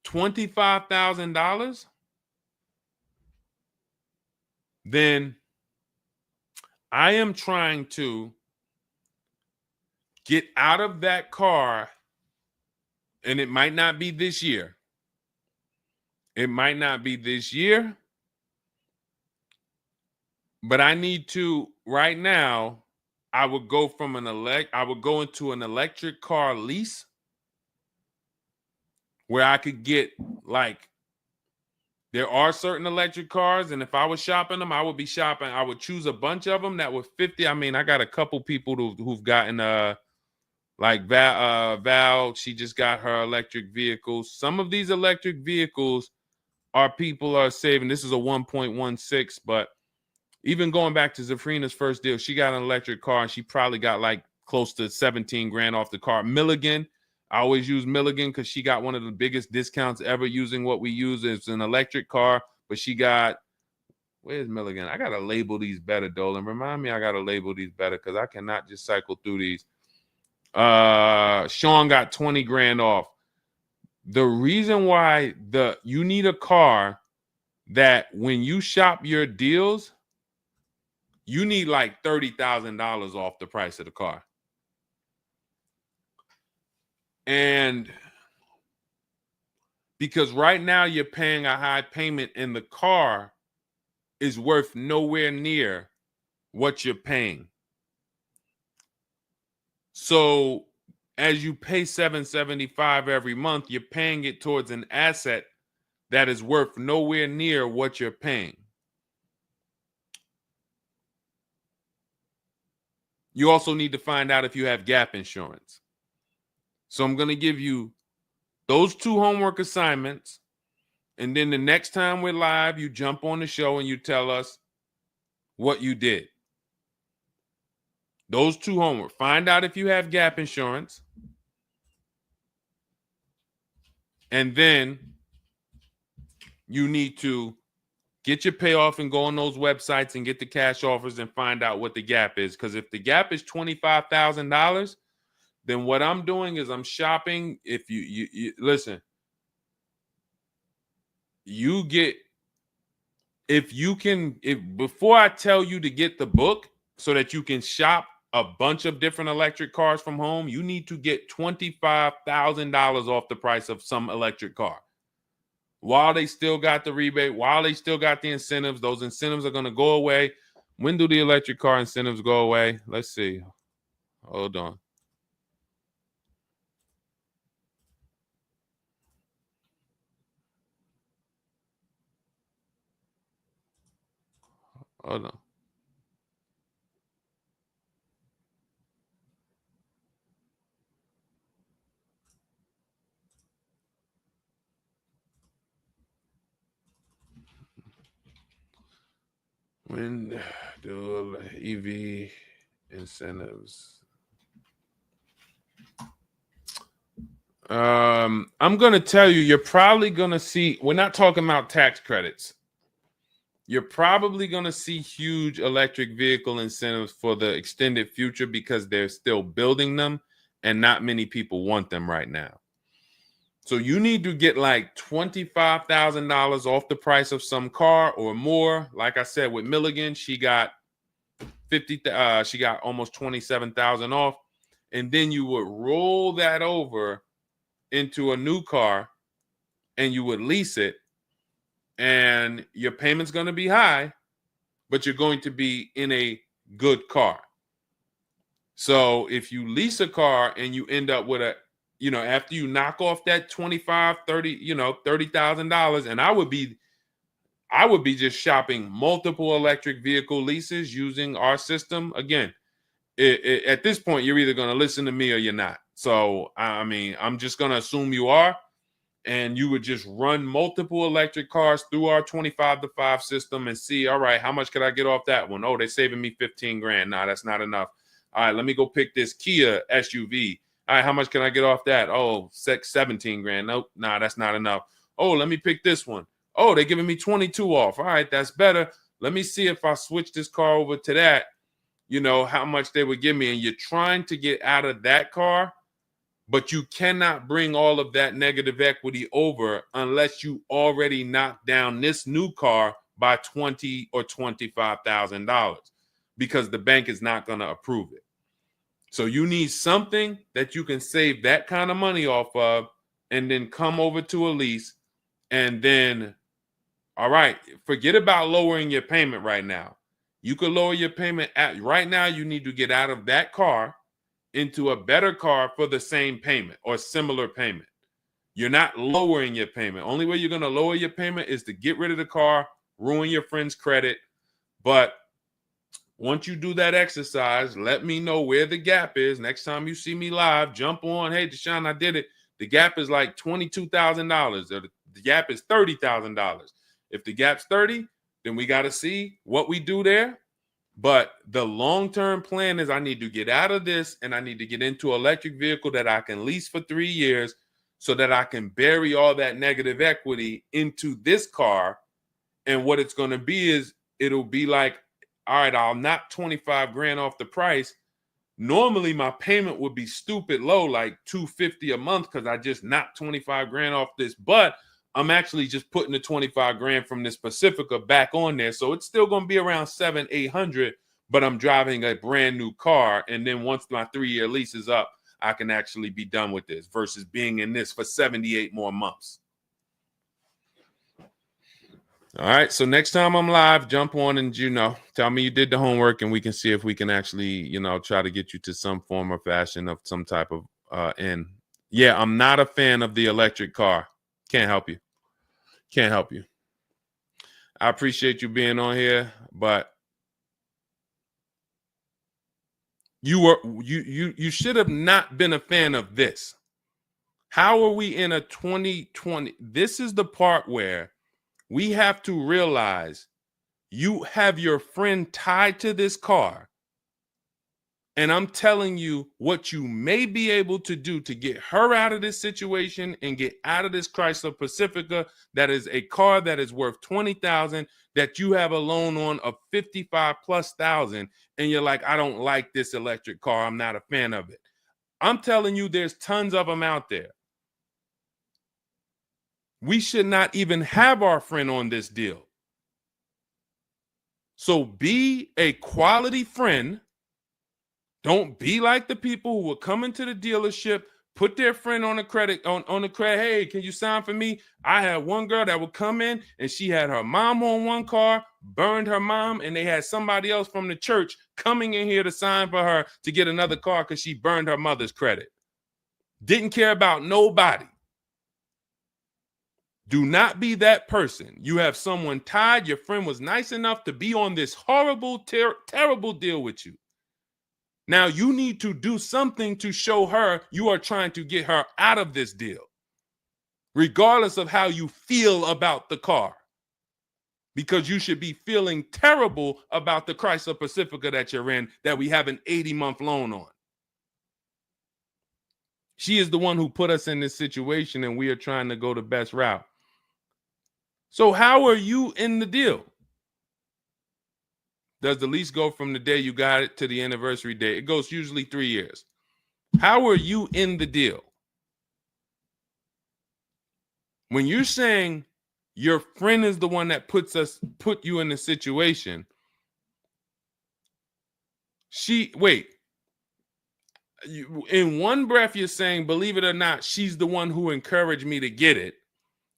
$25,000, then I am trying to get out of that car, and it might not be this year. It might not be this year, but I need to right now. I would go into an electric car lease where I could get, like, there are certain electric cars, and if I was shopping them, I would choose a bunch of them that were 50. I mean, I got a couple people who've gotten Like Val, she just got her electric vehicle. Some of these electric vehicles people are saving. This is a 1.16, but even going back to Zafrina's first deal, she got an electric car and she probably got like close to 17 grand off the car. Milligan, I always use Milligan because she got one of the biggest discounts ever using what we use. It's an electric car, but she got, where's Milligan? I got to label these better, Dolan. Remind me I got to label these better because I cannot just cycle through these. Sean got 20 grand off. The reason why you need a car that when you shop your deals, you need like $30,000 off the price of the car. And because right now you're paying a high payment and the car is worth nowhere near what you're paying. So as you pay $775 every month, you're paying it towards an asset that is worth nowhere near what you're paying. You also need to find out if you have gap insurance. So I'm going to give you those 2 homework assignments. And then the next time we're live, you jump on the show and you tell us what you did. Those 2 homework. Find out if you have gap insurance. And then you need to get your payoff and go on those websites and get the cash offers and find out what the gap is. Because if the gap is $25,000, then what I'm doing is I'm shopping. If you listen, you get, if before I tell you to get the book so that you can shop a bunch of different electric cars from home, you need to get $25,000 off the price of some electric car. While they still got the rebate, while they still got the incentives, those incentives are going to go away. When do the electric car incentives go away? Let's see. Hold on. Hold on. When do EV incentives? I'm going to tell you, you're probably going to see, we're not talking about tax credits. You're probably going to see huge electric vehicle incentives for the extended future because they're still building them and not many people want them right now. So you need to get like $25,000 off the price of some car or more. Like I said, with Milligan, she got she got almost 27,000 off. And then you would roll that over into a new car and you would lease it. And your payment's going to be high, but you're going to be in a good car. So if you lease a car and you end up with after you knock off that $30,000, and I would be just shopping multiple electric vehicle leases using our system. Again, at this point, you're either going to listen to me or you're not. So, I mean, I'm just going to assume you are. And you would just run multiple electric cars through our 25-to-5 system and see, all right, how much could I get off that one? Oh, they're saving me 15 grand. Nah, that's not enough. All right, let me go pick this Kia SUV. All right, how much can I get off that? Oh, 17 grand. Nope, nah, that's not enough. Oh, let me pick this one. Oh, they're giving me 22 off. All right, that's better. Let me see if I switch this car over to that, how much they would give me. And you're trying to get out of that car, but you cannot bring all of that negative equity over unless you already knock down this new car by $20,000 or $25,000 because the bank is not going to approve it. So you need something that you can save that kind of money off of and then come over to a lease and then, all right, forget about lowering your payment right now. You could lower your payment right now. You need to get out of that car into a better car for the same payment or similar payment. You're not lowering your payment. Only way you're going to lower your payment is to get rid of the car, ruin your friend's credit. But once you do that exercise, let me know where the gap is. Next time you see me live, jump on. Hey, Deshone, I did it. The gap is like $22,000. Or the gap is $30,000. If the gap's 30, then we got to see what we do there. But the long-term plan is I need to get out of this and I need to get into an electric vehicle that I can lease for 3 years so that I can bury all that negative equity into this car. And what it's going to be is it'll be like, all right, I'll knock 25 grand off the price. Normally my payment would be stupid low, like $250 a month, because I just knocked 25 grand off this. But I'm actually just putting the 25 grand from this Pacifica back on there. So it's still going to be around 700-800, but I'm driving a brand new car. And then once my 3-year lease is up, I can actually be done with this versus being in this for 78 more months. All right. So next time I'm live, jump on and, tell me you did the homework and we can see if we can actually, try to get you to some form or fashion of some type of end. Yeah, I'm not a fan of the electric car. Can't help you. Can't help you. I appreciate you being on here, but you should have not been a fan of this. How are we in a 2020? This is the part where we have to realize you have your friend tied to this car. And I'm telling you what you may be able to do to get her out of this situation and get out of this Chrysler Pacifica. That is a car that is worth $20,000 that you have a loan on of $55,000+. And you're like, I don't like this electric car. I'm not a fan of it. I'm telling you, there's tons of them out there. We should not even have our friend on this deal. So be a quality friend. Don't be like the people who will come into the dealership, put their friend on the credit, on the credit. Hey, can you sign for me? I had one girl that would come in and she had her mom on one car, burned her mom, and they had somebody else from the church coming in here to sign for her to get another car because she burned her mother's credit. Didn't care about nobody. Do not be that person. You have someone tied. Your friend was nice enough to be on this horrible, terrible deal with you. Now you need to do something to show her you are trying to get her out of this deal, regardless of how you feel about the car, because you should be feeling terrible about the Chrysler Pacifica that you're in that we have an 80-month loan on. She is the one who put us in this situation and we are trying to go the best route. So how are you in the deal? Does the lease go from the day you got it to the anniversary day? It goes usually 3 years. How are you in the deal? When you're saying your friend is the one that put you in the situation, in one breath you're saying, believe it or not, she's the one who encouraged me to get it.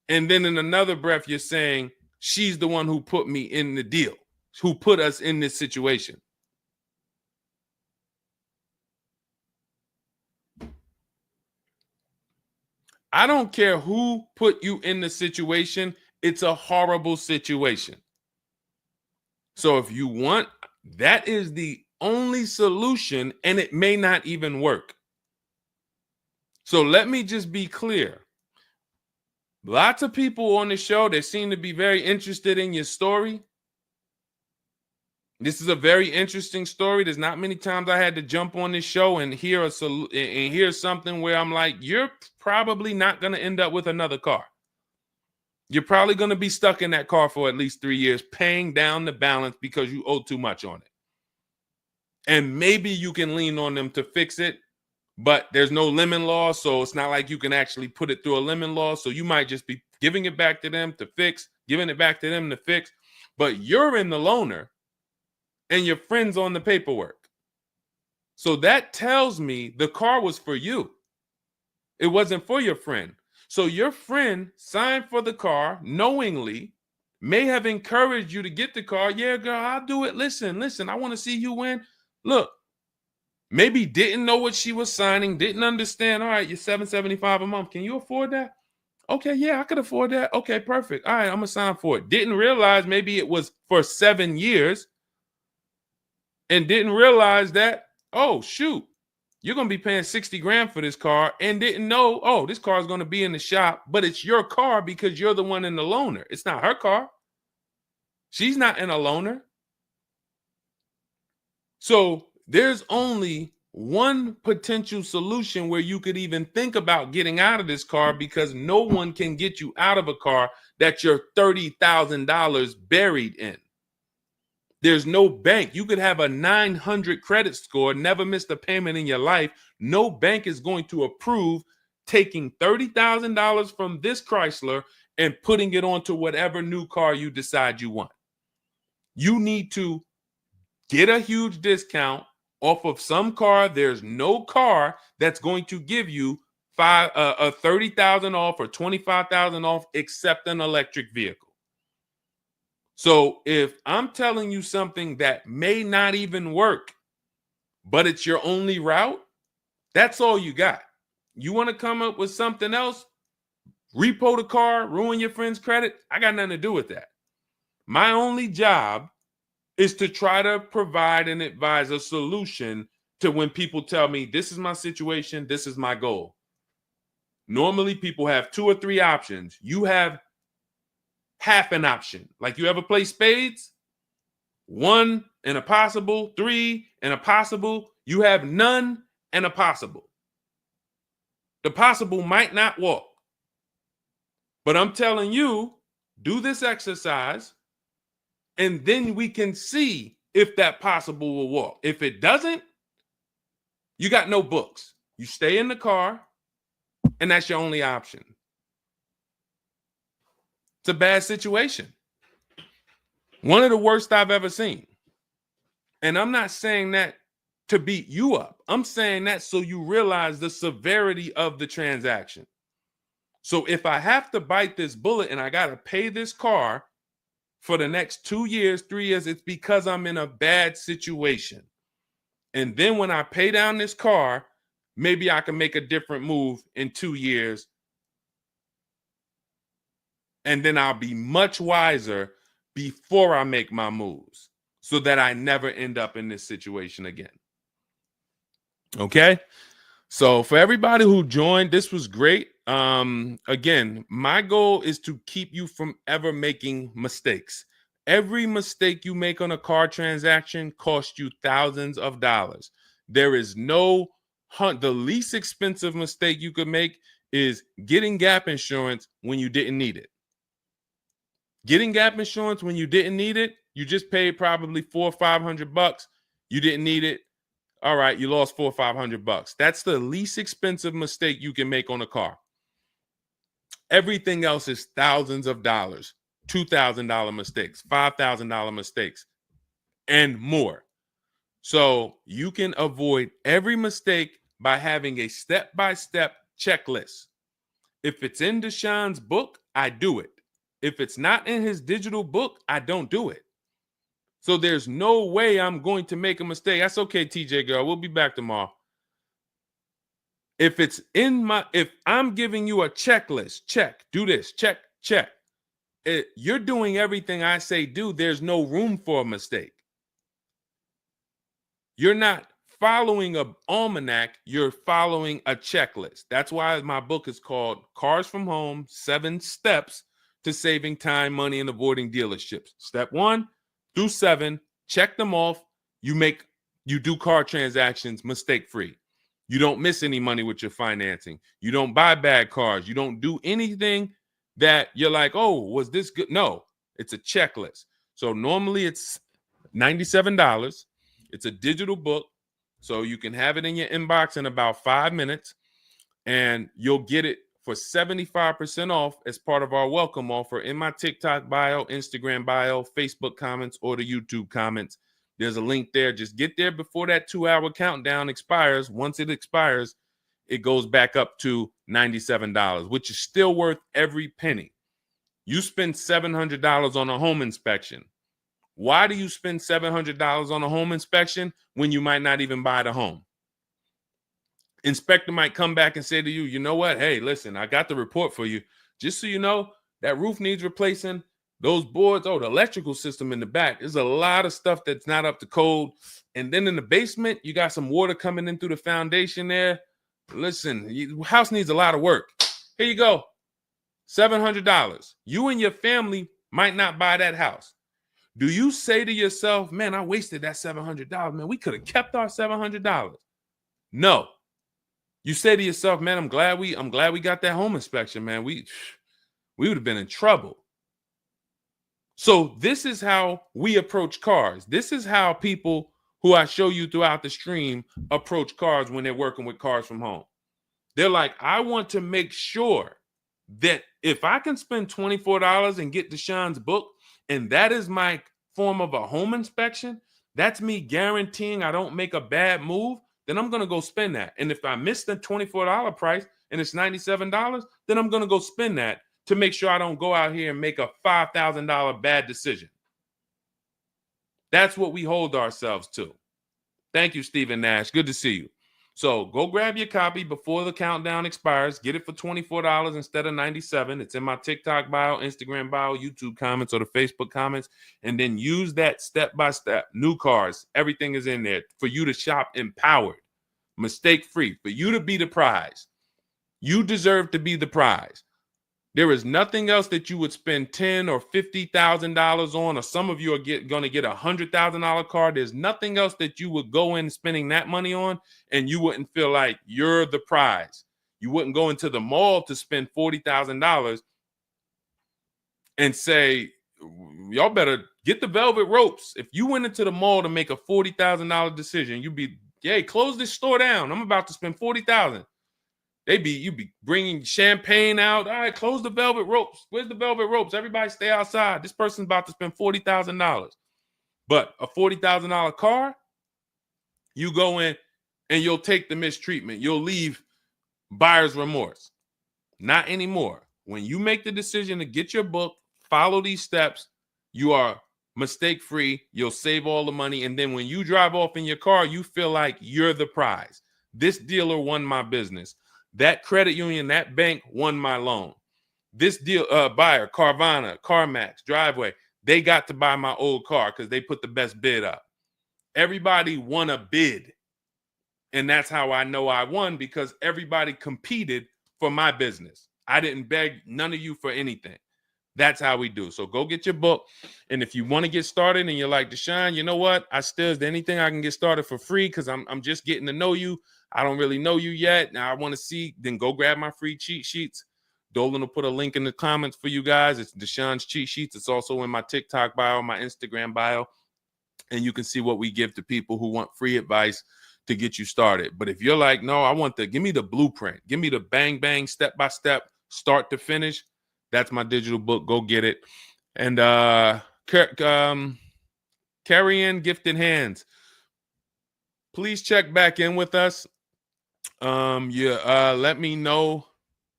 And then in another breath, you're saying she's the one who put me in the deal, who put us in this situation. I don't care who put you in the situation. It's a horrible situation. So if you want, that is the only solution, and it may not even work. So let me just be clear. Lots of people on the show that seem to be very interested in your story. This is a very interesting story. There's not many times I had to jump on this show and hear something where I'm like, you're probably not going to end up with another car. You're probably going to be stuck in that car for at least 3 years, paying down the balance because you owe too much on it. And maybe you can lean on them to fix it, but there's no lemon law, so it's not like you can actually put it through a lemon law. So you might just be giving it back to them to fix, giving it back to them to fix. But you're in the loaner and your friend's on the paperwork. So that tells me the car was for you. It wasn't for your friend. So your friend signed for the car knowingly, may have encouraged you to get the car. Yeah, girl, I'll do it. Listen, I want to see you win. Look, maybe didn't know what she was signing, didn't understand. All right, you're $775 a month. Can you afford that? Okay, yeah, I could afford that. Okay, perfect. All right, I'm going to sign for it. Didn't realize maybe it was for 7 years. and didn't realize that, oh, shoot, you're going to be paying 60 grand for this car, and didn't know, oh, this car is going to be in the shop, but it's your car because you're the one in the loaner. It's not her car. She's not in a loaner. So there's only one potential solution where you could even think about getting out of this car, because no one can get you out of a car that you're $30,000 buried in. There's no bank. You could have a 900 credit score, never missed a payment in your life. No bank is going to approve taking $30,000 from this Chrysler and putting it onto whatever new car you decide you want. You need to get a huge discount off of some car. There's no car that's going to give you $30,000 off or $25,000 off except an electric vehicle. So if I'm telling you something that may not even work, but it's your only route, that's all you got. You want to come up with something else, repo the car, ruin your friend's credit, I got nothing to do with that. My only job is to try to provide and advise a solution to when people tell me, this is my situation, this is my goal. Normally people have 2 or 3 options. You have half an option. Like, you ever play spades? 1 and a possible, 3 and a possible. You have none and a possible. The possible might not walk. But I'm telling you, do this exercise, and then we can see if that possible will walk. If it doesn't, you got no books. You stay in the car, and that's your only option. It's a bad situation. One of the worst I've ever seen. And I'm not saying that to beat you up. I'm saying that so you realize the severity of the transaction. So if I have to bite this bullet and I got to pay this car for the next 2 years, 3 years, it's because I'm in a bad situation. And then when I pay down this car, maybe I can make a different move in 2 years. And then I'll be much wiser before I make my moves, so that I never end up in this situation again. Okay? So for everybody who joined, this was great. Again, my goal is to keep you from ever making mistakes. Every mistake you make on a car transaction costs you thousands of dollars. There is no the least expensive mistake you could make is getting gap insurance when you didn't need it. Getting gap insurance when you didn't need it, you just paid probably $400 or $500. You didn't need it. All right, you lost $400 or $500. That's the least expensive mistake you can make on a car. Everything else is thousands of dollars, $2,000 mistakes, $5,000 mistakes, and more. So you can avoid every mistake by having a step-by-step checklist. If it's in Deshone's book, I do it. If it's not in his digital book, I don't do it. So there's no way I'm going to make a mistake. That's okay, TJ girl. We'll be back tomorrow. If I'm giving you a checklist, check, do this, check, check. You're doing everything I say do. There's no room for a mistake. You're not following an almanac. You're following a checklist. That's why my book is called Cars from Home, 7 Steps to Saving Time, Money, and Avoiding Dealerships. Step 1 through 7, check them off. You do car transactions mistake-free. You don't miss any money with your financing. You don't buy bad cars. You don't do anything that you're like, oh, was this good? No, it's a checklist. So normally it's $97. It's a digital book. So you can have it in your inbox in about 5 minutes, and you'll get it for 75% off as part of our welcome offer in my TikTok bio, Instagram bio, Facebook comments, or the YouTube comments. There's a link there. Just get there before that 2-hour countdown expires. Once it expires, it goes back up to $97, which is still worth every penny. You spend $700 on a home inspection. Why do you spend $700 on a home inspection when you might not even buy the home? Inspector might come back and say to you, you know what? Hey, listen, I got the report for you. Just so you know, that roof needs replacing. Those boards, the electrical system in the back, there's a lot of stuff that's not up to code. And then in the basement, you got some water coming in through the foundation there. Listen, house needs a lot of work. Here you go, $700. You and your family might not buy that house. Do you say to yourself, man, I wasted that $700, man, we could have kept our $700? No. You say to yourself, man, I'm glad we got that home inspection, man. We would have been in trouble. So this is how we approach cars. This is how people who I show you throughout the stream approach cars when they're working with cars from home. They're like, I want to make sure that if I can spend $24 and get Deshone's book, and that is my form of a home inspection, that's me guaranteeing I don't make a bad move, then I'm going to go spend that. And if I miss the $24 price and it's $97, then I'm going to go spend that to make sure I don't go out here and make a $5,000 bad decision. That's what we hold ourselves to. Thank you, Stephen Nash. Good to see you. So go grab your copy before the countdown expires. Get it for $24 instead of $97. It's in my TikTok bio, Instagram bio, YouTube comments, or the Facebook comments. And then use that step-by-step. New cars. Everything is in there for you to shop empowered, mistake-free, for you to be the prize. You deserve to be the prize. There is nothing else that you would spend $10,000 or $50,000 on, or some of you are going to get a $100,000 car. There's nothing else that you would go in spending that money on, and you wouldn't feel like you're the prize. You wouldn't go into the mall to spend $40,000 and say, y'all better get the velvet ropes. If you went into the mall to make a $40,000 decision, you'd be, hey, close this store down. I'm about to spend $40,000. You'd be bringing champagne out. All right, close the velvet ropes. Where's the velvet ropes? Everybody stay outside. This person's about to spend $40,000. But a $40,000 car, you go in and you'll take the mistreatment. You'll leave buyer's remorse. Not anymore. When you make the decision to get your book, follow these steps, you are mistake-free. You'll save all the money. And then when you drive off in your car, you feel like you're the prize. This dealer won my business. That credit union, that bank won my loan. This deal, buyer, Carvana, CarMax, Driveway, they got to buy my old car because they put the best bid up. Everybody won a bid. And that's how I know I won, because everybody competed for my business. I didn't beg none of you for anything. That's how we do. So go get your book. And if you want to get started and you're like, Deshone, you know what? Is there anything I can get started for free? Because I'm just getting to know you. I don't really know you yet. Now I want to see, then go grab my free cheat sheets. Dolan will put a link in the comments for you guys. It's Deshone's cheat sheets. It's also in my TikTok bio, my Instagram bio. And you can see what we give to people who want free advice to get you started. But if you're like, no, give me the blueprint. Give me the bang, bang, step-by-step, start to finish. That's my digital book. Go get it. And carry in gifted hands. Please check back in with us. Let me know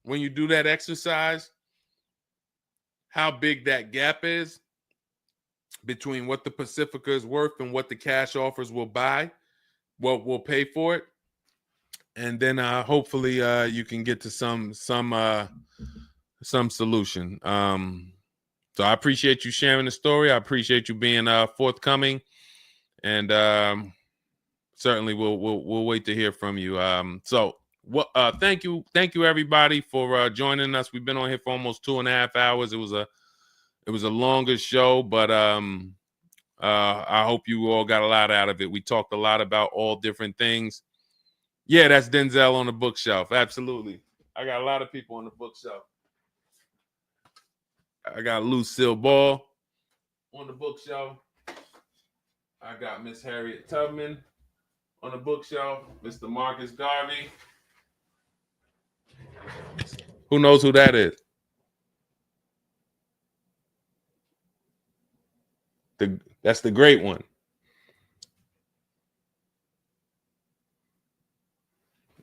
when you do that exercise how big that gap is between what the Pacifica is worth and what the cash offers will buy, what will pay for it. And then hopefully you can get to some solution. So I appreciate you sharing the story. I appreciate you being forthcoming, and certainly we'll wait to hear from you. Thank you everybody for joining us. We've been on here for almost 2.5 hours. It was a longer show, but I hope you all got a lot out of it. We talked a lot about all different things. Yeah, that's Denzel on the bookshelf. Absolutely. I got a lot of people on the bookshelf. I got Lucille Ball on the bookshelf. I got Miss Harriet Tubman on the bookshelf. Mr. Marcus Garvey. Who knows who that is? That's the great one.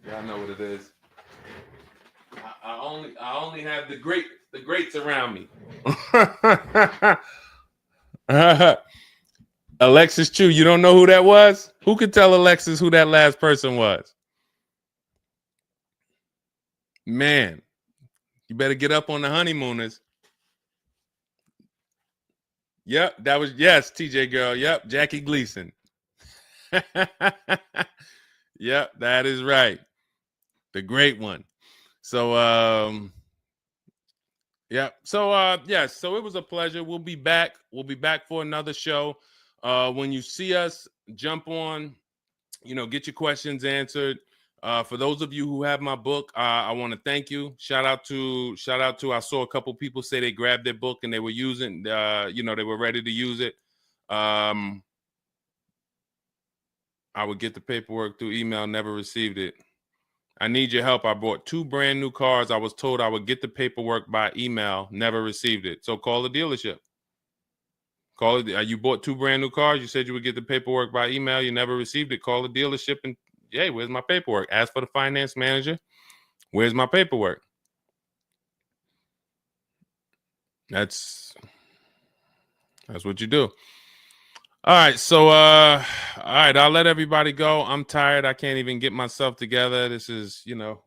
Y'all know what it is. I only have the greats around me. Alexis Chu, you don't know who that was? Who could tell Alexis who that last person was? Man, you better get up on the honeymooners. Yep, that was, yes, TJ girl. Yep, Jackie Gleason. Yep, that is right. The great one. So yeah. So yes, so it was a pleasure. We'll be back. We'll be back for another show. When you see us, jump on, get your questions answered. For those of you who have my book, I want to thank you. Shout out to I saw a couple people say they grabbed their book and they were using they were ready to use it. I would get the paperwork through email, never received it. I need your help. I bought 2 brand new cars. I was told I would get the paperwork by email, never received it. So call the dealership. Call it. You bought 2 brand new cars. You said you would get the paperwork by email. You never received it. Call the dealership and, hey, where's my paperwork? Ask for the finance manager. Where's my paperwork? That's what you do. All right. So, all right. I'll let everybody go. I'm tired. I can't even get myself together. This is, I'm going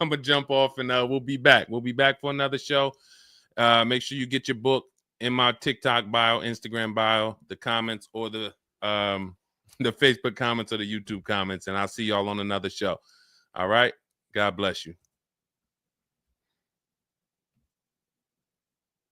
to jump off and we'll be back. We'll be back for another show. Make sure you get your book in my TikTok bio, Instagram bio, the comments, or the Facebook comments or the YouTube comments. And I'll see y'all on another show. All right. God bless you.